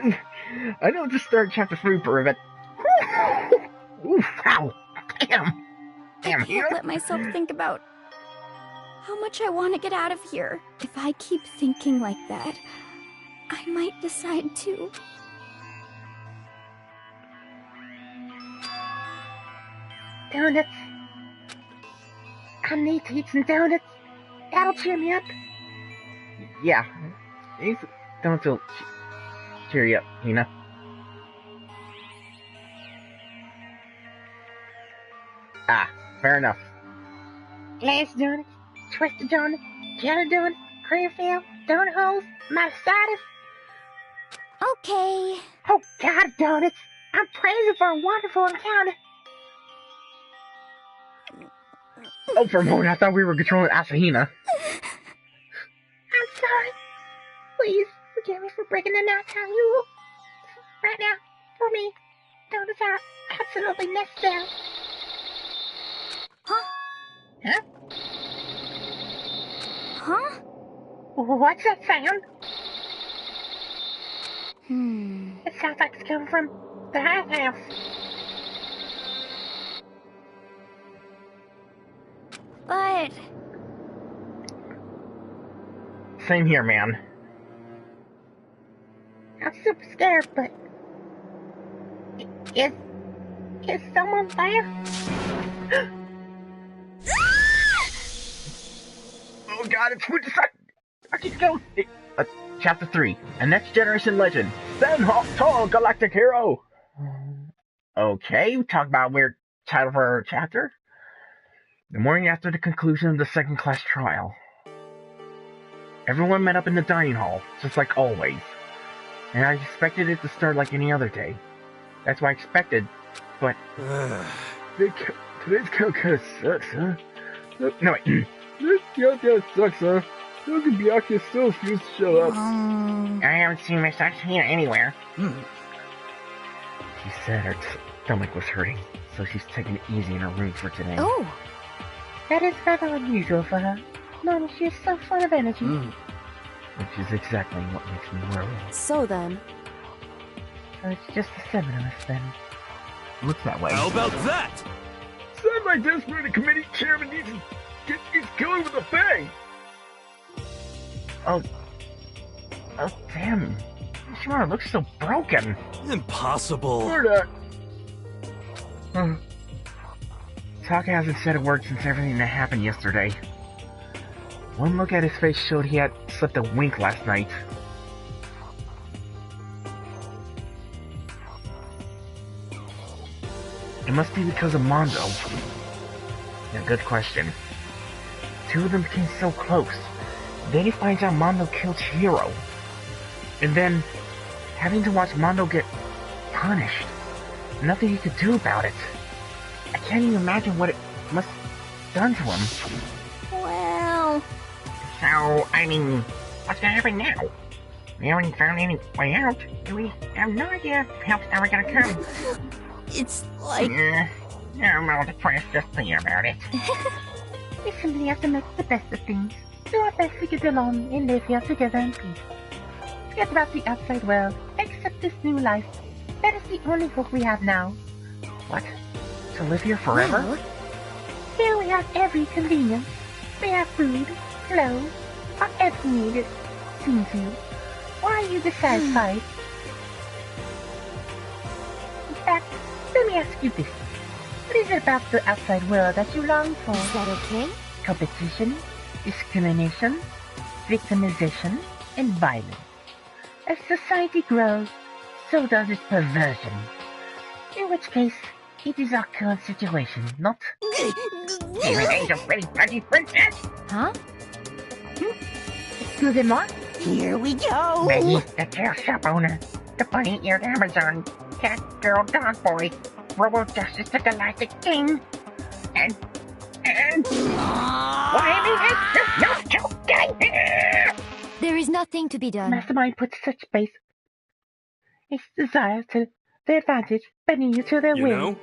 S2: I know to start chapter 3 for a bit. Oof, ow. Damn.
S11: I can't let myself think about how much I want to get out of here. If I keep thinking like that, I might decide to.
S10: Donuts. I need to eat some donuts. That'll cheer me up.
S2: Yeah. Donuts will cheer you up, Hina. Ah, fair enough.
S10: Glass donuts, twisted donuts, jelly donuts, cream filled, donut holes, mastitis.
S8: Okay.
S10: Oh God, donuts! I'm praising for a wonderful encounter.
S2: Oh, for a moment I thought we were controlling Asahina.
S10: I'm sorry. Please forgive me for breaking the nighttime rule. Right now, for me, donuts are absolutely necessary.
S8: Huh?
S10: Huh?
S8: Huh?
S10: What's that sound?
S8: It
S10: It sounds like it's coming from the house.
S8: But...
S2: Same here, man.
S10: I'm super scared, but... Is someone there?
S2: Oh god, it's Fujisaki! Go! Chapter 3, A Next Generation Legend. Stand tall, galactic hero! Okay, we talk about weird title for our chapter. The morning after the conclusion of the second class trial. Everyone met up in the dining hall, just like always. And I expected it to start like any other day. That's what I expected, but...
S13: Today's count kinda sucks, huh?
S2: No, wait.
S13: This count kinda sucks, huh? Look at Byakuya still refused to show up.
S10: I haven't seen Miss Ashina anywhere.
S2: She said her stomach was hurting, so she's taking it easy in her room for today.
S10: Oh! That is rather unusual for her. Mom, she is so full of energy.
S2: Which is exactly what makes me worry.
S7: So then...
S10: So it's just the 7 of us then.
S2: Looks that way.
S5: How about that?
S13: Semi-desperate committee chairman needs to get these going with a bang!
S2: Oh, damn. Shimura looks so broken.
S5: Impossible.
S13: We're not.
S2: Taka hasn't said a word since everything that happened yesterday. One look at his face showed he had slept a wink last night. It must be because of Mondo. Yeah, good question. Two of them became so close. Then he finds out Mondo killed Chihiro. And then, having to watch Mondo get punished. Nothing he could do about it. I can't even imagine what it must have done to him.
S8: Well...
S10: So, I mean, what's gonna happen now? We haven't found any way out, and we have no idea if help's ever gonna come.
S8: It's like...
S10: I'm all depressed just thinking about it. We simply have to make the best of things. Do our best to get along and live here together in peace. Forget about the outside world, accept this new life. That is the only hope we have now.
S2: What? To live here forever?
S10: Well, here we have every convenience. We have food, clothes, or every need it seems to. Why are you dissatisfied? In fact, let me ask you this. What is it about the outside world that you long for?
S12: Is that okay?
S10: Competition, discrimination, victimization, and violence. As society grows, so does its perversion. In which case, it is our current situation, not...
S8: Everything's
S10: a pretty pretty princess!
S12: Huh?
S10: Excusez-moi?
S8: Here we go!
S10: Maggie, the tail shop owner, the bunny-eared Amazon, cat girl dog boy, Robo Justice the Galactic King, and... Why me? Not joking!
S12: There is nothing to be done.
S10: Mastermind puts such space. Its desire to their advantage, bending you to their will.
S5: Know?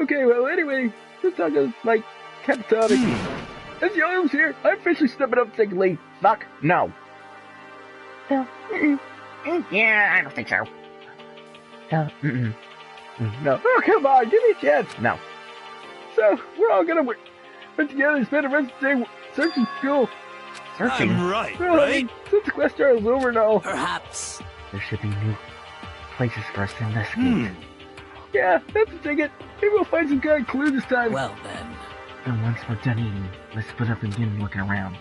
S13: Okay, well, anyway, this talk is like catatonic. As the items here, I'm officially stepping up and taking lead.
S2: Fuck no.
S10: So, yeah, I don't think so.
S2: So,
S13: No. Oh, come on, give me a chance.
S2: No.
S13: So, we're all gonna work together and spend the rest of the day searching school.
S2: Searching?
S5: I'm right,
S13: Well,
S5: right?
S13: I mean, since the quest trial is over now.
S4: Perhaps.
S2: There should be new places for us to investigate.
S13: Yeah, that's the ticket. Maybe we'll find some kind of clue this time.
S4: Well then.
S2: And once we're done eating, let's split up and begin looking around.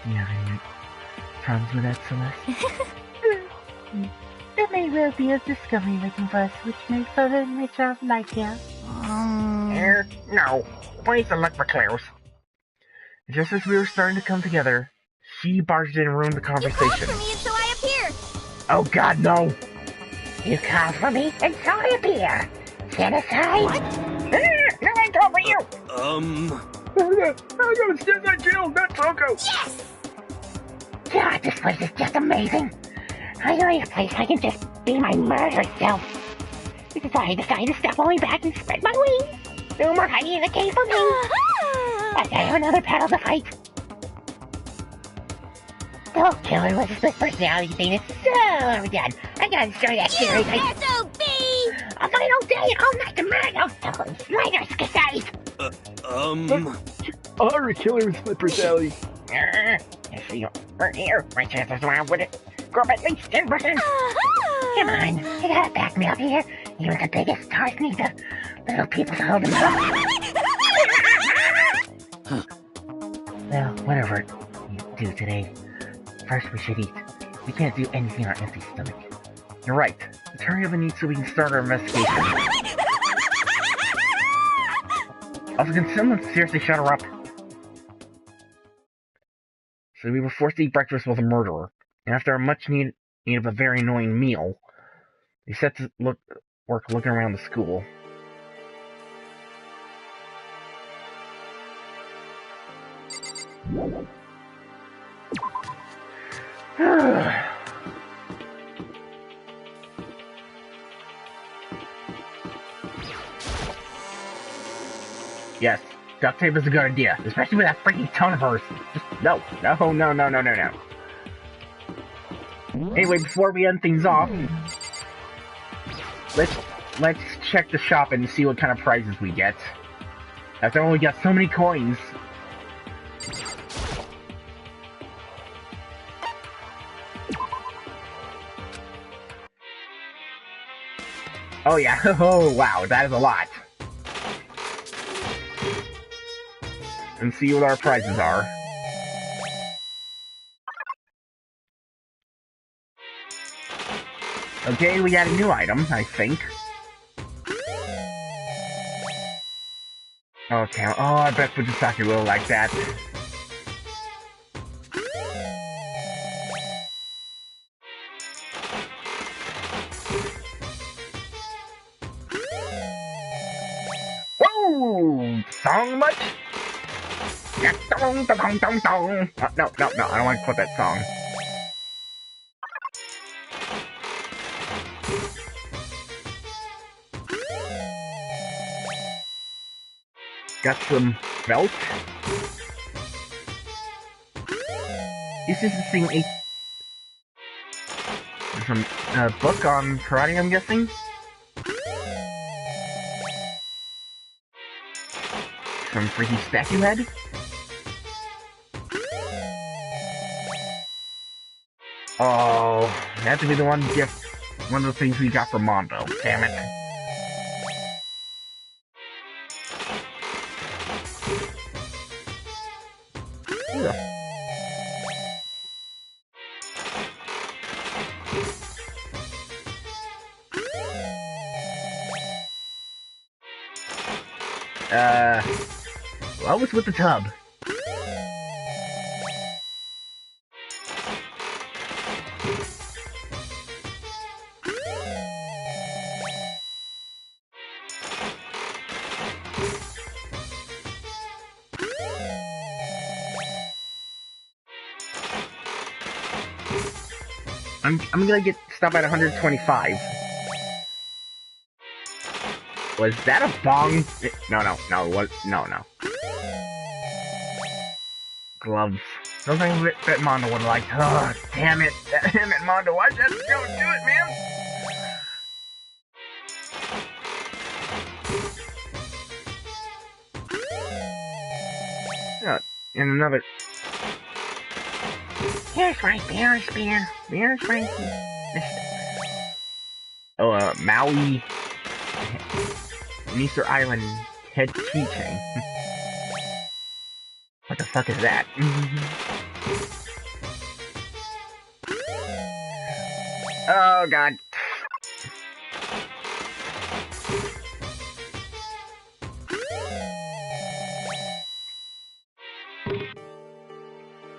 S2: Do you have any problems with that, Celeste?
S10: There may well be a discovery waiting for us, which may further enrich our life here.
S2: No. Please don't look for clues. Just as we were starting to come together, she barged in and ruined the conversation.
S8: You called for me and so I appeared!
S2: Oh god, no!
S10: You called for me and so I appear. Genocide?
S8: What?
S10: No one called for you!
S13: I'm gonna steal that jail, not Toko!
S8: Yes!
S10: God, this place is just amazing. I know a place I can just be my murderous self. This is why I decided to step only back and spread my wings. No more hiding in the cave for me. But I have another battle to fight. The whole killer was a split personality thing. It's so overdone. I gotta destroy that series.
S8: S.O.B!
S10: A final day, all night to murder. Slider, Skasite.
S13: Horror killer with split personality.
S10: If you weren't here, my chances around would it go up at least 10%. Come on, you gotta back me up here. Even the biggest stars need the little people to hold them up. Well, whatever.
S2: do today. First, we should eat. We can't do anything on an empty stomach. You're right. Let's hurry up and eat so we can start our investigation. Also, can someone seriously shut her up? So we were forced to eat breakfast with a murderer, and after a much need of a very annoying meal, we set to work looking around the school. Yes, duct tape is a good idea, especially with that freaking tone of hers. Just no. Anyway, before we end things off, let's check the shop and see what kind of prizes we get. After all, we got so many coins. Oh yeah, oh wow, that is a lot. And see what our prizes are. Okay, we got a new item, I think. Okay, oh, I bet Fujisaki will like that. Whoa! Song much? No, I don't want to quote that song. Got some belt. This is the thing. Some book on karate, I'm guessing. Some freaky statue head. Oh, it had to be the one gift. One of the things we got from Mondo. Damn it. What was with the tub? I'm gonna stop at 125. Was that a bong? No. Gloves. Something that Mondo would like. Oh, damn it, Mondo. Why'd you have to do it, man? And another.
S10: Here's my beer spear. Here's my...
S2: Oh, Maui... Easter Island head keychain. What the fuck is that? Oh, God.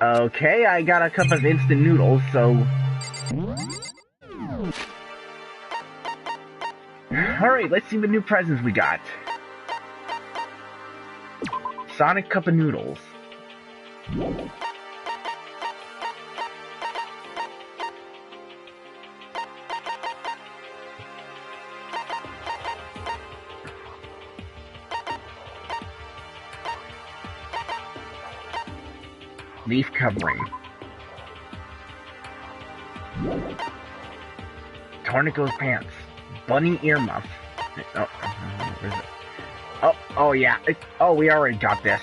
S2: Okay, I got a cup of instant noodles, so... Alright, let's see what new presents we got. Sonic Cup of Noodles. Leaf covering. Tornico's pants. Bunny earmuff. Oh, where's it? Oh yeah. We already got this.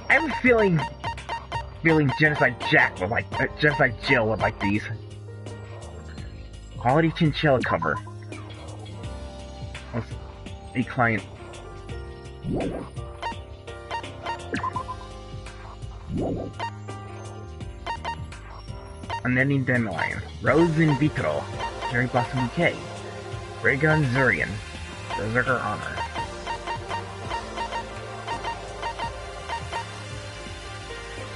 S2: I have a feeling Genocide Jack would like, Genocide Jill would like these. Quality chinchilla cover. A client. Unending Dandelion, Rose in Vitro, Cherry Blossom Bouquet, Raygun Zurian, Berserker Armor.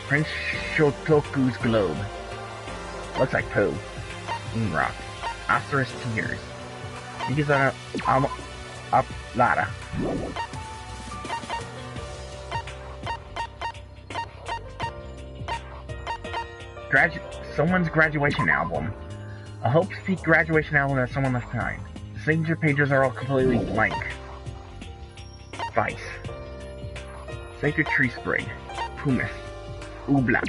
S2: Prince Shotoku's Globe. Looks like poo. Rock. Asterisk Tears. Nikizana Lara. Someone's graduation album. A Hope Speak graduation album that someone left behind. The signature pages are all completely blank. Vice. Sacred Tree Sprig. Pumice. Oobla.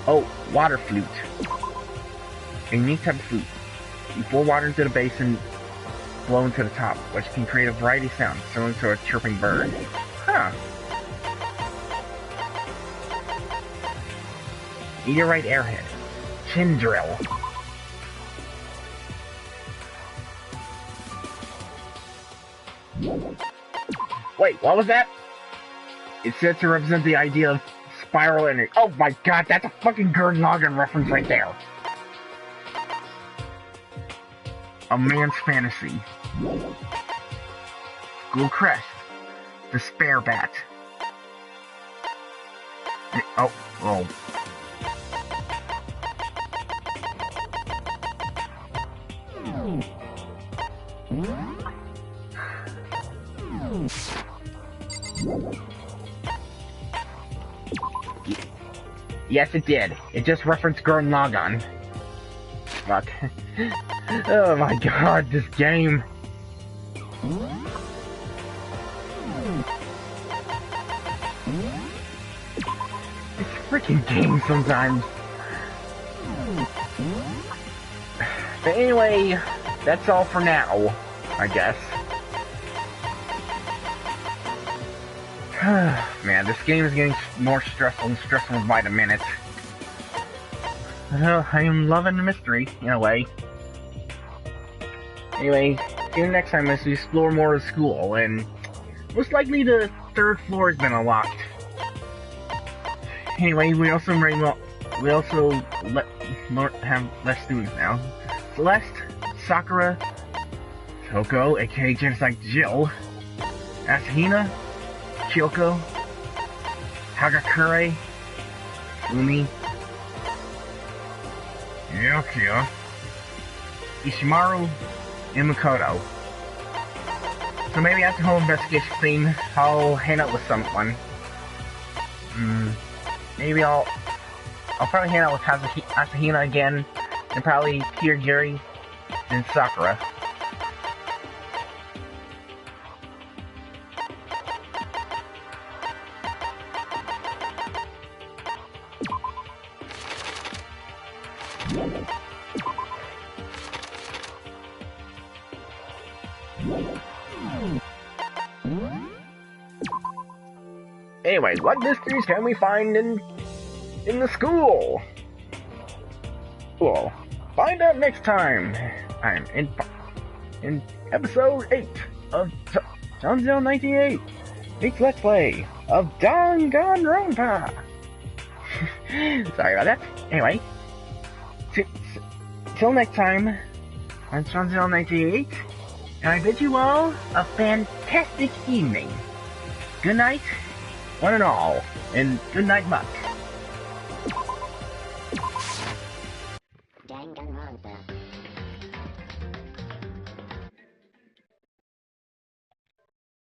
S2: Oh, water flute. A unique type of flute. You pour water into the basin, blow into the top, which can create a variety of sounds, similar to a chirping bird. Huh. Meteorite Airhead. Chin Drill. Wait, what was that? It's said to represent the idea of spiral energy. Oh my god, that's a fucking Gurren Lagann reference right there. A Man's Fantasy. School Crest. Despair Bat. Oh. Yes, it did. It just referenced Gurren Lagann. Fuck. Oh my god, this game. This freaking game sometimes. But anyway, that's all for now, I guess. Man, this game is getting more stressful and stressful by the minute. I am loving the mystery, in a way. Anyway, see you next time as we explore more of the school, and most likely the 3rd floor has been unlocked. Anyway, we also have less students now. Celeste, Sakura, Toko, aka Genocide Jill, Asahina, Kyoko, Hagakure, Umi, Yokio, Ishimaru, and Makoto. So maybe after the whole investigation thing, I'll hang out with someone. Maybe I'll probably hang out with Asahina again, and probably Kirigiri, and Sakura. Anyway, what mysteries can we find in the school? Well, find out next time. I'm in episode 8 of seanzilla1988's Let's Play of Danganronpa. Sorry about that. Anyway, till next time, I'm seanzilla1988, and I bid you all a fantastic evening. Good night, one and all, and good night, muck.